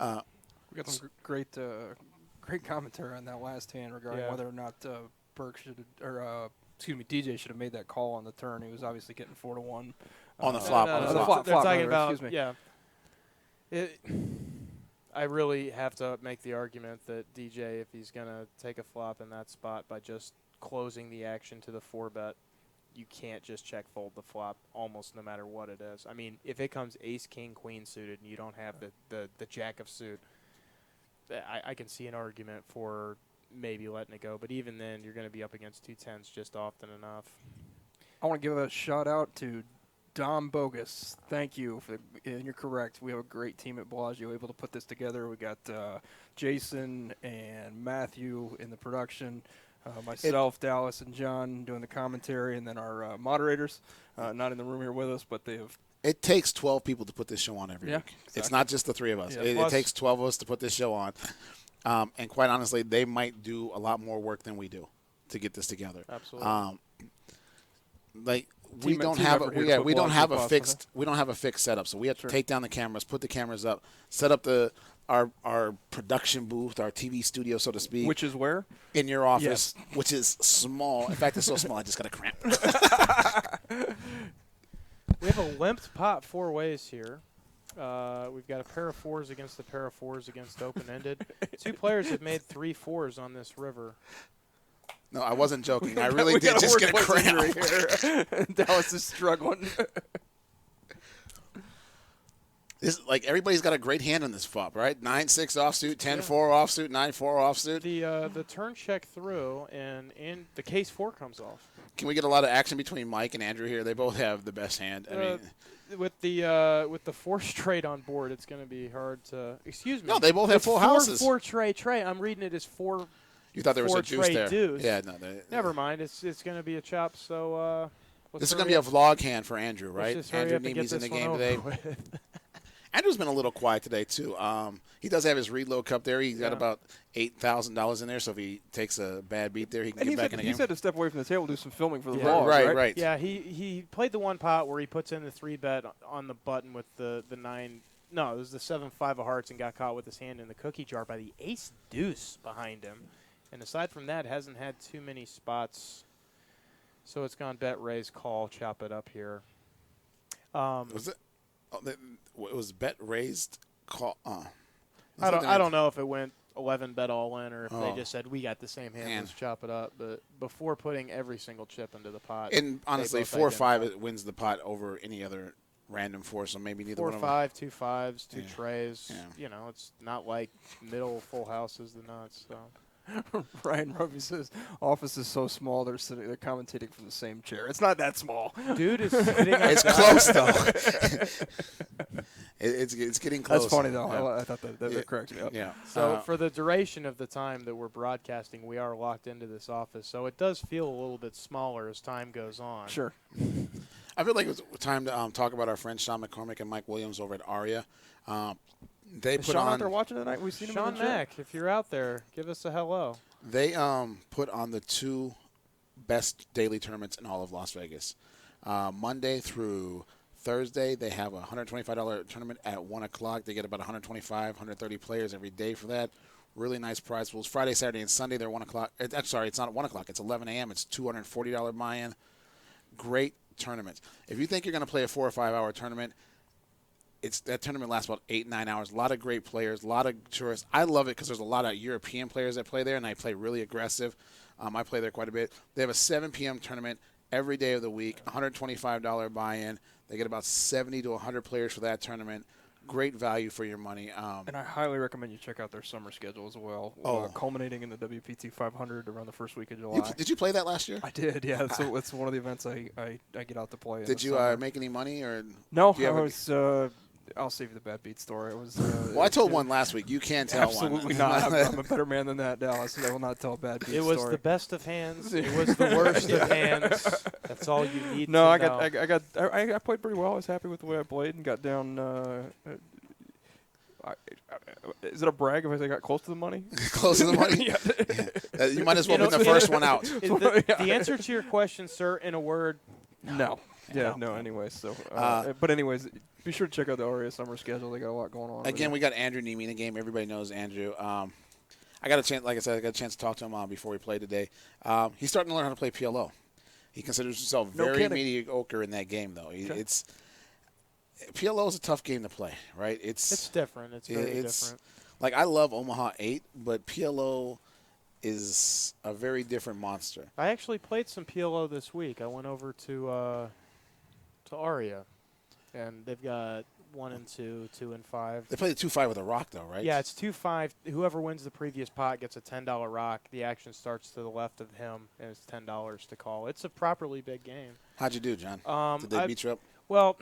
We got some great commentary on that last hand regarding whether or not Burke DJ should have made that call on the turn. He was obviously getting 4-1 on the flop. They're talking about I really have to make the argument that DJ, if he's going to take a flop in that spot by just closing the action to the 4-bet, you can't just check fold the flop almost no matter what it is. I mean, if it comes ace, king, queen suited and you don't have the jack of suit, I can see an argument for maybe letting it go. But even then, you're going to be up against 2 10s just often enough. I want to give a shout-out to Dom Bogus. Thank you. And you're correct. We have a great team at Bellagio able to put this together. We got Jason and Matthew in the production. Myself, Dallas, and John doing the commentary, and then our moderators, not in the room here with us, but they have. It takes 12 people to put this show on every week. Exactly. It's not just the 3 of us. Yeah, it takes 12 of us to put this show on. And quite honestly, they might do a lot more work than we do to get this together. Absolutely. We don't have a fixed setup, so we have to take down the cameras, put the cameras up, set up our production booth, our TV studio, so to speak. Which is where? In your office, which is small. In fact, it's so small I just got a cramp. We have a limped pot 4 ways here. We've got a pair of fours against a pair of fours against open-ended. 2 players have made 3 fours on this river. No, I wasn't joking. I really did just get a cramp. Here. Dallas is struggling. This, like, everybody's got a great hand on this flop, right? 9-6 offsuit, 10-4 offsuit, 9-4 offsuit. The turn check through, and the case 4 comes off. Can we get a lot of action between Mike and Andrew here? They both have the best hand. I mean, with the 4 straight on board, it's going to be hard to. Excuse me. No, they both have full houses. 4 tray. I'm reading it as 4. You thought there was a deuce there? Deuce. Yeah, no. Never mind. It's going to be a chop. So this is going to be a vlog hand for Andrew, right? Andrew Neeme's in the game today. Andrew's been a little quiet today too. He does have his reload cup there. He's got about $8,000 in there. So if he takes a bad beat there, he can get back in the game. He's had to step away from the table, do some filming for the vlog, right? Right. Yeah, he played the one pot where he puts in the 3-bet on the button with the 9. No, it was the 7-5 of hearts and got caught with his hand in the cookie jar by the ace deuce behind him. And aside from that, hasn't had too many spots. So it's gone bet, raise, call, chop it up here. Was it? It was bet raised call. I don't know if it went 11 bet all in or if they just said we got the same hand, let's chop it up. But before putting every single chip into the pot, and honestly, 4-5 it wins the pot over any other random 4. So maybe neither 4 one of them. 5, 2 fives, 2 trays. Yeah. You know, it's not like middle full houses the nuts. So. Ryan Ruby says, office is so small they're commentating from the same chair. It's not that small. Dude is sitting It's close, though. it's getting close. That's funny, though. Yeah. I thought that cracked me up. Yeah. So for the duration of the time that we're broadcasting, we are locked into this office. So it does feel a little bit smaller as time goes on. Sure. I feel like it was time to talk about our friends Sean McCormick and Mike Williams over at Aria. They Is put Sean on. out there watching tonight? We've seen him. Sean Mack, if you're out there, give us a hello. They put on the 2 best daily tournaments in all of Las Vegas. Monday through Thursday, they have a $125 tournament at 1 o'clock. They get about 125, 130 players every day for that. Really nice prize pools. Friday, Saturday, and Sunday, they're 1 o'clock. Sorry, it's not at 1 o'clock. It's 11 a.m. It's $240 buy-in. Great tournaments. If you think you're going to play a 4 or 5 hour tournament, that tournament lasts about 8-9 hours. A lot of great players, a lot of tourists. I love it because there's a lot of European players that play there, and I play really aggressive. I play there quite a bit. They have a 7 p.m. tournament every day of the week, $125 buy-in. They get about 70 to 100 players for that tournament. Great value for your money. And I highly recommend you check out their summer schedule as well, culminating in the WPT 500 around the first week of July. Did you play that last year? I did, yeah. So it's one of the events I get out to play. Did you make any money? Or no, I'll save you the bad beat story. It was. Well, I told one last week. You can't tell absolutely one. Absolutely not. I'm a better man than that, Dallas. I will not tell a bad beat story. It was the best of hands. It was the worst of hands. That's all you need. No, I played pretty well. I was happy with the way I played and got down. Is it a brag if I say I got close to the money? Close to the money? Yeah. You might as well be the first one out. The answer to your question, sir, in a word, no. Yeah, no. Anyways, but anyways, be sure to check out the Aria summer schedule. They got a lot going on. Again, we got Andrew Neeme in the game. Everybody knows Andrew. I got a chance, like I said, I got a chance to talk to him before we played today. He's starting to learn how to play PLO. He considers himself very mediocre in that game, though. It's PLO is a tough game to play, right? It's different. It's very different. Like, I love Omaha 8, but PLO is a very different monster. I actually played some PLO this week. I went over to Aria, and they've got 1 and 2, 2 and 5. They play the 2-5 with a rock, though, right? Yeah, it's 2-5. Whoever wins the previous pot gets a $10 rock. The action starts to the left of him, and it's $10 to call. It's a properly big game. How'd you do, John? Did they beat you up? Well,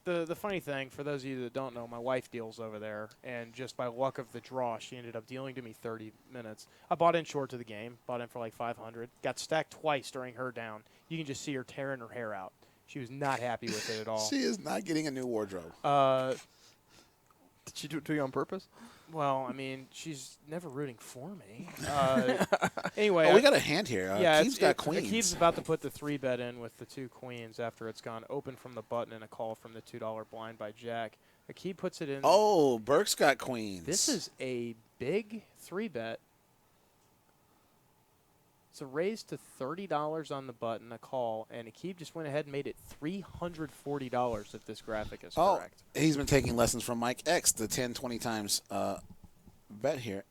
the funny thing, for those of you that don't know, my wife deals over there, and just by luck of the draw, she ended up dealing to me 30 minutes. I bought in short to the game, bought in for like 500, got stacked twice during her down. You can just see her tearing her hair out. She was not happy with it at all. She is not getting a new wardrobe. Did she do it to you on purpose? Well, I mean, she's never rooting for me. Anyway. We got a hand here. Yeah, Keith's got queens. Keith's about to put the 3-bet in with the 2 queens after it's gone open from the button and a call from the $2 blind by Jack. Keith puts it in. Oh, Burke's got queens. This is a big 3-bet. It's a raise to $30 on the button, a call, and Akib just went ahead and made it $340 if this graphic is correct. He's been taking lessons from Mike X, the 10, 20 times bet here.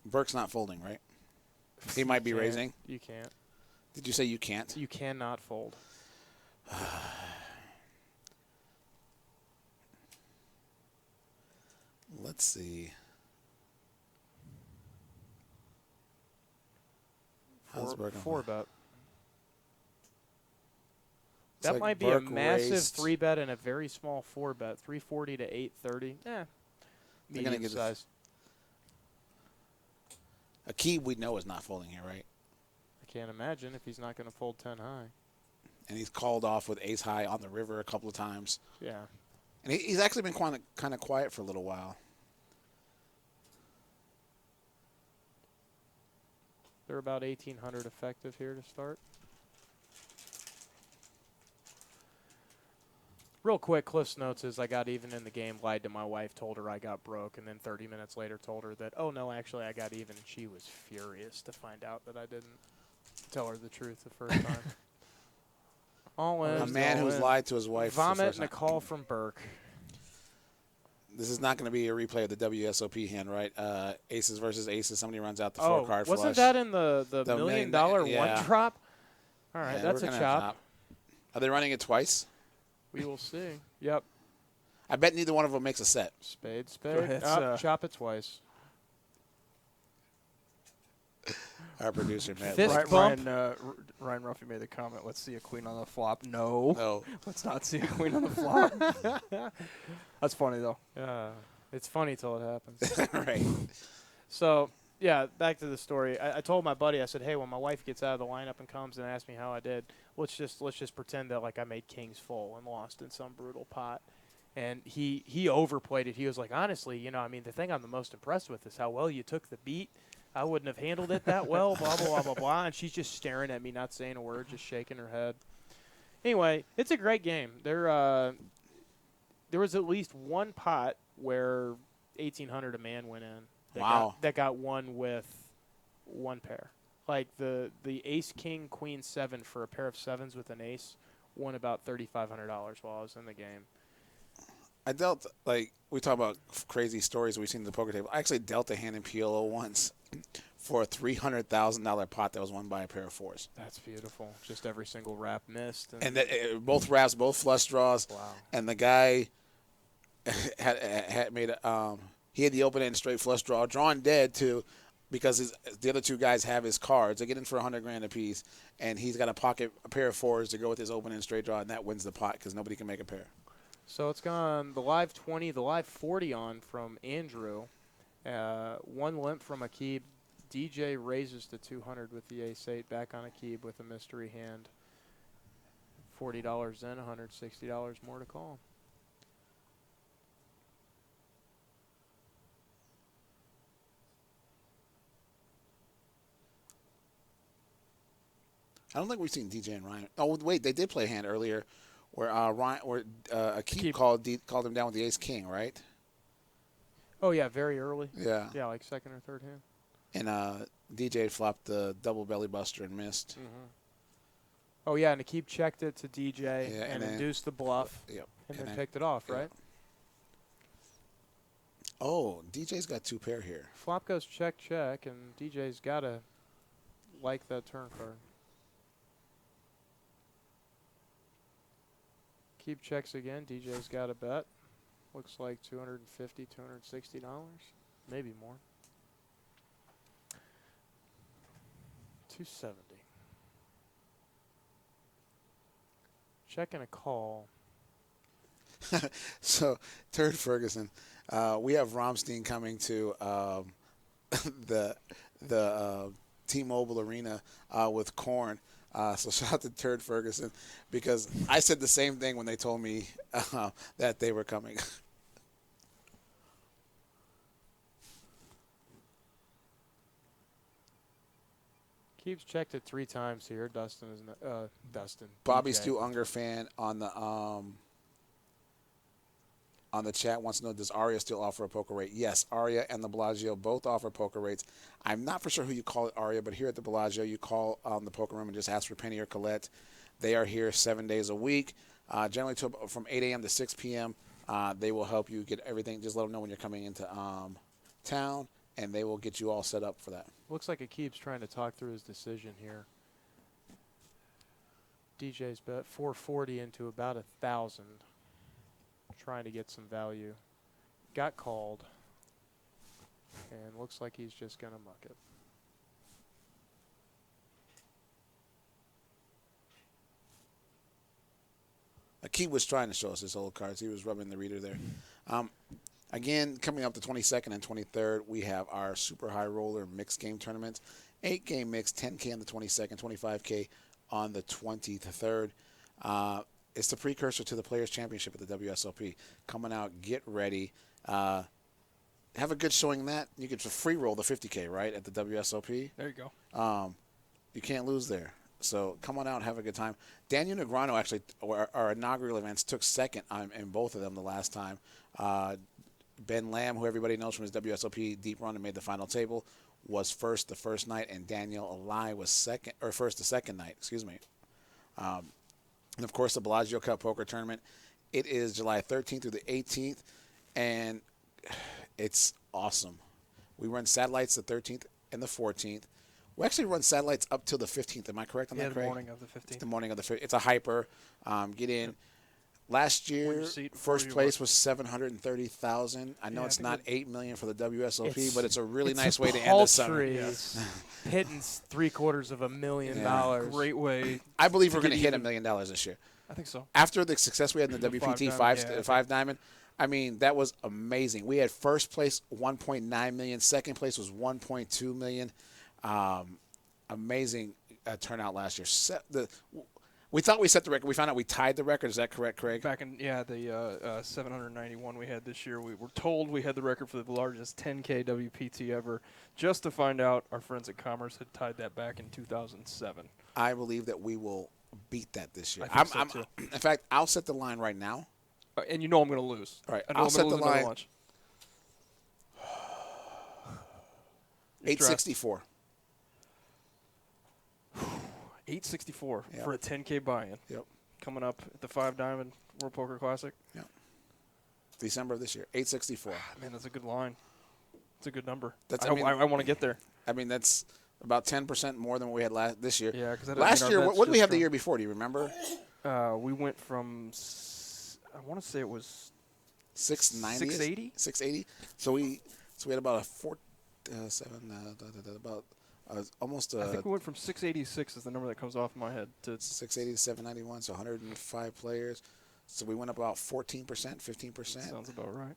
Burke's not folding, right? He might be raising. You can't. Did you say you can't? You cannot fold. Let's see. How's Burke? Four bet. It's That like might be Burke a massive raised. 3-bet and a very small 4-bet. 340 to 830. Medium size. Akib, we know, is not folding here, right? I can't imagine if he's not going to fold 10 high. And he's called off with ace high on the river a couple of times. Yeah. And he's actually been kind of quiet for a little while. They're about 1,800 effective here to start. Real quick, Cliff's notes is I got even in the game, lied to my wife, told her I got broke, and then 30 minutes later told her that, oh, no, actually I got even, and she was furious to find out that I didn't tell her the truth the first time. All in. A man who's lied to his wife. Vomit and a call from Burke. This is not going to be a replay of the WSOP hand, right? Aces versus aces. Somebody runs out the four-card flush. Wasn't that in the $1 million yeah. one drop? All right, Yeah, that's a chop. Are they running it twice? We will see. Yep. I bet neither one of them makes a set. Spade. ahead, Chop it twice. Our producer, Matt. Fist Like, bump. Ryan Ruffy made the comment, let's see a queen on the flop. No. no. Let's not see a queen on the flop. That's funny, though. It's funny till it happens. Right. So, yeah, back to the story. I told my buddy, I said, hey, when my wife gets out of the lineup and comes and asks me how I did, let's just pretend that like I made kings full and lost in some brutal pot. And he overplayed it. He was like, honestly, the thing I'm the most impressed with is how well you took the beat. I wouldn't have handled it that well, blah, blah, blah, blah, blah. And she's just staring at me, not saying a word, just shaking her head. Anyway, it's a great game. There was at least one pot where 1,800 a man went in. That got won with one pair. Like the ace, king, queen, 7 for a pair of 7s with an ace won about $3,500 while I was in the game. I dealt, like, we talk about crazy stories we've seen at the poker table. I actually dealt a hand in PLO once for a $300,000 pot that was won by a pair of 4s. That's beautiful. Just every single wrap missed. And both wraps, both flush draws. Wow. And the guy had made he had the open end straight flush draw, drawn dead too, because the other two guys have his cards. They get in for $100,000 apiece, and he's got a pair of 4s to go with his open end straight draw, and that wins the pot because nobody can make a pair. So it's gone the live 20, the live 40 on from Andrew. One limp from Akib. DJ raises to 200 with the ace-8 back on Akib with a mystery hand. $40 in, $160 more to call. I don't think we've seen DJ and Ryan. Oh, wait, they did play a hand earlier where Akib called him down with the ace-king, right? Oh, yeah, very early. Yeah. Yeah, like second or third hand. And DJ flopped the double belly buster and missed. Mm-hmm. Oh, yeah, and Akib checked it to DJ and then induced the bluff. Yep. And then picked it off, right? Oh, DJ's got 2 pair here. Flop goes check, and DJ's got to like that turn card. Keep checks again. DJ's got a bet. Looks like $250, $260, maybe more. 270. Checking a call. So, Turd Ferguson, we have Romstein coming to the T-Mobile Arena with Korn. So shout out to Turd Ferguson, because I said the same thing when they told me that they were coming. Keeps checked it 3 times here. Dustin is Bobby DJ. Stu Unger fan on the on the chat wants to know, does Aria still offer a poker rate? Yes, Aria and the Bellagio both offer poker rates. I'm not for sure who you call it Aria, but here at the Bellagio, you call the poker room and just ask for Penny or Colette. They are here 7 days a week, generally from 8 a.m. to 6 p.m. They will help you get everything. Just let them know when you're coming into town, and they will get you all set up for that. Looks like Akib's trying to talk through his decision here. DJ's bet 440 into about 1,000. Trying to get some value. Got called. And looks like he's just going to muck it. Akib was trying to show us his old cards. He was rubbing the reader there. Again, coming up the 22nd and 23rd, we have our Super High Roller Mixed Game Tournaments. 8-game mix, 10K on the 22nd, 25K on the 23rd. It's the precursor to the Players' Championship at the WSOP. Coming out, get ready. Have a good showing in that. You get to free roll the 50K, right, at the WSOP. There you go. You can't lose there. So come on out, have a good time. Daniel Negreanu, actually, our inaugural events, took second in both of them the last time. Ben Lamb, who everybody knows from his WSOP deep run and made the final table, was first the first night, and Daniel Alai was first the second night. Excuse me. And, of course, the Bellagio Cup Poker Tournament. It is July 13th through the 18th, and it's awesome. We run satellites the 13th and the 14th. We actually run satellites up till the 15th. Am I correct on that, Craig? Yeah, the morning of the 15th. The morning of the 15th. It's a hyper. Get in. Yep. Last year, first place was $730,000. I know it's not $8 million for the WSOP, but it's a really nice way to end the summer. Yes. Hitting $750,000. Great way. I believe we're going to hit $1 million this year. I think so. After the success we had in the WPT five diamond, I mean, that was amazing. We had first place $1.9 million, second place was $1.2 million. Amazing turnout last year. We thought we set the record. We found out we tied the record. Is that correct, Craig? Back in, the 791 we had this year. We were told we had the record for the largest 10K WPT ever, just to find out our friends at Commerce had tied that back in 2007. I believe that we will beat that this year. I think so too. In fact, I'll set the line right now. And you know I'm going to lose. All right, I'll set the line. 864. 864 for a 10K buy-in. Yep. Coming up at the 5 Diamond World Poker Classic. Yep. December of this year. 864. Man, that's a good line. It's a good number. I want to get there. I mean, that's about 10% more than what we had this year. Yeah, because last year, what did we have the year before? Do you remember? We went from, I want to say it was 680. 680. So we had about almost. I think we went from 686 is the number that comes off my head to 680 to 791. So 105 players. So we went up about 14%, 15%. Sounds about right.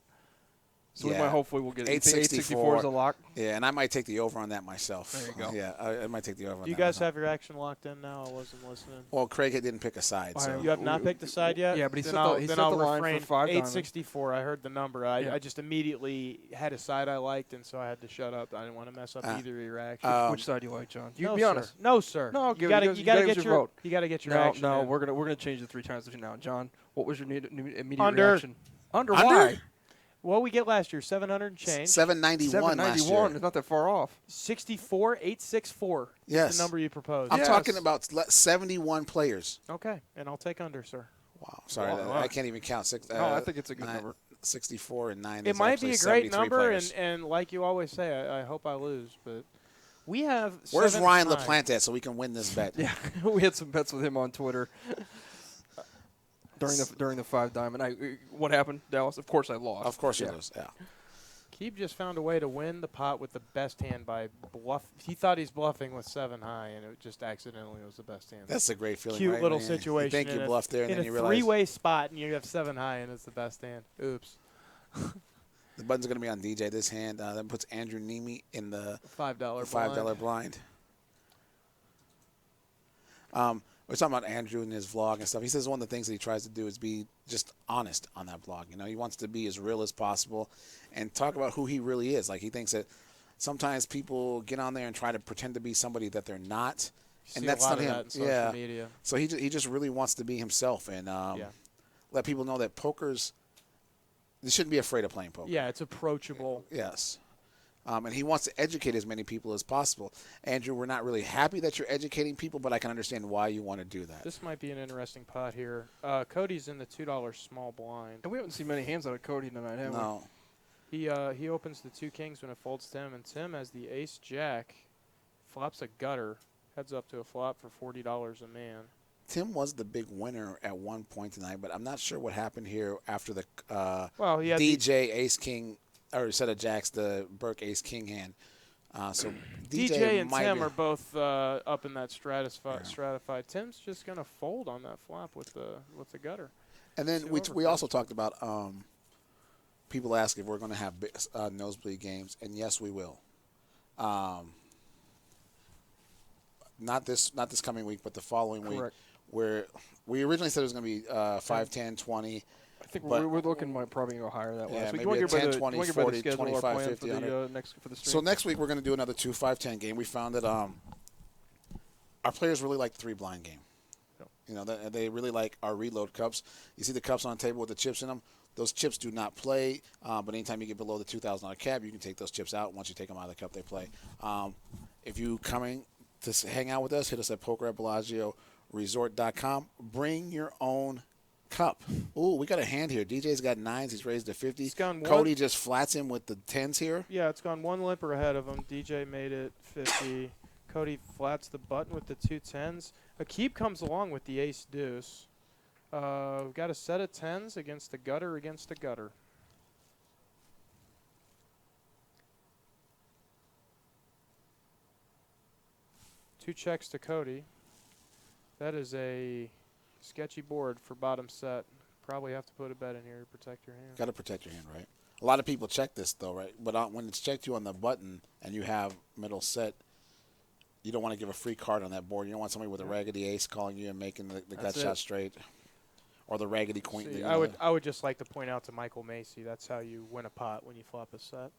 So we might hopefully we'll get 864 is a lock. Yeah, and I might take the over on that myself. There you go. Yeah, I might take the over on that. Do you guys have your action locked in now? I wasn't listening. Well, Craig didn't pick a side. So. You have not picked a side yet? Yeah, but he set the line for 5 864. I heard the number. I just immediately had a side I liked, and so I had to shut up. I didn't want to mess up either of your actions. Which side do you like, John? You be honest. No, sir. No, you got to get your vote. You got to get your action. No, in. we're gonna change it 3 times between now. John, what was your immediate Under. reaction? Under why? What we get last year, 700 and change. 791 last year. It's not that far off. 864. Yes. Is the number you proposed. I'm talking about 71 players. Okay, and I'll take under, sir. Wow. Sorry, I can't even count. I think it's a good number. 64 and 9 It might be a great number, players. and like you always say, I hope I lose, but we have. Where's Ryan LaPlante at so we can win this bet? Yeah, we had some bets with him on Twitter. During the 5 diamond, what happened, Dallas? Of course I lost. Of course you lose. Yeah. Keeb just found a way to win the pot with the best hand by bluff. He thought he's bluffing with 7 high, and it just accidentally was the best hand. That's a great feeling. Cute right? little situation. You think you bluffed there, and then you realize in a 3-way spot, and you have 7 high, and it's the best hand. Oops. The buttons are going to be on DJ this hand. That puts Andrew Neeme in the $5 blind. We're talking about Andrew and his vlog and stuff. He says one of the things that he tries to do is be just honest on that vlog. You know, he wants to be as real as possible and talk about who he really is. Like, he thinks that sometimes people get on there and try to pretend to be somebody that they're not, and that's not him. That in social media. So he just really wants to be himself and let people know that poker's They shouldn't be afraid of playing poker. Yeah, it's approachable. Yes. And he wants to educate as many people as possible. Andrew, we're not really happy that you're educating people, but I can understand why you want to do that. This might be an interesting pot here. Cody's in the $2 small blind. And we haven't seen many hands out of Cody tonight, have No. He opens the 2 kings when it folds Tim, and Tim has the ace-jack, flops a gutter, heads up to a flop for $40 a man. Tim was the big winner at one point tonight, but I'm not sure what happened here after the He had DJ ace-king, or set of jacks, the Burke ace-king hand. So DJ and Tim are both up in that stratified. Tim's just going to fold on that flop with the gutter. And then we also talked about people ask if we're going to have nosebleed games, and yes, we will. Not this coming week, but the following week, where we originally said it was going to be 5, 10, 20. I think we're looking probably go higher that last week. Maybe 10, 20, 40, 25, 50, 100. For the stream? So next week we're going to do another 2, 5, 10 game. We found that our players really like the 3-blind game. Yep. You know, they really like our reload cups. You see the cups on the table with the chips in them. Those chips do not play, but anytime you get below the $2,000 cap, you can take those chips out. Once you take them out of the cup, they play. If you coming to hang out with us, hit us at poker@BellagioResort.com. Bring your own cup. Ooh, we got a hand here. DJ's got 9s. He's raised to 50. Cody just flats him with the 10s here. Yeah, it's gone one limper ahead of him. DJ made it 50. Cody flats the button with the 2 10s. Akib comes along with the ace-deuce. We've got a set of 10s against the gutter against the gutter. Two checks to Cody. That is a sketchy board for bottom set. Probably have to put a bet in here to protect your hand. Got to protect your hand, right? A lot of people check this, though, right? But when it's checked you on the button and you have middle set, you don't want to give a free card on that board. You don't want somebody with a raggedy ace calling you and making the gut shot straight. Or the raggedy queen. See, I would just like to point out to Michael Macy, that's how you win a pot when you flop a set.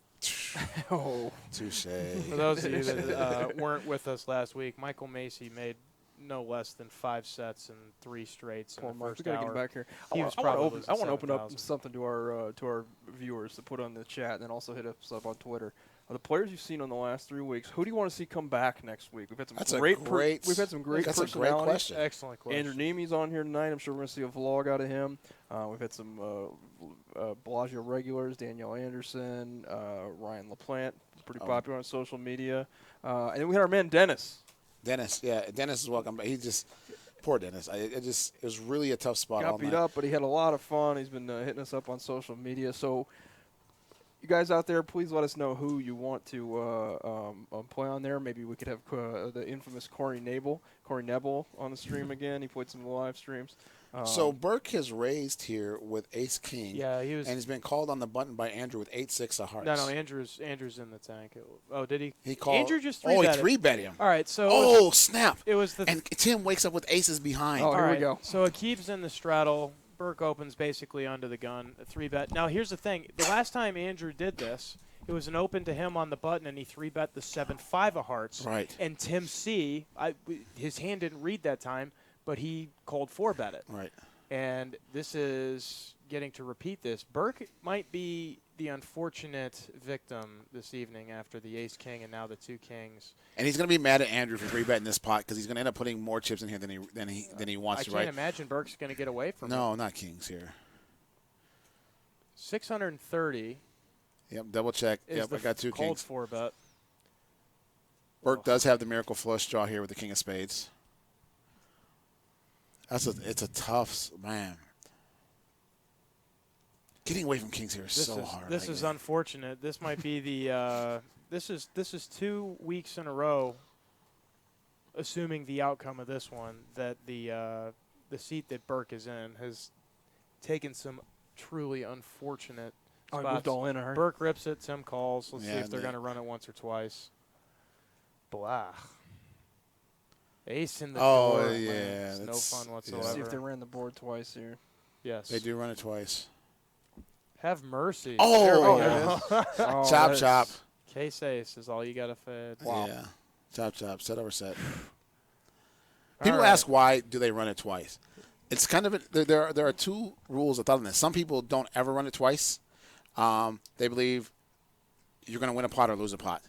Oh, touche. For those of you that weren't with us last week, Michael Macy made no less than 5 sets and 3 straights in the first we gotta hour. get him back here. I want to open up something to our viewers to put on the chat, and then also hit us up on Twitter. The players you've seen in the last 3 weeks, who do you want to see come back next week? We've had some great personalities. That's a great question. Excellent question. Andrew Neeme's on here tonight. I'm sure we're going to see a vlog out of him. We've had some Bellagio regulars, Danielle Anderson, Ryan LaPlante, pretty popular on social media. And then we had our man Dennis. Dennis is welcome. But he just poor Dennis. It was really a tough spot. Got beat up, but he had a lot of fun. He's been hitting us up on social media. So, you guys out there, please let us know who you want to play on there. Maybe we could have the infamous Corey Nebel on the stream again. He played some live streams. So Burke has raised here with ace king. Yeah, and he's been called on the button by Andrew with 8-6 of hearts. No, Andrew's in the tank. Did he? He called. Andrew just 3-bet. He 3-bet him. All right, so snap! It was and Tim wakes up with aces behind. Oh, here we go. So Akib's in the straddle. Burke opens basically under the gun, a 3-bet. Now here's the thing: the last time Andrew did this, it was an open to him on the button, and he 3-bet the 7-5 of hearts. Right. And Tim C, his hand didn't read that time, but he called 4-bet it. Right. And this is getting to repeat this. Burke might be the unfortunate victim this evening after the ace-king and now the 2 kings. And he's going to be mad at Andrew for 3-betting this pot because he's going to end up putting more chips in here than he wants to. I can't imagine Burke's going to get away from it. No, not kings here. 630. Yep, double check. Yep, I got 2 kings. Called 4-bet. Burke does have the miracle flush draw here with the king of spades. It's a tough, man. Getting away from kings here is so hard. This is unfortunate. This might be the this is 2 weeks in a row, assuming the outcome of this one, that the seat that Burke is in has taken some truly unfortunate spots. He moved all in a hurry. Burke rips it, Tim calls. Let's see if they're going to run it once or twice. Blah. Ace in the door. Yeah. It's no fun whatsoever. Let's see if they ran the board twice here. Yes. They do run it twice. Have mercy. Oh, chop. Case ace is all you got to fed. Wow. Yeah. Chop. Set over set. People ask why do they run it twice. It's kind of there are 2 rules of thought on this. Some people don't ever run it twice, They believe you're going to win a pot or lose a pot.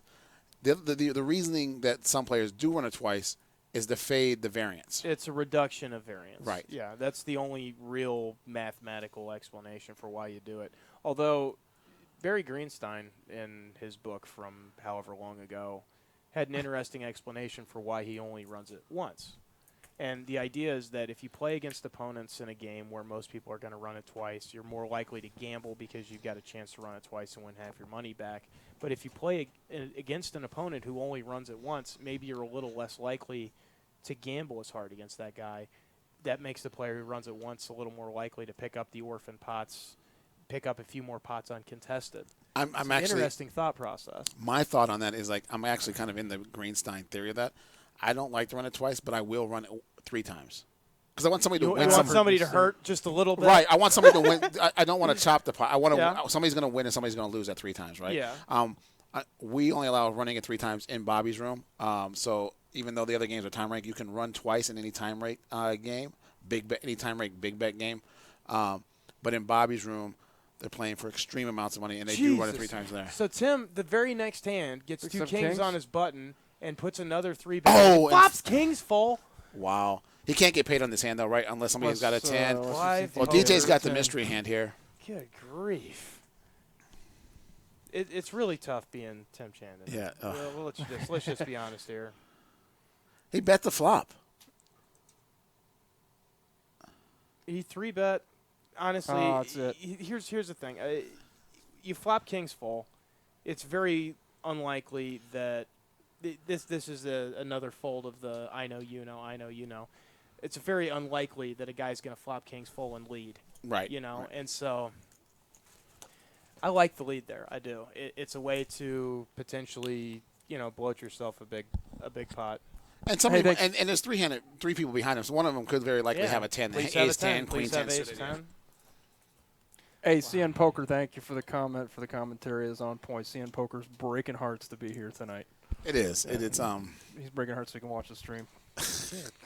The reasoning that some players do run it twice is to fade the variance. It's a reduction of variance. Right. Yeah, that's the only real mathematical explanation for why you do it. Although Barry Greenstein, in his book from however long ago, had an interesting explanation for why he only runs it once. And the idea is that if you play against opponents in a game where most people are going to run it twice, you're more likely to gamble because you've got a chance to run it twice and win half your money back. But if you play against an opponent who only runs it once, maybe you're a little less likely to gamble as hard against that guy. That makes the player who runs it once a little more likely to pick up the orphan pots, pick up a few more pots uncontested. I'm actually interesting thought process. My thought on that is I'm actually kind of in the Greenstein theory of that. I don't like to run it twice, but I will run it 3 times because I want somebody to win. You want somebody to hurt just a little bit, right? I want somebody to win. I don't want to chop the pot. I want to. Somebody's going to win and somebody's going to lose at 3 times, right? Yeah. We only allow running it 3 times in Bobby's room. So even though the other games are time rank, you can run twice in any time rate game, any time rate big bet game. But in Bobby's room, they're playing for extreme amounts of money, and they do run it 3 times there. So Tim, the very next hand, gets 2 kings on his button and puts another 3 bet. Oh, flops kings full. Wow. He can't get paid on this hand, though, right? Unless somebody's got a 10. Well, Oh, DJ's got the mystery hand here. Good grief. It's really tough being Tim Chandon. Yeah. Well, let's just be honest here. He bet the flop. He 3-bet. Honestly, that's it. Here's the thing. You flop kings full. It's very unlikely that this is another fold of the I know you know. It's very unlikely that a guy's going to flop kings full and lead. Right. Right. And so I like the lead there. I do. It's a way to potentially, bloat yourself a big pot. And somebody and there's 3 people behind him. So one of them could very likely have a 10, ace 10, queen 10 suited. Hey, CN Poker, thank you for the comment. For the commentary is on point. CN Poker's breaking hearts to be here tonight. It is. Yeah, It's he's breaking hearts so he can watch the stream.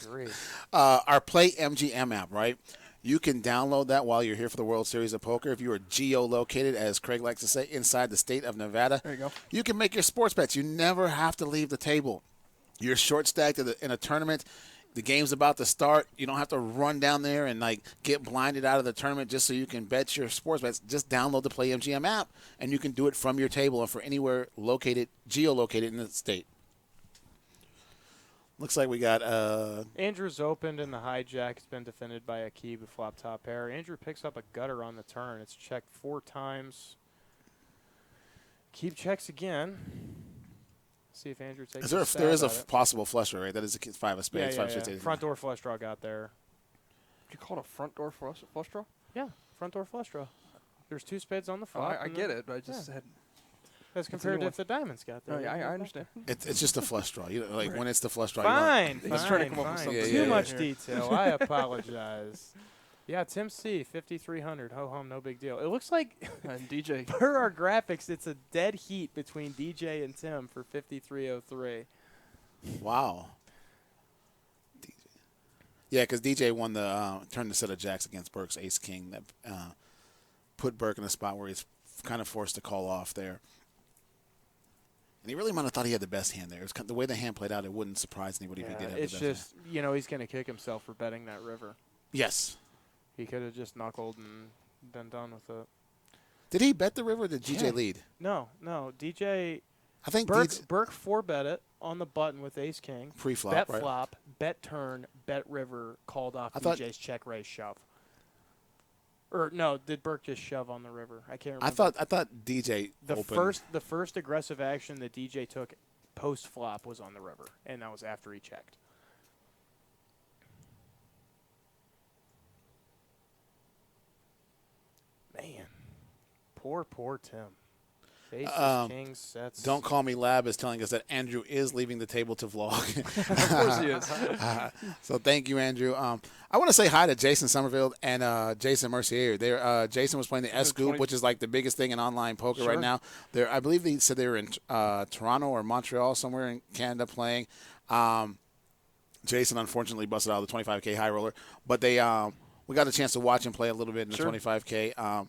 Great. Our Play MGM app, right? You can download that while you're here for the World Series of Poker. If you are geolocated, as Craig likes to say, inside the state of Nevada, there you go. You can make your sports bets. You never have to leave the table. You're short stacked in a tournament. The game's about to start. You don't have to run down there and get blinded out of the tournament just so you can bet your sports bets. Just download the Play MGM app, and you can do it from your table or for anywhere geolocated in the state. Looks like we got Andrew's opened and the hijack has been defended by a key with flop top pair. Andrew picks up a gutter on the turn. It's checked 4 times. Keep checks again. See if Andrew takes there is a possible flush draw, right? That is a 5 of spades. Yeah. Front door flush draw got there. Did you call it a front door flush draw? Yeah, front door flush draw. There's 2 spades on the flop. I get it, but I just had... As compared to if the diamonds got there. Oh, yeah, I understand. It's just a flush draw. Right. When it's the flush draw. Fine. He's trying to come up with something. Too much detail. I apologize. Yeah, Tim C, 5,300. Ho hum, no big deal. It looks like and DJ. Per our graphics, it's a dead heat between DJ and Tim for 5,303. Wow. DJ. Yeah, because DJ won the turned the set of jacks against Burke's ace king that put Burke in a spot where he's kind of forced to call off there. And he really might have thought he had the best hand there. It was the way the hand played out, it wouldn't surprise anybody if he did have the best hand. It's just, he's going to kick himself for betting that river. Yes. He could have just knuckled and been done with it. Did he bet the river or did DJ lead? No. DJ. I think Burke 4-bet it on the button with ace king. Pre-flop, bet right? Flop, bet turn, bet river, called off DJ's check raise shove. Or no, did Burke just shove on the river? I can't remember. I thought DJ opened. The first aggressive action that DJ took post flop was on the river, and that was after he checked. Man, poor Tim. Aces, kings, sets. Don't Call Me Lab is telling us that Andrew is leaving the table to vlog. Of course he is. So thank you, Andrew. I want to say hi to Jason Somerville and Jason Mercier. Jason was playing the S-Scoop, which is like the biggest thing in online poker right now. I believe they said they were in Toronto or Montreal, somewhere in Canada playing. Jason unfortunately busted out of the 25K high roller, but we got a chance to watch him play a little bit in the 25K,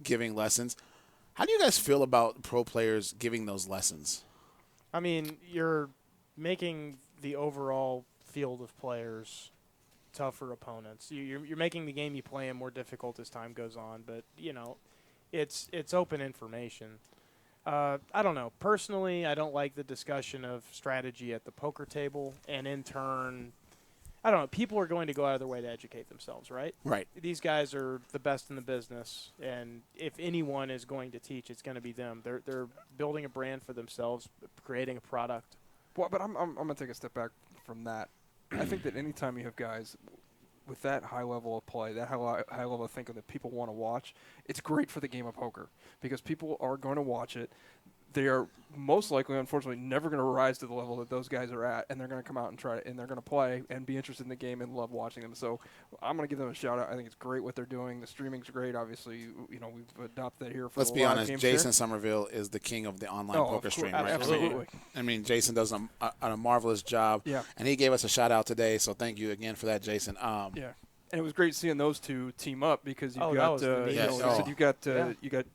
giving lessons. How do you guys feel about pro players giving those lessons? I mean, you're making the overall field of players tougher opponents. You're making the game you play in more difficult as time goes on, but, it's open information. I don't know. Personally, I don't like the discussion of strategy at the poker table, and in turn, I don't know. People are going to go out of their way to educate themselves, right? Right. These guys are the best in the business, and if anyone is going to teach, it's going to be them. They're building a brand for themselves, creating a product. Well, but I'm going to take a step back from that. I think that anytime you have guys with that high level of play, that high level of thinking that people want to watch, it's great for the game of poker because people are going to watch it. They are most likely, unfortunately, never going to rise to the level that those guys are at, and they're going to come out and try it, and they're going to play and be interested in the game and love watching them. So I'm going to give them a shout out. I think it's great what they're doing. The streaming's great. Obviously, we've adopted that here for Let's the be live honest. games Jason here. Somerville is the king of the online poker stream, right? Absolutely. I mean, Jason does a marvelous job. Yeah. And he gave us a shout out today, so thank you again for that, Jason. Yeah. And it was great seeing those two team up because you've that was the neatest. you got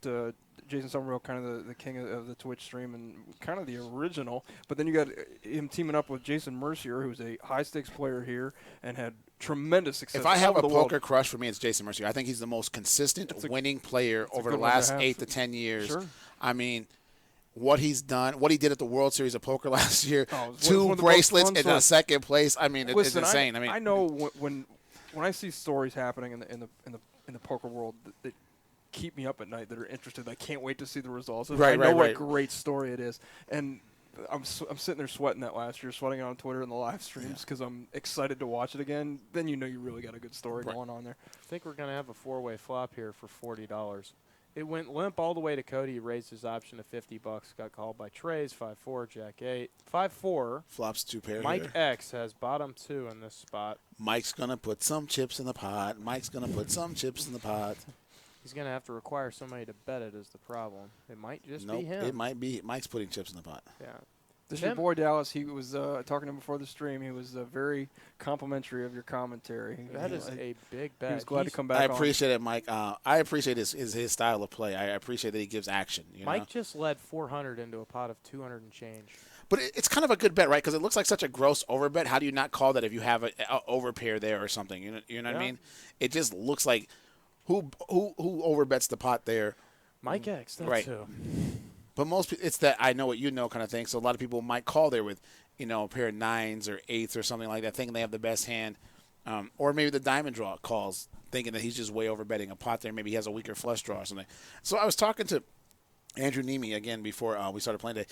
Jason Somerville, kind of the king of the Twitch stream and kind of the original. But then you got him teaming up with Jason Mercier, who's a high stakes player here and had tremendous success. If I have a poker world. crush, for me, it's Jason Mercier. I think he's the most consistent winning player over the one to last have. 8 to 10 years. Sure. I mean, what he's done, what he did at the World Series of Poker last year, Oh, it was 2 one of the most bracelets fun and a stuff. second place. I mean, Listen, it's insane. I know when I see stories happening in the poker world that keep me up at night, that are interested. I can't wait to see the results. I know what a great story it is, and I'm sitting there sweating that last year, sweating on Twitter and the live streams because I'm excited to watch it again. Then you really got a good story going on there. I think we're going to have a 4-way flop here for $40. It went limp all the way to Cody. He raised his option to $50. Got called by Trey's 5-4, Jack 8, 5-4. Flops 2 pair. Mike here. X has bottom 2 in this spot. Mike's gonna put some chips in the pot. Mike's gonna put some chips in the pot. He's going to have to require somebody to bet it is the problem. It might just Nope, be him. it might be. Mike's putting chips in the pot. Yeah. This is your boy Dallas. He was talking to him before the stream. He was very complimentary of your commentary. That is a big bet. He was glad to come back. I appreciate it, Mike. I appreciate his style of play. I appreciate that he gives action. Mike just led 400 into a pot of 200 and change. But it's kind of a good bet, right? Because it looks like such a gross overbet. How do you not call that if you have an overpair there or something? You know what I mean? It just looks like who overbets the pot there. Mike X, that's right. who. But most it's that I know what you know kind of thing. So a lot of people might call there with, a pair of 9s or 8s or something like that, thinking they have the best hand. Or maybe the diamond draw calls, thinking that he's just way over betting a pot there. Maybe he has a weaker flush draw or something. So I was talking to Andrew Neeme again before we started playing today.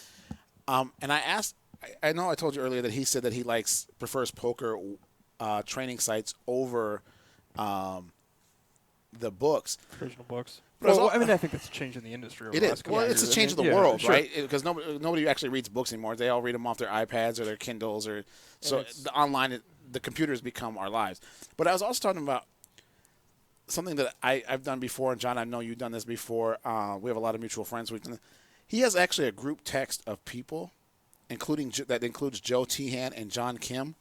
And I asked, I know I told you earlier that he said that he prefers poker training sites over the books. Traditional books. Well, I think that's changing the industry. Over it the is. last couple Well, of it's a years. change of the Yeah, world, sure. right? Because nobody actually reads books anymore. They all read them off their iPads or their Kindles, so the online, the computers become our lives. But I was also talking about something that I've done before, and John, I know you've done this before. We have a lot of mutual friends. He has actually a group text of people, that includes Joe Tehan and John Kim.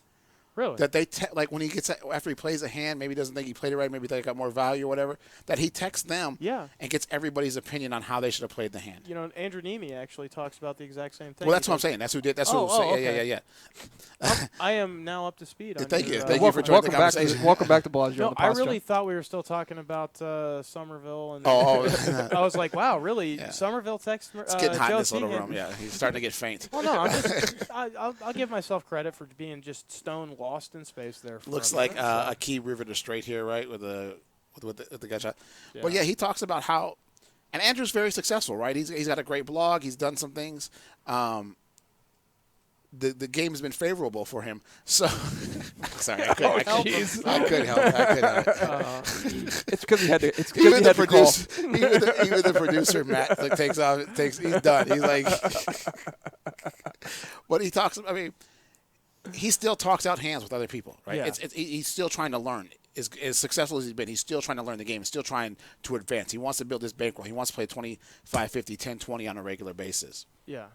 Really? That they when he gets after he plays a hand, maybe he doesn't think he played it right, maybe they got more value or whatever. That he texts them, and gets everybody's opinion on how they should have played the hand. Andrew Neeme actually talks about the exact same thing. Well, that's what I'm saying. That's who did. That's who. Okay. Yeah. I am now up to speed. On Thank you. your, Thank you for joining the conversation. Welcome back to Bellagio. No, I really thought we were still talking about Somerville. And I was like, wow, really? Yeah. Somerville text. It's getting hot Joe in this little Tehan? room. Yeah, he's starting to get faint. Well, no, I'll give myself credit for being just stone lost in space there. Looks like a key riveter straight here, right, with the gut shot. Yeah. But yeah, he talks about how, and Andrew's very successful, right? He's got a great blog. He's done some things. The game has been favorable for him. So, sorry, I couldn't help it. I couldn't help it. It's because he had to. It's because even he the had to call. Even the producer Matt takes off. He's done. He's like, but he talks. I mean, he still talks out hands with other people, right? Yeah. He's still trying to learn. As successful as he's been, he's still trying to learn the game. He's still trying to advance. He wants to build his bankroll. He wants to play 25, 50, 10, 20 on a regular basis. Yeah.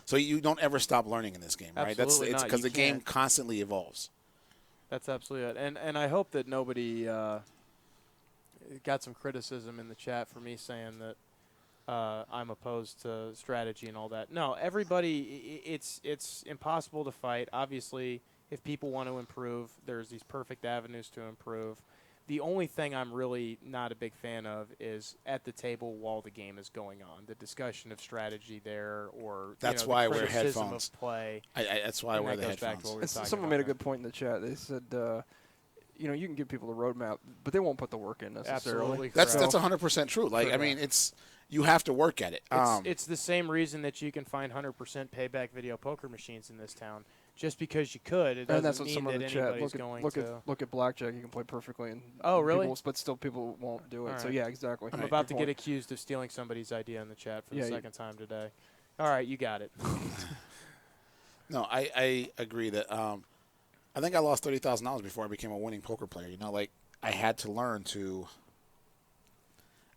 So you don't ever stop learning in this game, right? Absolutely It's not. because the game can't. constantly evolves. That's absolutely it. And I hope that nobody got some criticism in the chat for me saying that I'm opposed to strategy and all that. No, everybody, it's impossible to fight. Obviously, if people want to improve, there's these perfect avenues to improve. The only thing I'm really not a big fan of is at the table while the game is going on, the discussion of strategy there, or that's why I wear criticism headphones. of play. That's why I wear the headphones. Someone made a good point in the chat. They said, you can give people the roadmap, but they won't put the work in necessarily. Absolutely, that's 100% true. Like, I mean, you have to work at it. It's the same reason that you can find 100% payback video poker machines in this town. Just because you could, it doesn't mean that anybody's going to. Look at blackjack. You can play perfectly. And really? But still, people won't do it. Right. So, yeah, exactly. I'm about to get accused of stealing somebody's idea in the chat for the second time today. All right, you got it. No, I agree that I think I lost $30,000 before I became a winning poker player. Like I had to learn to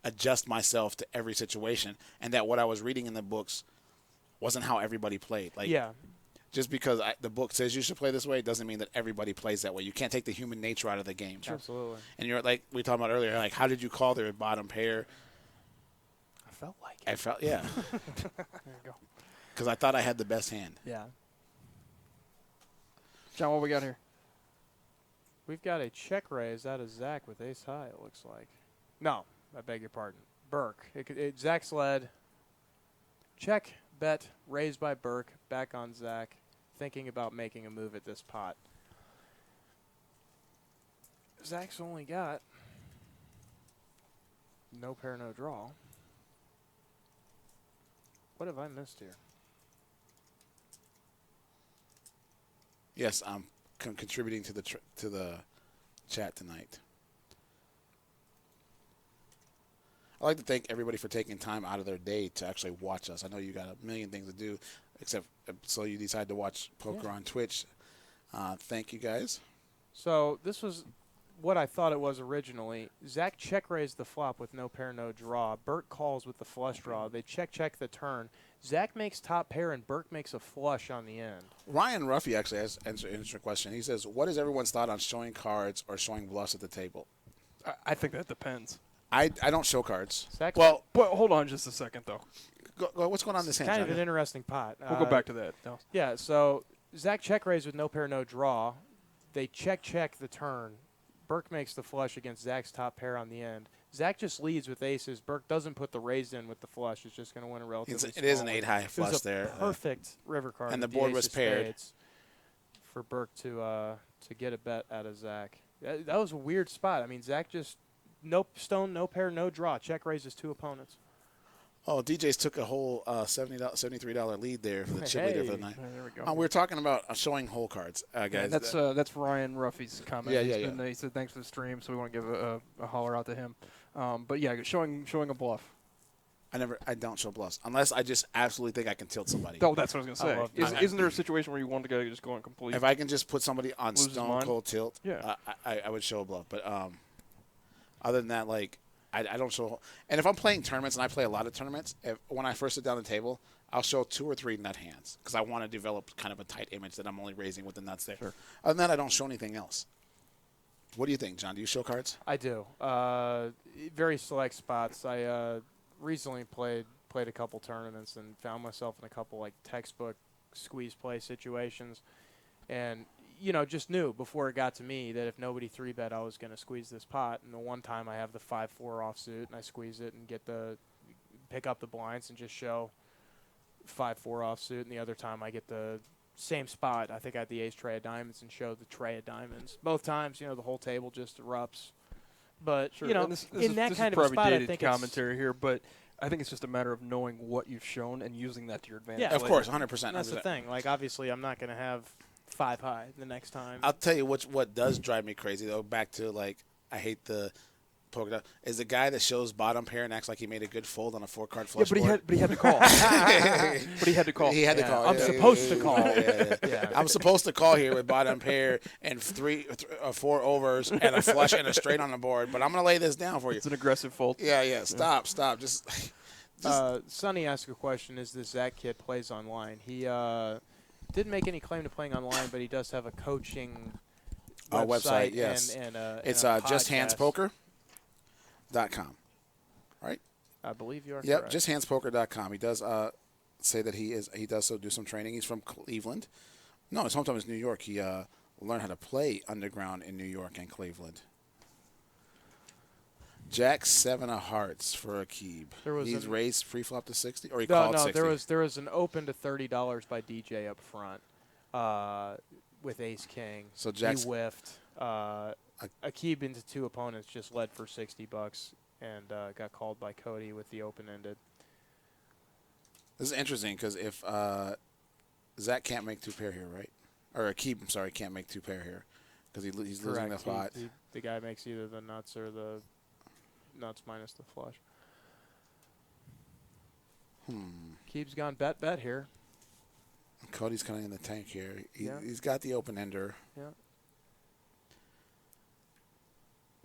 adjust myself to every situation, and that what I was reading in the books wasn't how everybody played. Like, just because the book says you should play this way doesn't mean that everybody plays that way. You can't take the human nature out of the game. Sure. Absolutely. And you're like we talked about earlier, like how did you call their bottom pair? I felt like it. Yeah. There you go. Because I thought I had the best hand. Yeah. John, what we got here? We've got a check raise out of Zach with ace high, it looks like. No, I beg your pardon. Burke. Zach's led. Check, bet, raised by Burke, back on Zach, thinking about making a move at this pot. Zach's only got no pair, no draw. What have I missed here? Yes, I'm contributing to the chat tonight. I'd like to thank everybody for taking time out of their day to actually watch us. I know you got a million things to do, except so you decide to watch poker on Twitch. Thank you, guys. So this was what I thought it was originally. Zach check raised the flop with no pair, no draw. Burt calls with the flush draw. They check the turn. Zach makes top pair, and Burke makes a flush on the end. Ryan Ruffy actually has answered an interesting question. He says, what is everyone's thought on showing cards or showing bluffs at the table? I think that depends. I don't show cards. Zach, but hold on just a second, though. What's going on in this hand? Kind of an interesting pot. We'll go back to that. No. Yeah, so Zach check raised with no pair, no draw. They check the turn. Burke makes the flush against Zach's top pair on the end. Zach just leads with aces. Burke doesn't put the raise in with the flush. It's just going to win a relatively small. It is an 8-high flush there. Perfect river card. And the board was paired. For Burke to get a bet out of Zach. That was a weird spot. I mean, Zach just no stone, no pair, no draw. Check raises two opponents. Oh, DJ's took a whole $73 lead there for the chip leader for the night. There we go. We were talking about showing hole cards, guys. That's Ryan Ruffy's comment. Yeah. He said thanks for the stream, so we want to give a holler out to him. But yeah, showing a bluff. I don't show bluffs unless I just absolutely think I can tilt somebody. Oh, that's what I was going to say. Isn't there a situation where you want the guy to just go on complete? If I can just put somebody on stone cold tilt, yeah. I would show a bluff. But other than that, like I don't show. And if I'm playing tournaments, and I play a lot of tournaments, when I first sit down at the table, I'll show 2 or 3 nut hands because I want to develop kind of a tight image that I'm only raising with the nuts there. Sure. Other than that, I don't show anything else. What do you think, John? Do you show cards? I do. Very select spots. I recently played a couple tournaments and found myself in a couple like textbook squeeze play situations, and just knew before it got to me that if nobody 3-bet, I was going to squeeze this pot. And the one time I have the 5-4 offsuit and I squeeze it and pick up the blinds and just show 5-4 offsuit. And the other time I get the same spot. I think I had the ace tray of diamonds and show the tray of diamonds. Both times, the whole table just erupts. But sure. This in that kind of a spot, I think commentary here, but I think it's just a matter of knowing what you've shown and using that to your advantage. Yeah, of course, 100%. That's the thing. Like, obviously, I'm not going to have 5 high the next time. I'll tell you what does drive me crazy, though, back to, like, I hate the poker, is the guy that shows bottom pair and acts like he made a good fold on a 4-card flush board. But he had to call. But he had to call. He had to call. I'm supposed to call. Yeah. I'm supposed to call here with bottom pair and 4 overs and a flush and a straight on the board, but I'm going to lay this down for you. It's an aggressive fold. Yeah. Stop. Just Sonny asked a question, is this Zach kid plays online? He didn't make any claim to playing online, but he does have a coaching website. Yes. And it's justhandspoker.com. Right? I believe you are Yep, correct. just handspoker.com. He does say that he does do some training. He's from Cleveland. No, his hometown is New York. He learned how to play underground in New York and Cleveland. Jack 7 of hearts for Akib. He's raised pre-flop to 60, or he called 60. There was an open to $30 by DJ up front with Ace King. So he Jack's whiffed. Akib into 2 opponents just led for $60 and got called by Cody with the open ended. This is interesting because if Zach can't make 2 pair here, right? Or Akib, I'm sorry, can't make 2 pair here because he's losing the pot. The guy makes either the nuts or the nuts minus the flush. Keeb's gone bet here. Cody's kind of in the tank here. He's got the open ender. Yeah.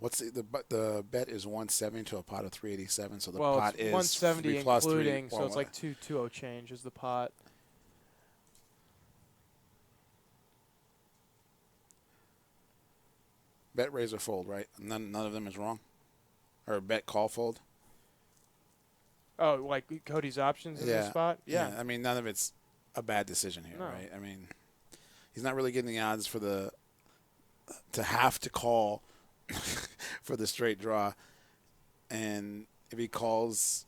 What's the bet is 170 to a pot of 387, so the well, pot it's is 170 3 plus including, 3. so it's like 220 change is the pot. Bet raise or fold, right? None of them is wrong. Or bet call fold. Oh, like Cody's options in this spot? Yeah. I mean, none of it's a bad decision here, No. right? I mean, he's not really getting the odds for to have to call for the straight draw. And if he calls,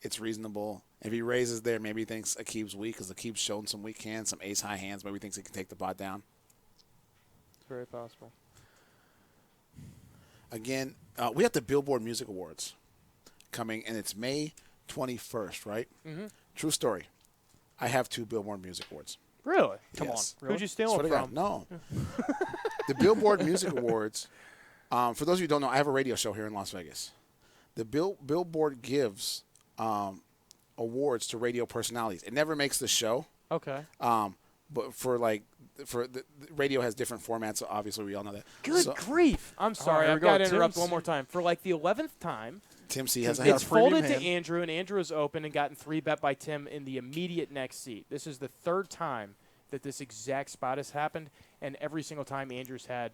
it's reasonable. If he raises there, maybe he thinks Akib's weak because Akib's shown some weak hands, some ace-high hands. Maybe he thinks he can take the pot down. It's very possible. Again, we have the Billboard Music Awards coming, and it's May 21st, right? Mm-hmm. True story. I have 2 Billboard Music Awards. Really? Come Yes. on. Really? Who'd you steal it from? No. The Billboard Music Awards, for those of you who don't know, I have a radio show here in Las Vegas. The Billboard gives awards to radio personalities. It never makes the show. Okay. But for the radio has different formats, so obviously we all know that. Good grief. I'm sorry. I've got to interrupt one more time. For like the 11th time, Tim C has a it's hand. folded to Andrew, and Andrew is open and gotten 3-bet by Tim in the immediate next seat. This is the 3rd time that this exact spot has happened, and every single time Andrew's had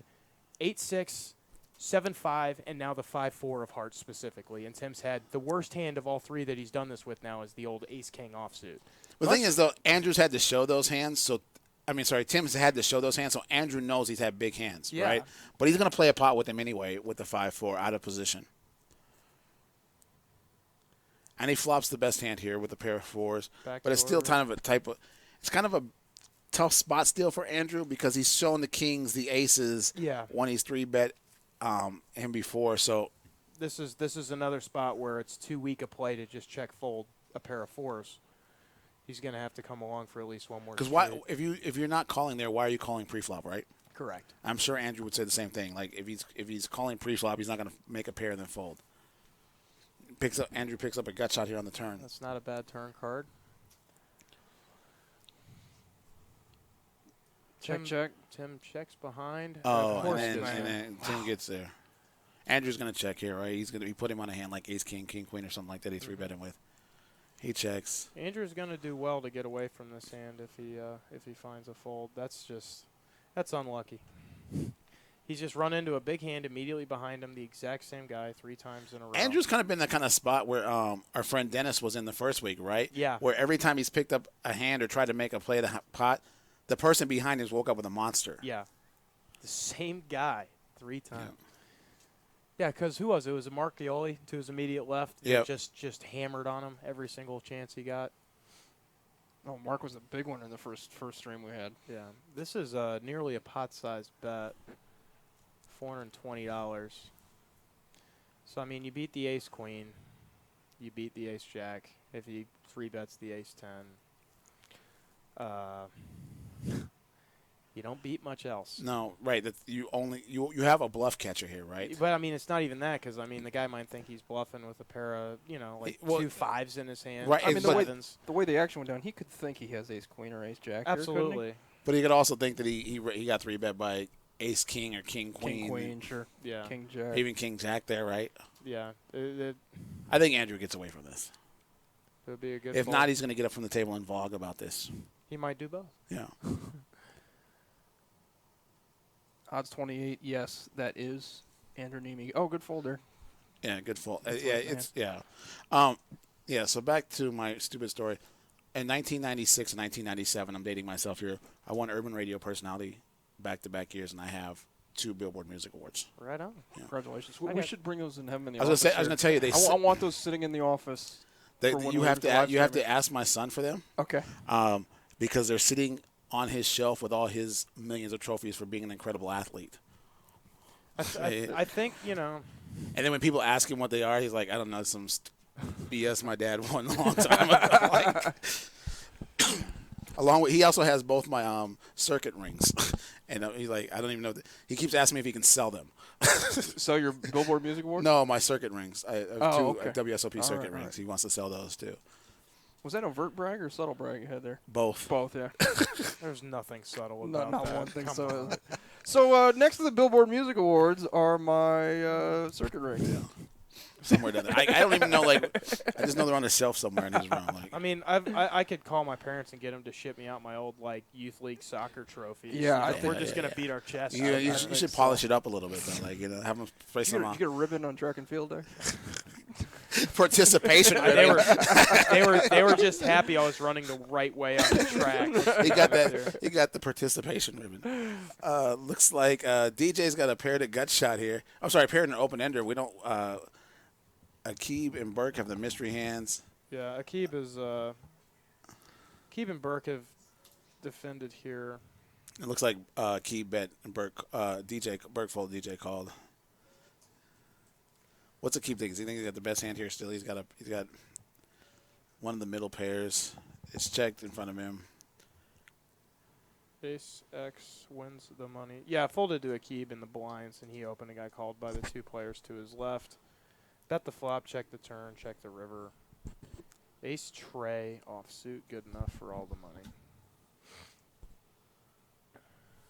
8-6, 7-5, and now the 5-4 of hearts specifically. And Tim's had the worst hand of all 3 that he's done this with now is the old ace-king offsuit. The thing is, though, Andrew's had to show those hands, Tim's had to show those hands, so Andrew knows he's had big hands, right? But he's going to play a pot with him anyway with the 5-4 out of position. And he flops the best hand here with a pair of 4s. But it's still kind of it's kind of a tough spot still for Andrew because he's shown the kings, the aces when he's 3-bet him before. So this is another spot where it's too weak a play to just check fold a pair of 4s. He's going to have to come along for at least one more. Because if you're not calling there, why are you calling pre-flop, right? Correct. I'm sure Andrew would say the same thing. Like if he's calling pre-flop, he's not going to make a pair and then fold. Andrew picks up a gut shot here on the turn. That's not a bad turn card. Check. Tim checks behind. Oh, and then Tim gets there. Andrew's going to check here, right? He's going to put him on a hand like ace, king, king, queen, or something like that. He 3-bet him with. He checks. Andrew's going to do well to get away from this hand if he finds a fold. That's unlucky. He's just run into a big hand immediately behind him, the exact same guy 3 times in a row. Andrew's kind of been that kind of spot where our friend Dennis was in the first week, right? Yeah. Where every time he's picked up a hand or tried to make a play the pot, the person behind him woke up with a monster. Yeah. The same guy 3 times. Yeah, because who was it? It was Mark Gioli to his immediate left. Yeah. Just hammered on him every single chance he got. Oh, Mark was a big one in the first stream we had. Yeah. This is nearly a pot-sized bet. $420. So, I mean, you beat the ace-queen. You beat the ace-jack. If he 3-bets the ace-10. You don't beat much else. No, right. You have a bluff catcher here, right? But, I mean, it's not even that because, I mean, the guy might think he's bluffing with a pair of, 2 5s in his hand. Right. I mean, the way the action went down, he could think he has ace-queen or ace-jack. Absolutely. But he could also think that he got 3-bet by ace-king or king-queen. King-queen, sure. Yeah. King-jack. Even king-jack there, right? Yeah. I think Andrew gets away from this. It would be a good If fold. not, he's going to get up from the table and vlog about this. He might do both. Yeah. Odds 28, yes, that is Andrew Neeme. Oh, good folder. Yeah, good fault. That's Yeah. So back to my stupid story. In 1996 and 1997, I'm dating myself here. I won Urban Radio Personality back-to-back years, and I have 2 Billboard Music Awards. Right on. Yeah. Congratulations. We should bring those and have them in the I office. was going to tell you I want those sitting in the office. You have to ask my son for them. Okay. Because they're sitting on his shelf with all his millions of trophies for being an incredible athlete. I think, you know. And then when people ask him what they are, he's like, I don't know, some BS my dad won a long time ago. Along with, he also has both my circuit rings. And he's like, I don't even know. He keeps asking me if he can sell them. Sell your Billboard Music Award? No, my circuit rings. I have 2 WSOP circuit rings. Right. He wants to sell those too. Was that overt brag or subtle brag you had there? Both. Both, yeah. There's nothing subtle about not that. one thing. Come on. So next to the Billboard Music Awards are my circuit rings. Yeah. Somewhere down there. I don't even know. Like, I just know they're on the shelf somewhere in his room. Like, I mean, I could call my parents and get them to ship me out my old youth league soccer trophies. Yeah, I think we're just gonna beat our chests. you should polish it up a little bit, though. Like, have them play some Did you get a ribbon on track and field day? participation. They were just happy I was running the right way on the track. He got the participation ribbon. Looks like DJ's got a paired gut shot here. I'm sorry, paired and open ender. We don't. Akib and Burke have the mystery hands. Yeah, Akib and Burke have defended here. It looks like Akib bet and Burke Burke fold DJ called. What's Akib think? Does he think he's got the best hand here still? He's got one of the middle pairs. It's checked in front of him. Ace X wins the money. Yeah, folded to Akib in the blinds, and he opened. A guy called by the 2 players to his left. Bet the flop, check the turn, check the river. Ace tray offsuit, good enough for all the money.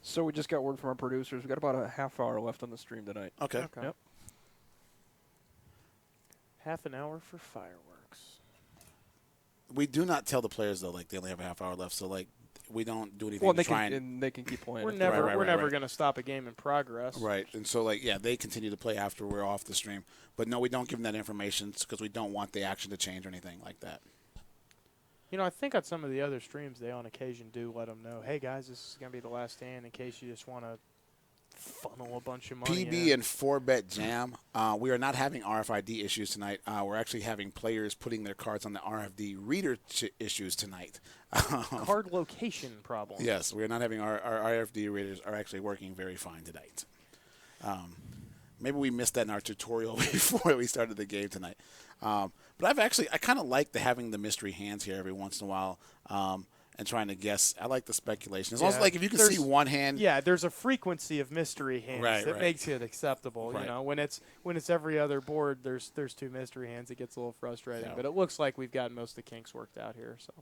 So we just got word from our producers. We got about a half hour left on the stream tonight. Okay. Yep. Half an hour for fireworks. We do not tell the players though, like they only have a half hour left, so like we don't do anything Well, to try and they can keep playing. We're never going to stop a game in progress. Right, and so they continue to play after we're off the stream, but no, we don't give them that information because we don't want the action to change or anything like that. You know, I think on some of the other streams, they on occasion do let them know, hey guys, this is going to be the last hand in case you just want to funnel a bunch of money PB and 4-bet jam. We are not having RFID issues tonight. We're actually having players putting their cards on the RFD reader issues tonight. Card location problem. Yes, we're not having our RFD readers are actually working very fine tonight. Maybe we missed that in our tutorial before we started the game tonight. But I kind of like having the mystery hands here every once in a while. And trying to guess. I like the speculation. As long as, if you can see one hand. Yeah, there's a frequency of mystery hands that right. makes it acceptable. Right. You know, when it's every other board, there's 2 mystery hands. It gets a little frustrating. Yeah. But it looks like we've got most of the kinks worked out here. So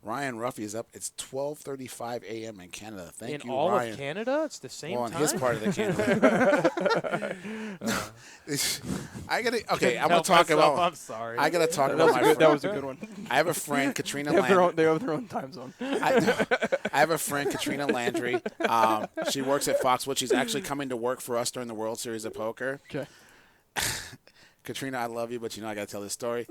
Ryan Ruffy is up. It's 12:35 a.m. in Canada. Thank you, all Ryan. of Canada, it's the same time. On his part of the Canada. I'm gonna talk about. I'm sorry. I gotta talk about my friend. That was a good one. I have a friend, Katrina They Landry. have their own time zone. I have a friend, Katrina Landry. She works at Foxwood. She's actually coming to work for us during the World Series of Poker. Okay. Katrina, I love you, but I got to tell this story.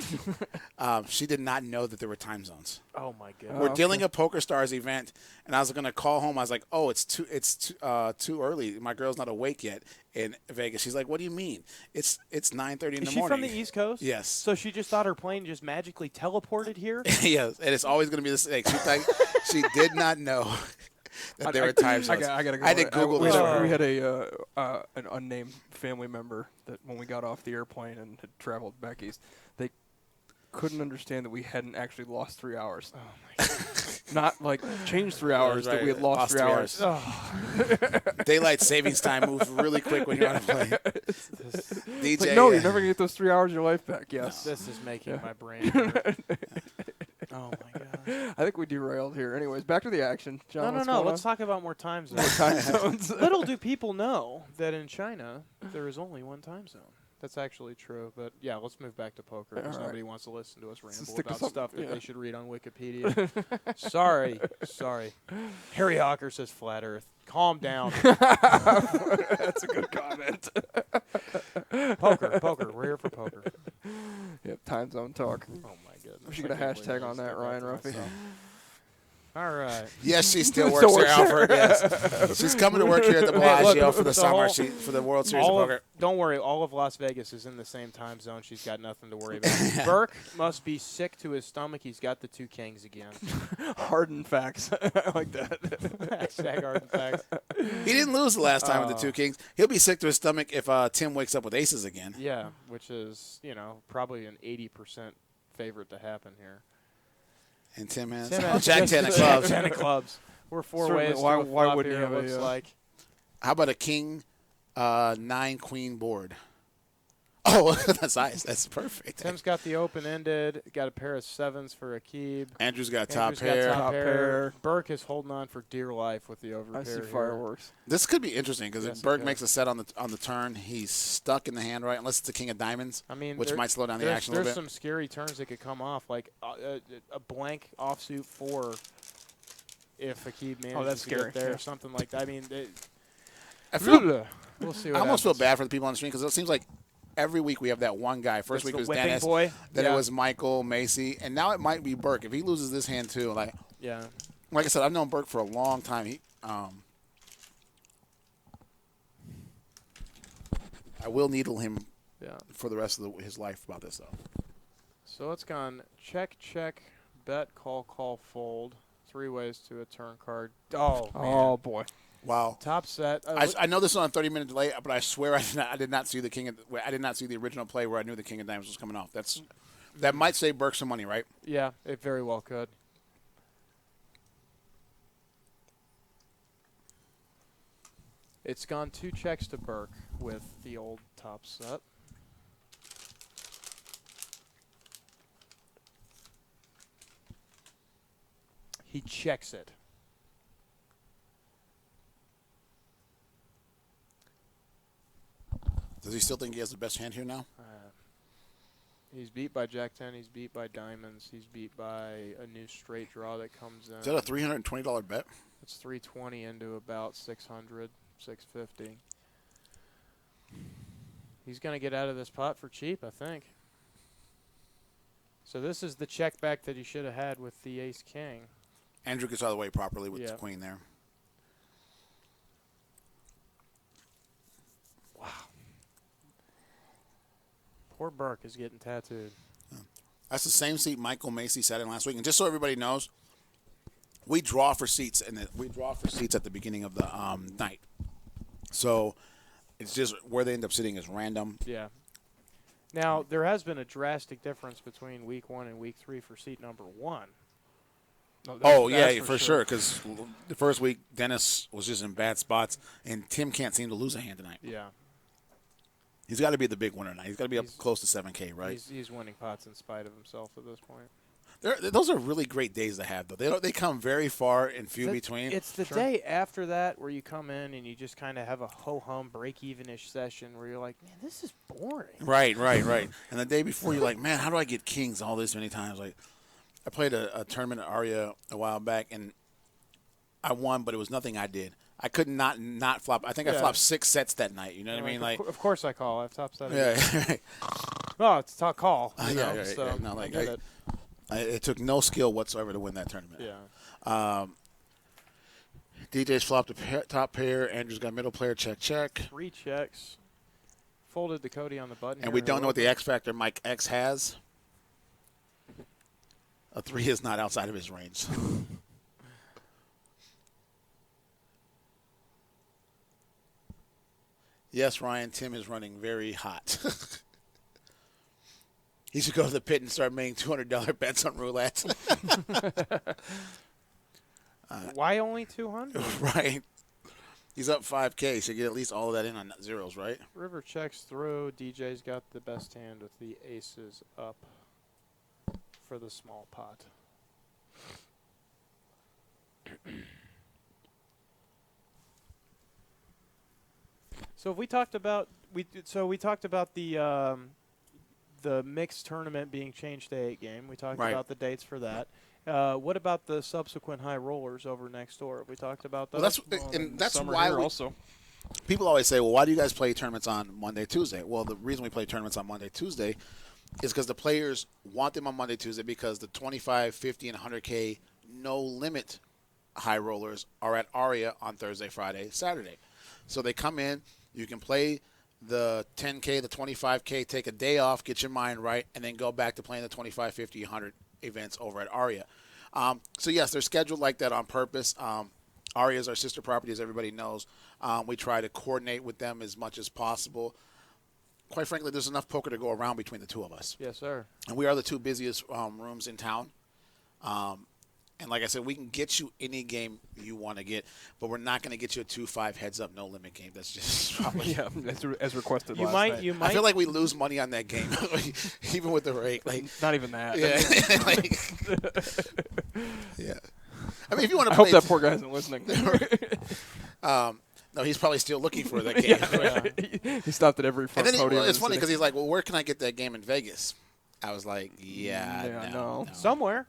She did not know that there were time zones. Oh my goodness. We're dealing a Poker Stars event, and I was going to call home. I was like, "Oh, it's too early. My girl's not awake yet in Vegas." She's like, "What do you mean? It's 9:30 in the morning." Is she from the East Coast? Yes. So she just thought her plane just magically teleported here? Yes, and it's always going to be the same. She did not know that there were time zones. I gotta go. I did Google we this. had an unnamed family member that when we got off the airplane and had traveled back east, they couldn't understand that we hadn't actually lost 3 hours. Oh my God. Not changed 3 hours, that we had lost 3 hours. Daylight savings time moves really quick when you're on a plane. DJ, no, you're never gonna get those 3 hours of your life back. Yes, no. This is making my brain hurt. Oh my God. I think we derailed here. Anyways, back to the action. John, No. Let's talk about more time zones. time zones. Little do people know that in China there is only one time zone. That's actually true. But yeah, let's move back to poker because nobody wants to listen to us ramble about stuff that they should read on Wikipedia. Sorry. Harry Hawker says flat Earth. Calm down. That's a good comment. time zone talk. Oh my goodness! We should get a hashtag on that, Ryan Ruffy. All right. Yes, she still works there, Alfred. Yes. She's coming to work here at the Bellagio for the summer, for the World Series of Poker. Don't worry, all of Las Vegas is in the same time zone. She's got nothing to worry about. Burke must be sick to his stomach. He's got the 2 kings again. Hardened facts. I like that. Hashtag hardened facts. He didn't lose the last time with the 2 kings. He'll be sick to his stomach if Tim wakes up with aces again. Yeah, which is, probably an 80% favorite to happen here. And Tim has Jack 10 of clubs. 10 of clubs. We're 4 Certainly, ways. why wouldn't here, you have looks like. How about a king, 9 queen board? Oh, that's nice. That's perfect. Tim's got the open-ended. Got a pair of 7s for a keep. Andrew's got top pair. Burke is holding on for dear life with the overpair. I see fireworks. This could be interesting because if Burke makes a set on the turn, he's stuck in the hand, right? Unless it's the king of diamonds, which might slow down the action a little bit. There's some scary turns that could come off, like a blank offsuit 4 if a key manages to get there or something like that. I mean, we'll see what I almost happens. feel bad for the people on the stream because it seems like every week we have that one guy. First week it was Dennis, boy. Then it was Michael, Macy, and now it might be Burke. If he loses this hand too, like I said, I've known Burke for a long time. I will needle him for the rest of his life about this though. So it's gone check, bet, call, fold. 3 ways to a turn card. Oh boy. Wow. Top set. I know this is on a 30-minute delay, but I swear I did not see the I did not see the original play where I knew the king of diamonds was coming off. That might save Burke some money, right? Yeah, it very well could. It's gone 2 checks to Burke with the old top set. He checks it. Does he still think he has the best hand here now? He's beat by Jack 10. He's beat by diamonds. He's beat by a new straight draw that comes in. Is that a $320 bet? It's 320 into about 600, 650. He's going to get out of this pot for cheap, I think. So this is the check back that he should have had with the ace-king. Andrew gets out of the way properly with the queen there. Wow. Poor Burke is getting tattooed. That's the same seat Michael Macy sat in last week. And just so everybody knows, we draw for seats at the beginning of the night. So it's just where they end up sitting is random. Yeah. Now, there has been a drastic difference between week 1 and week 3 for seat number 1. That's for sure. Because the first week, Dennis was just in bad spots, and Tim can't seem to lose a hand tonight. Yeah. He's got to be the big winner tonight. He's got to be up close to 7K, right? He's winning pots in spite of himself at this point. Those are really great days to have, though. They come very far and few between. It's the day after that where you come in and you just kind of have a ho-hum, break-even-ish session where you're like, man, this is boring. Right. And the day before, you're like, man, how do I get kings all this many times? Like, I played a tournament at Aria a while back, and I won, but it was nothing I did. I could not flop. I think I flopped 6 sets that night. You know what I mean? Like, of course I call. I have top set. Yeah. Oh, it's top call. So no, like it took no skill whatsoever to win that tournament. Yeah. DJ's flopped a top pair. Andrew's got middle player. Check. 3 checks. Folded to Cody on the button. And we don't know what the X factor Mike X has. A 3 is not outside of his range. Yes, Ryan, Tim is running very hot. He should go to the pit and start making $200 bets on roulette. Why only 200? Right. He's up 5K. Should get at least all of that in on zeros, right? River checks through. DJ's got the best hand with the aces up for the small pot. So we talked about the mixed tournament being changed to 8 game. We talked about the dates for that. What about the subsequent high rollers over next door? Have we talked about those? Well, that's why also. People always say, well, why do you guys play tournaments on Monday, Tuesday? Well, the reason we play tournaments on Monday, Tuesday is because the players want them on Monday, Tuesday, because the 25, 50, and 100K no limit high rollers are at Aria on Thursday, Friday, Saturday. So they come in, you can play the 10K, the 25K, take a day off, get your mind right, and then go back to playing the 25, 50, 100 events over at Aria. So, yes, they're scheduled like that on purpose. Aria is our sister property, as everybody knows. We try to coordinate with them as much as possible. Quite frankly, there's enough poker to go around between the two of us. Yes, sir. And we are the two busiest rooms in town. And like I said, we can get you any game you want to get, but we're not going to get you a 2-5 heads-up no-limit game. That's just probably as requested you last might, night. You might. I feel like we lose money on that game, even with the rake. Like, not even that. Yeah. Yeah. I mean, if you want to I play, hope that poor guy isn't listening. No, he's probably still looking for that game. Yeah. He stopped at every front And then podium. it's funny because he's like, well, where can I get that game in Vegas? I was like, no. Somewhere.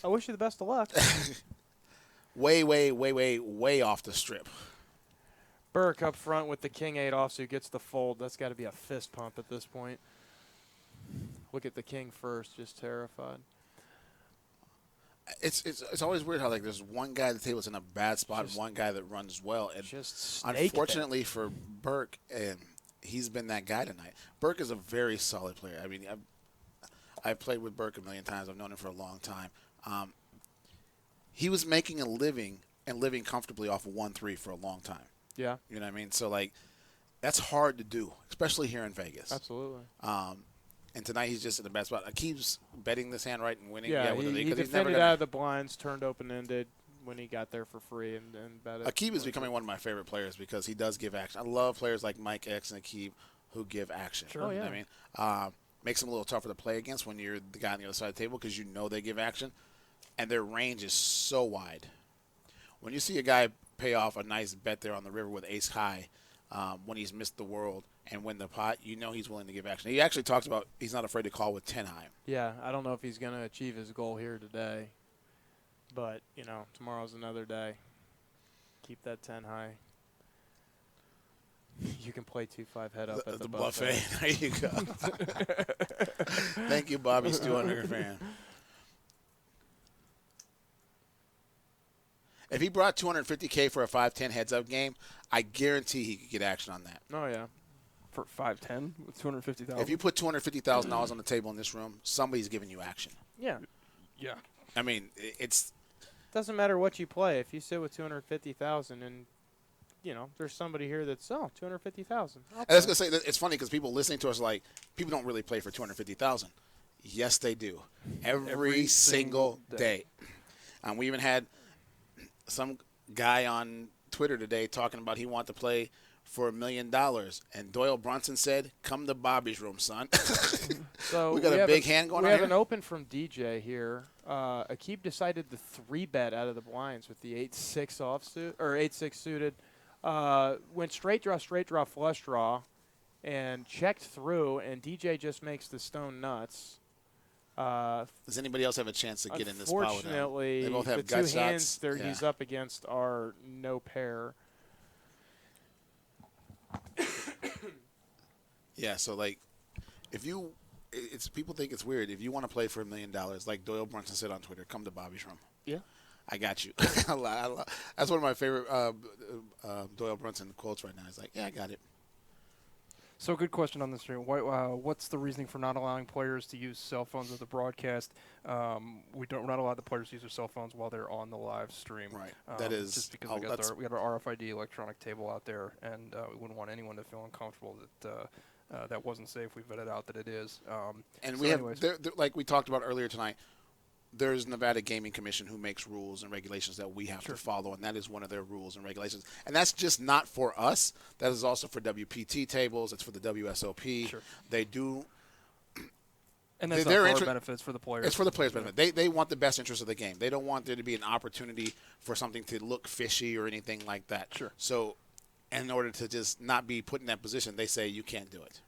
I wish you the best of luck. way off the strip. Burke up front with the king-8 offsuit gets the fold. That's got to be a fist pump at this point. Look at the king first, just terrified. It's always weird how like there's one guy at the table that's in a bad spot, and one guy that runs well, and just unfortunately for Burke, and he's been that guy tonight. Burke is a very solid player. I mean, I've played with Burke a million times. I've known him for a long time. He was making a living and living comfortably off of 1-3 for a long time. Yeah. You know what I mean? So, like, that's hard to do, especially here in Vegas. Absolutely. And tonight he's just in the bad spot. Keeps betting this hand right and winning. Yeah, he defended out of the blinds, turned open-ended when he got there for free and bet it. Akib is becoming one of my favorite players because he does give action. I love players like Mike X and Akib who give action. Sure. Oh, yeah. You know what I mean? Makes them a little tougher to play against when you're the guy on the other side of the table because you know they give action. And their range is so wide. When you see a guy pay off a nice bet there on the river with ace high when he's missed the world and win the pot, you know he's willing to give action. He actually talks about he's not afraid to call with 10 high. Yeah, I don't know if he's going to achieve his goal here today. But, tomorrow's another day. Keep that 10 high. You can play 2-5 head up at the buffet. There you go. Thank you, Bobby Stu fan. If he brought $250K for a 5-10 heads-up game, I guarantee he could get action on that. Oh, yeah. For 5-10 with $250,000? If you put $250,000 on the table in this room, somebody's giving you action. Yeah. Yeah. I mean, it's doesn't matter what you play. If you sit with $250,000 and, there's somebody here that's, $250,000. I was going to say, that it's funny because people listening to us like, people don't really play for $250,000. Yes, they do. Every single day. We even had some guy on Twitter today talking about he wanted to play for $1 million, and Doyle Brunson said, "Come to Bobby's room, son." So we got a big hand going on here. We have an open from DJ here. Akib decided the 3-bet out of the blinds with the 8-6 offsuit or 8-6 suited. Went straight draw, flush draw, and checked through. And DJ just makes the stone nuts. Does anybody else have a chance to get in this pot with him? Unfortunately, they both have the gut two shots. hands he's up against are no pair. Yeah, so like, people think it's weird. If you want to play for $1 million, like Doyle Brunson said on Twitter, come to Bobby's room. Yeah, I got you. That's one of my favorite Doyle Brunson quotes right now. He's like, "Yeah, I got it." So good question on the stream. What's the reasoning for not allowing players to use cell phones at the broadcast? We're not allowed the players to use their cell phones while they're on the live stream. Right. That is just because we got our RFID electronic table out there, and we wouldn't want anyone to feel uncomfortable that that wasn't safe. We vetted out that it is. And we have, like we talked about earlier tonight, there's Nevada Gaming Commission who makes rules and regulations that we have to follow, and that is one of their rules and regulations. And that's just not for us. That is also for WPT tables. It's for the WSOP. Sure. They do. And that's not for our benefits for the players. It's for the players' benefit. They want the best interest of the game. They don't want there to be an opportunity for something to look fishy or anything like that. Sure. So in order to just not be put in that position, they say you can't do it.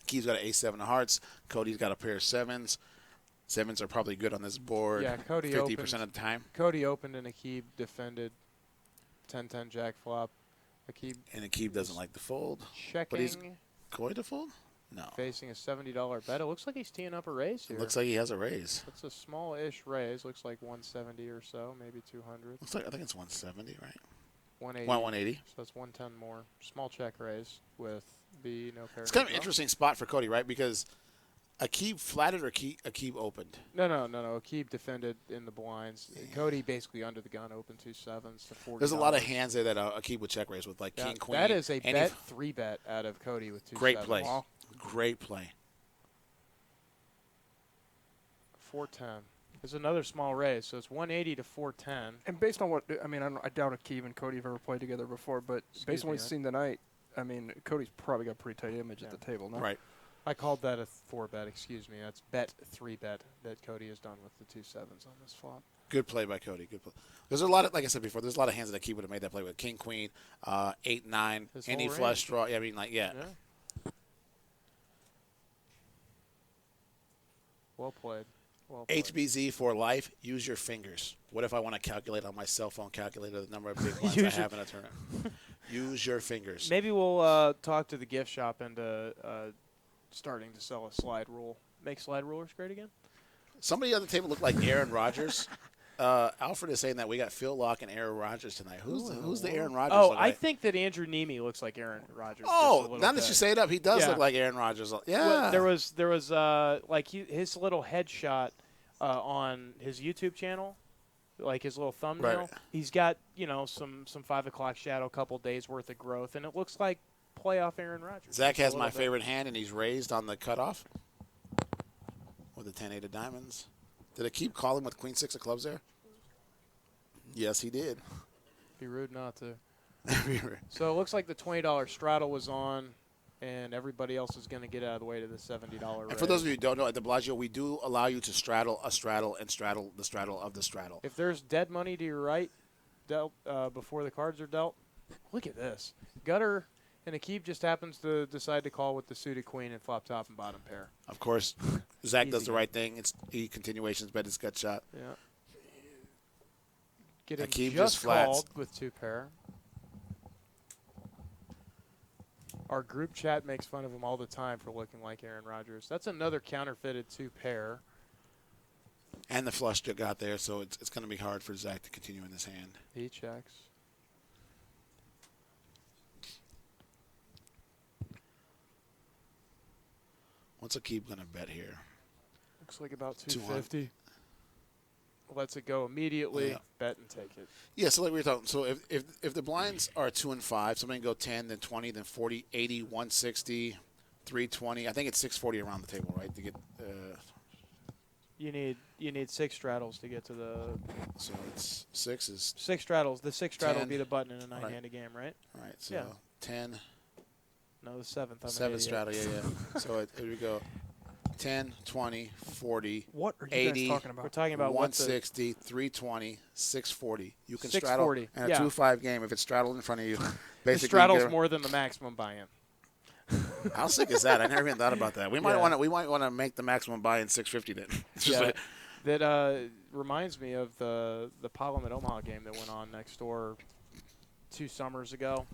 Key's got an ace-7 of hearts. Cody's got a pair of sevens. Sevens are probably good on this board. Yeah, Cody 50% of the time. Cody opened and Akib defended 10-10 jack flop. And Akib doesn't like the fold. Checking. But he's going to fold? No. Facing a $70 bet. It looks like he's teeing up a raise here. It looks like he has a raise. It's a small-ish raise. Looks like 170 or so, maybe 200. Looks like I think it's 170, right? 180. 180. So that's 110 more. Small check raise with the no pair. It's kind of an interesting spot for Cody, right? Because Aqib flatted or Aqib opened? No. Aqib defended in the blinds. Yeah. Cody basically under the gun opened 2 sevens to 40. There's a lot of hands there that Aqib would check raise with, like king, queen. That is a bet 3-bet out of Cody with 2 Great sevens. play. Wow. Great play. 410. There's another small raise, so it's 180 to 410. And based on what I mean, I doubt Aqib and Cody have ever played together before, but based on what we've seen tonight, I mean, Cody's probably got a pretty tight image at the table, no? Right. I called that a 4-bet, excuse me. That's bet 3-bet that Cody has done with the 2 sevens on this flop. Good play by Cody. Good play. There's a lot of, like I said before, there's a lot of hands that Aqib would have made that play with. King, queen, 8, 9, any flush draw. Yeah, I mean, like, yeah. Well played. Well played. HBZ for life, use your fingers. What if I want to calculate on my cell phone calculator the number of big ones I have in a tournament? Use your fingers. Maybe we'll talk to the gift shop into starting to sell a slide rule. Make slide rulers great again? Somebody on the table looked like Aaron Rodgers. Alfred is saying that we got Phil Locke and Aaron Rodgers tonight. Who's the Aaron Rodgers? Oh, I think that Andrew Neeme looks like Aaron Rodgers. Oh, now that you say it up, he does look like Aaron Rodgers. Yeah. Well, there was like his little headshot on his YouTube channel, like his little thumbnail. Right. He's got some 5 o'clock shadow, couple days worth of growth, and it looks like playoff Aaron Rodgers. Zach has my favorite hand, and he's raised on the cutoff with the 10-8 of diamonds. Did it keep calling with queen 6 of clubs there? Yes, he did. Be rude not to. So it looks like the $20 straddle was on, and everybody else is going to get out of the way to the $70 raise. And for those of you who don't know, at the Bellagio, we do allow you to straddle a straddle and straddle the straddle of the straddle. If there's dead money to your right, dealt before the cards are dealt, look at this. Gutter and Aqib just happens to decide to call with the suited queen and flop top and bottom pair. Of course, Zach does the right thing. It's continuations, bet his gut shot. Yeah. Getting Aqib just flats. called with 2 pair. Our group chat makes fun of him all the time for looking like Aaron Rodgers. That's another counterfeited 2 pair. And the flush got there, so it's going to be hard for Zach to continue in this hand. He checks. What's Aqib going to bet here? Looks like about 250. Lets it go immediately. Bet and take it. Yeah, so like we were talking. So if the blinds are 2 and 5, somebody can go 10, then 20, then 40, 80, 160, 320. I think it's 640 around the table, right? To get. You need 6 straddles to get to the. So it's 6 is 6 straddles. The 6 straddle 10. would be the button in a 9-handed game, right? All right. So 10. No, the 7th. I'm 7th straddle. Yeah. So here we go. 10, 20, 40, what are you 80, guys talking about? We're talking about 160, 320, 640. You can 640. straddle in a 2-5 game if it's straddled in front of you. The straddle's more than the maximum buy-in. How sick is that? I never even thought about that. We might want to make the maximum buy-in 650 then. Yeah. That reminds me of the Parliament Omaha game that went on next door 2 summers ago.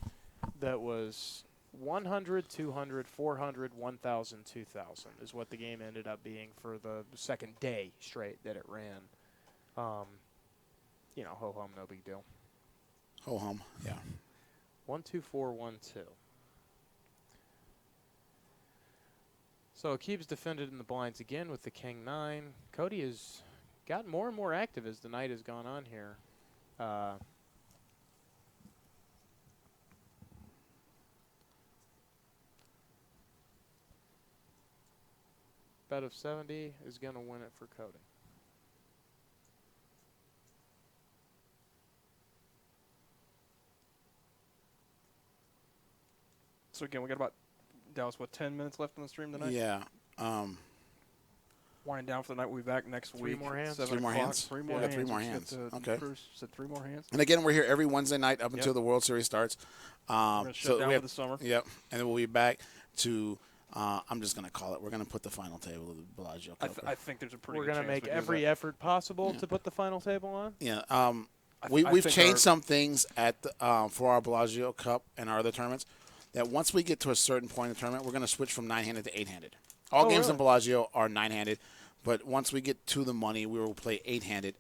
That was 100, 200, 400, 1,000, 2,000 is what the game ended up being for the second day straight that it ran. Ho-hum, no big deal. Ho-hum, yeah. 1, 2, 4, 1, 2. So Aqib's defended in the blinds again with the king 9. Cody has gotten more and more active as the night has gone on here. Bet of 70 is going to win it for Cody. So again, we got about Dallas, 10 minutes left on the stream tonight? Yeah. Winding down for the night. We'll be back next week. 3 more hands. 3 more hands. 3 more Yeah, hands. 3 more hands. Okay. Said 3 more hands. And again, we're here every Wednesday night up until the World Series starts. We're going to shut down for the summer. Yep. And then we'll be back to. I'm just going to call it. We're going to put the final table of the Bellagio Cup. I think there's a pretty We're good going to chance make we do every that. effort possible to put the final table on. Yeah. We've changed some things at the, for our Bellagio Cup and our other tournaments. that once we get to a certain point in the tournament, we're going to switch from 9-handed to 8-handed. All games really? in Bellagio are 9-handed, but once we get to the money, we will play 8-handed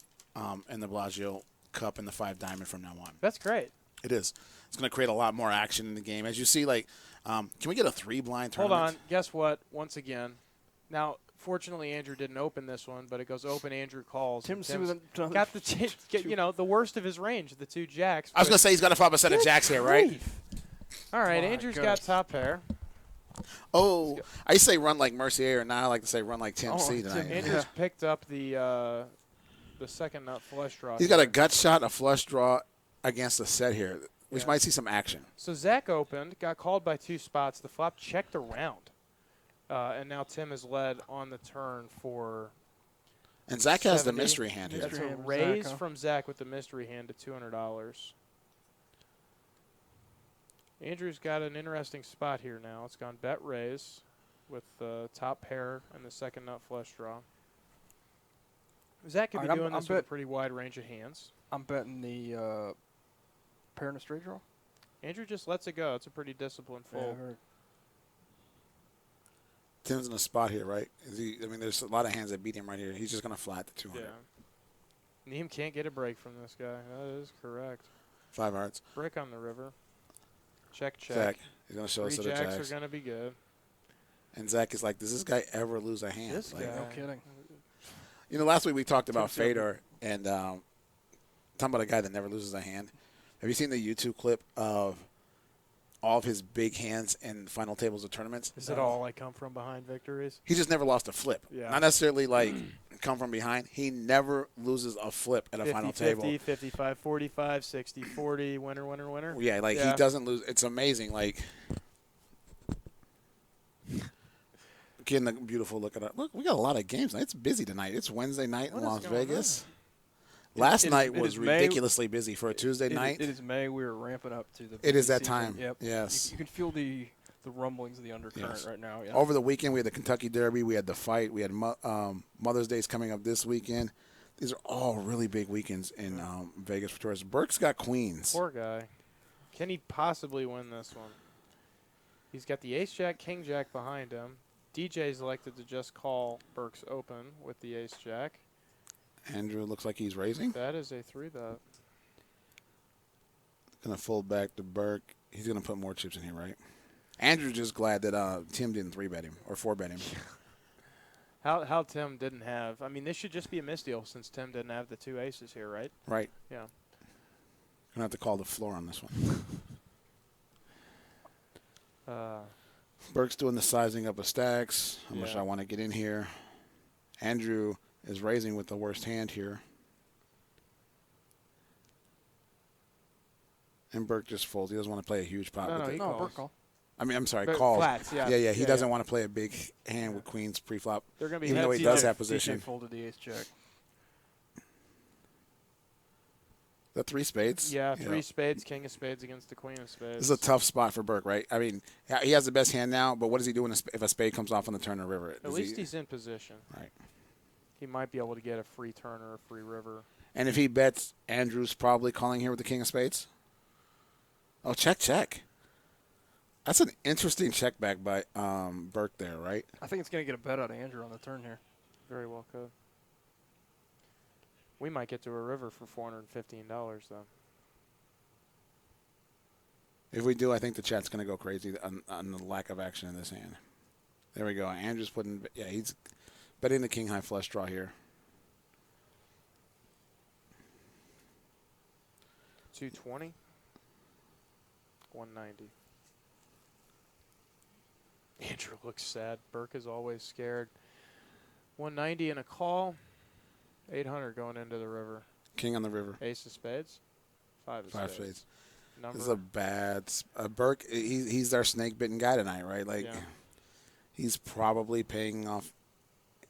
in the Bellagio Cup and the 5-diamond from now on. That's great. It is. It's going to create a lot more action in the game. As you see, like, can we get a 3-blind tournament? Hold on. Guess what? Once again. Now, fortunately, Andrew didn't open this one, but it goes open. Andrew calls. Tim's got the worst of his range, the 2 jacks. I was going to say he's got to flop a set of jacks here, right? All right, Andrew's got top pair. Oh, I used to say run like Mercier, and now I like to say run like Tim C tonight. Andrew's picked up the second nut flush draw. He's got a gut shot, a flush draw against the set here. We might see some action. So Zach opened, got called by 2 spots. The flop checked around, and now Tim is led on the turn for. And Zach has the mystery hand here. That's a raise from Zach with the mystery hand to $200. Andrew's got an interesting spot here now. It's gone bet raise with the top pair and the second nut flush draw. Zach could be doing this with a pretty wide range of hands. I'm betting the pair and a straight draw. Andrew just lets it go. It's a pretty disciplined fold. Yeah, Tim's in a spot here, right? There's a lot of hands that beat him right here. He's just going to flat the 200. Yeah. Neeme can't get a break from this guy. That is correct. 5 hearts. Break on the river. Check, check. Zach, he's going to show us 3 the jacks. jacks are going to be good. And Zach is like, does this guy ever lose a hand? This guy. No kidding. Last week we talked about Fedor and talking about a guy that never loses a hand. Have you seen the YouTube clip of all of his big hands in final tables of tournaments? Is it all like come from behind victories? He just never lost a flip. Yeah. Not necessarily like come from behind. He never loses a flip at a 50, final 50, table. 55, 45, 60, 40, winner, winner, winner. Yeah, he doesn't lose. It's amazing. Getting a beautiful look at it. Look, we got a lot of games. It's busy tonight. It's Wednesday night in Las Vegas. Last night was ridiculously busy for a Tuesday night. It is May. We are ramping up to the. It is that season. time. Yep. Yes. You can feel the rumblings of the undercurrent right now. Yeah. Over the weekend, we had the Kentucky Derby. We had the fight. We had Mother's Day's coming up this weekend. These are all really big weekends in Vegas for tourists. Burke's got queens. Poor guy. Can he possibly win this one? He's got the ace-jack, king-jack behind him. DJ's elected to just call Burke's open with the ace-jack. Andrew looks like he's raising. That is a 3-bet. Going to fold back to Burke. He's going to put more chips in here, right? Andrew's just glad that Tim didn't 3-bet him or 4-bet him. How Tim didn't have. This should just be a misdeal since Tim didn't have the 2 aces here, right? Right. Yeah. Going to have to call the floor on this one. Burke's doing the sizing up of stacks. How much I want to get in here. Andrew is raising with the worst hand here. And Burke just folds. He doesn't want to play a huge pot. No, Burke call. I'm sorry, calls. Flats, yeah. Yeah, he doesn't want to play a big hand with queens pre-flop, They're gonna be even though he does have position. DJ folded the ace-jack. The 3 spades? Yeah, 3 spades, king of spades against the queen of spades. This is a tough spot for Burke, right? He has the best hand now, but what does he do if a spade comes off on the turn or river? At least he's in position. Right. He might be able to get a free turn or a free river. And if he bets, Andrew's probably calling here with the king of spades? Oh, check, check. That's an interesting check back by Burke there, right? I think it's going to get a bet out of Andrew on the turn here. Very well could. We might get to a river for $415, though. If we do, I think the chat's going to go crazy on the lack of action in this hand. There we go. Andrew's he's betting the king high flush draw here. 220. 190. Andrew looks sad. Burke is always scared. 190 and a call. 800 going into the river. King on the river. Ace of spades. 5 of spades. 5 spades. Number. This is a bad Burke. He's our snake-bitten guy tonight, right? He's probably paying off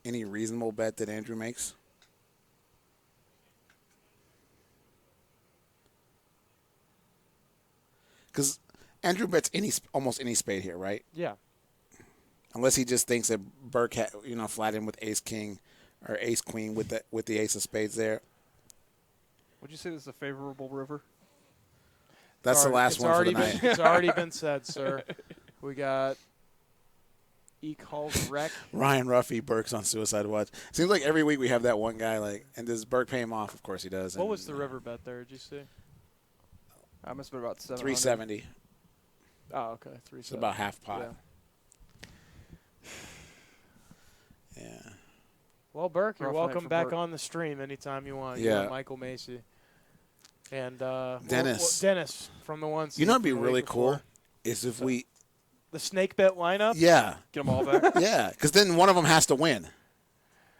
any reasonable bet that Andrew makes. Because Andrew bets almost any spade here, right? Yeah. Unless he just thinks that Burke flat in with ace king or ace queen with the ace of spades there. Would you say this is a favorable river? That's the last one for the night. It's already been said, sir. We got calls rake. Ryan Ruffy, Burke's on suicide watch. Seems like every week we have that one guy. Like, and does Burke pay him off? Of course he does. What was the river bet there? Did you see? I must have been about 700. 370. Oh, okay. 370. It's about half pot. Yeah. Well, Burke, you're Rough night welcome for back Burke. on the stream anytime you want. Yeah. You and Michael Macy. And Dennis. Dennis from the ones. You know what'd be really cool is if we the snake bet lineup. Yeah. Get them all back. Yeah, because then one of them has to win.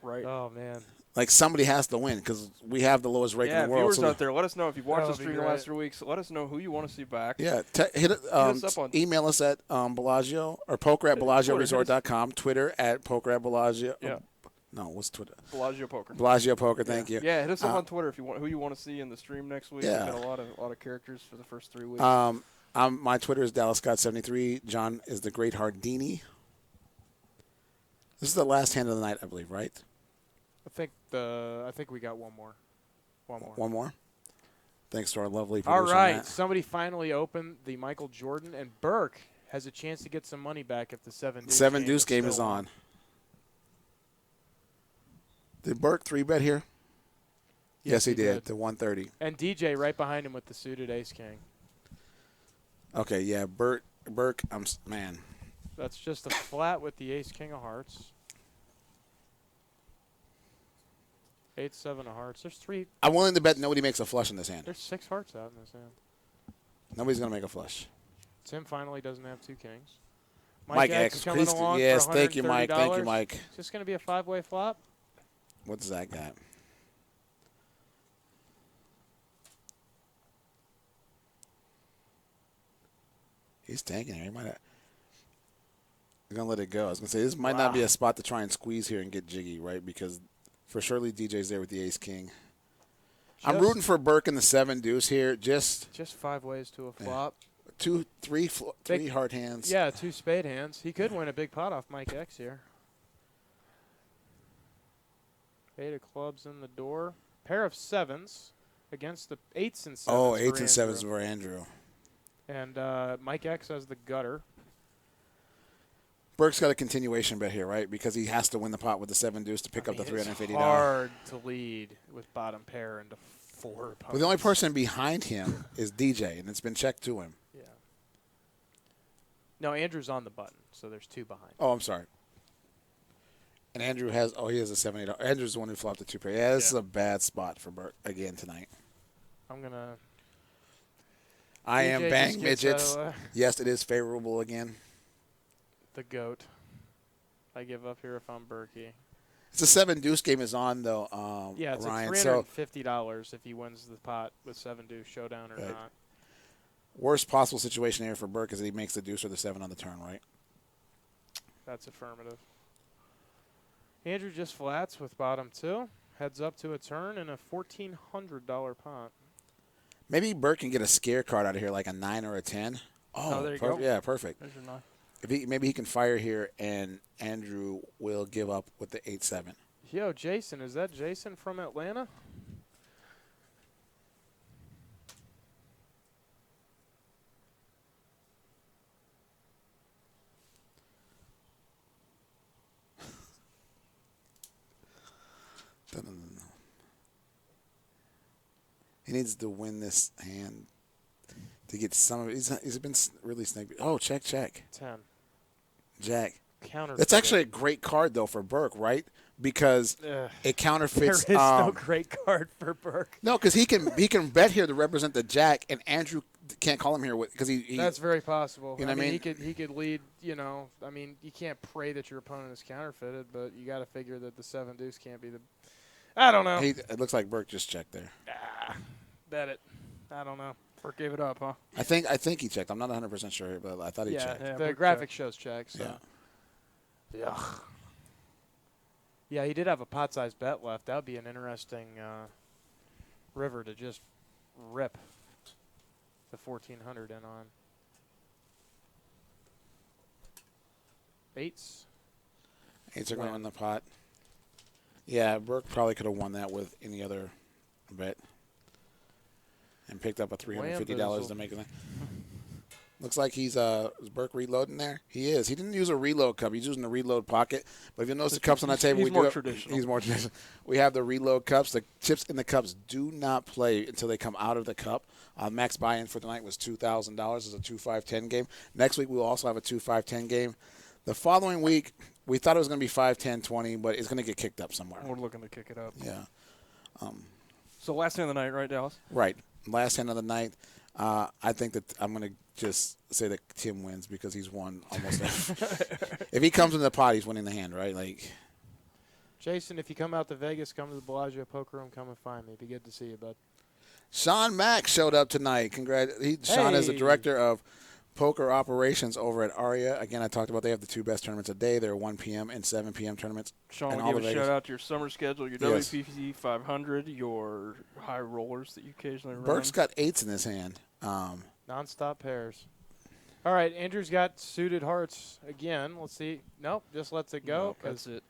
Right. Oh man. Like somebody has to win because we have the lowest rate in the world. Viewers so out there, let us know if you've watched the That would be stream the great. last 3 weeks. Let us know who you want to see back. Yeah, us up on email us at Bellagio or poker at BellagioResort.com, Twitter at poker at Bellagio. Yeah. No, what's Twitter? Bellagio Poker. Bellagio Poker. Thank you. Yeah, hit us up on Twitter if you want who you want to see in the stream next week. Yeah. We've got a lot of characters for the first 3 weeks. My Twitter is DallasScott73. John is the Great Hardini. This is the last hand of the night, I believe, right? I think we got one more. One more. Thanks to our lovely All producer. right, Matt. somebody finally opened the Michael Jordan, and Burke has a chance to get some money back if the seven-deuce Seven-deuce game is on. Did Burke 3-bet here? Yes, he did. To 130. And DJ right behind him with the suited ace-king. Okay, yeah, Burke, man. That's just a flat with the ace-king of hearts. 8-7 of hearts. There's 3. I'm willing to bet nobody makes a flush in this hand. There's 6 hearts out in this hand. Nobody's going to make a flush. Tim finally doesn't have 2 kings. Mike X X. coming Please, along yes, for thank you, Mike. Thank you, $130. Mike. Is this going to be a 5-way flop? What does that got? He's tanking here. He might have. He's going to let it go. I was going to say, this might not be a spot to try and squeeze here and get jiggy, right? Because for surely DJ's there with the ace-king. I'm rooting for Burke in the 7-deuce here. Just 5 ways to a flop. Three hard hands. Yeah, 2 spade hands. He could win a big pot off Mike X here. 8 of clubs in the door. Pair of 7s against the 8s and 7s. Oh, for 8s and 7s Andrew. for Andrew. And Mike X has the gutter. Burke's got a continuation bet here, right? Because he has to win the pot with the 7-deuce to pick up the $350. It's hard to lead with bottom pair into 4 opponents. But the only person behind him is DJ, and it's been checked to him. Yeah. No, Andrew's on the button, so there's 2 behind. Oh, I'm sorry. And Andrew has he has a 7-8. Andrew's the one who flopped the 2 pair. Yeah, this is a bad spot for Burke again tonight. I'm going to. I DJ am just bang gets midgets. Yes, it is favorable again. The GOAT. I give up here if I'm Berkey. It's a 7-deuce game is on, though, Yeah, it's Ryan. $350 if he wins the pot with 7-deuce showdown or not. Worst possible situation here for Burke is that he makes the deuce or the 7 on the turn, right? That's affirmative. Andrew just flats with bottom 2. Heads up to a turn and a $1,400 pot. Maybe Burke can get a scare card out of here, like a 9 or a 10. Oh, there you go. Yeah, perfect. There's your 9. Maybe he can fire here, and Andrew will give up with the 8-7. Yo, Jason, is that Jason from Atlanta? He needs to win this hand to get some of it. He's been really snake. Oh, check. 10. Jack. Counterfeit. That's actually a great card, though, for Burke, right? Because it counterfeits. There is no great card for Burke. No, because he can bet here to represent the Jack, and Andrew can't call him here because he. That's very possible. You know what I mean? He could lead. You can't pray that your opponent is counterfeited, but you got to figure that the 7-deuce can't be the. I don't know. It looks like Burke just checked there. Bet it. I don't know. Burke gave it up, huh? I think he checked. I'm not 100% sure, but I thought he checked. Yeah, the Burke graphic shows check. So. Yeah. Ugh. Yeah, he did have a pot-sized bet left. That would be an interesting river to just rip the 1,400 in on. 8s. 8s are going in the pot. Yeah, Burke probably could have won that with any other bet. and picked up a $350 to make it. Looks like he's is Burke reloading there? He is. He didn't use a reload cup. He's using the reload pocket. But if you notice the cups on that table, he's more traditional. He's more traditional. We have the reload cups. The chips in the cups do not play until they come out of the cup. Max buy-in for tonight was $2,000. It's a 2-5-10 game. Next week, we'll also have a 2-5-10 game. The following week, we thought it was going to be 5-10-20, but it's going to get kicked up somewhere. We're looking to kick it up. Yeah. So last hand of the night, right, Dallas? Right. Last hand of the night. I think that I'm going to just say that Tim wins because he's won almost every. If he comes in the pot, he's winning the hand, right? Like, Jason, if you come out to Vegas, come to the Bellagio Poker Room, come and find me. It'd be good to see you, bud. Sean Mack showed up tonight. Sean is the director of poker operations over at Aria. Again, I talked about they have the 2 best tournaments a day. They're 1 p.m. and 7 p.m. tournaments. Sean, we'll give a shout out to your summer schedule, your WPC 500, your high rollers that you occasionally run. Burke's got 8s in his hand. Non-stop pairs. All right, Andrew's got suited hearts again. Let's see. Nope, just lets it go. Nope, that's it.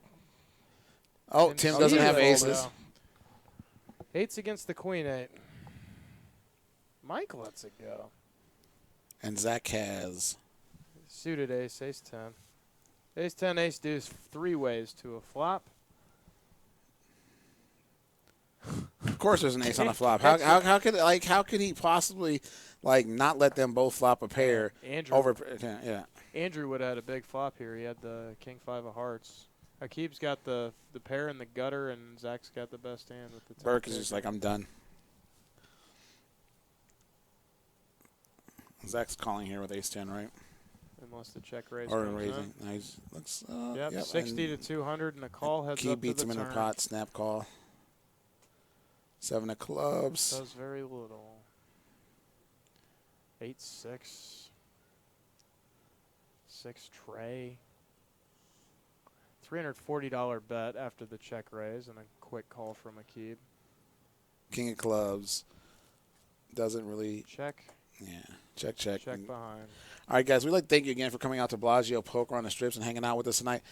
Oh, Tim doesn't have aces. 8's against the queen 8. Mike lets it go. And Zach has suited ace, ace 10. Ace 10, ace deuce, 3 ways to a flop. Of course, there's an ace on a flop. How could he possibly not let them both flop a pair? Yeah. Andrew would have had a big flop here. He had the king 5 of hearts. Akib's got the pair in the gutter, and Zach's got the best hand with the 10. Burke is just like, I'm done. Zach's calling here with ace 10, right? Unless the check raise. Or raising. Nice. Yep, 60 to 200, and the call heads Key up beats to the him turn. in the pot. Snap call. 7 of clubs. Does very little. 8-6. 6 tray. $340 bet after the check raise and a quick call from Akib. King of clubs. Doesn't really. Check. Yeah. Check. Check behind. All right, guys. We'd like to thank you again for coming out to Bellagio Poker on the Strips and hanging out with us tonight.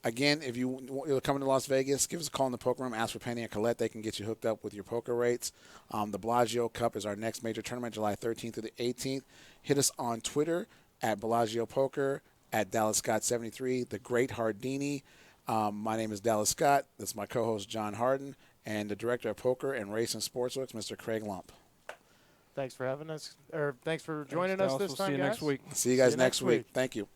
Again, if you're coming to Las Vegas, give us a call in the poker room. Ask for Penny and Colette. They can get you hooked up with your poker rates. The Bellagio Cup is our next major tournament, July 13th through the 18th. Hit us on Twitter at Bellagio Poker, at Dallas Scott 73, The Great Hardini. My name is Dallas Scott. That's my co-host, John Harden, and the Director of Poker and Race and Sportsbooks, Mr. Craig Lump. Thanks for having us, or thanks for joining us this time, We'll see you guys. next week. See you guys next week. Thank you.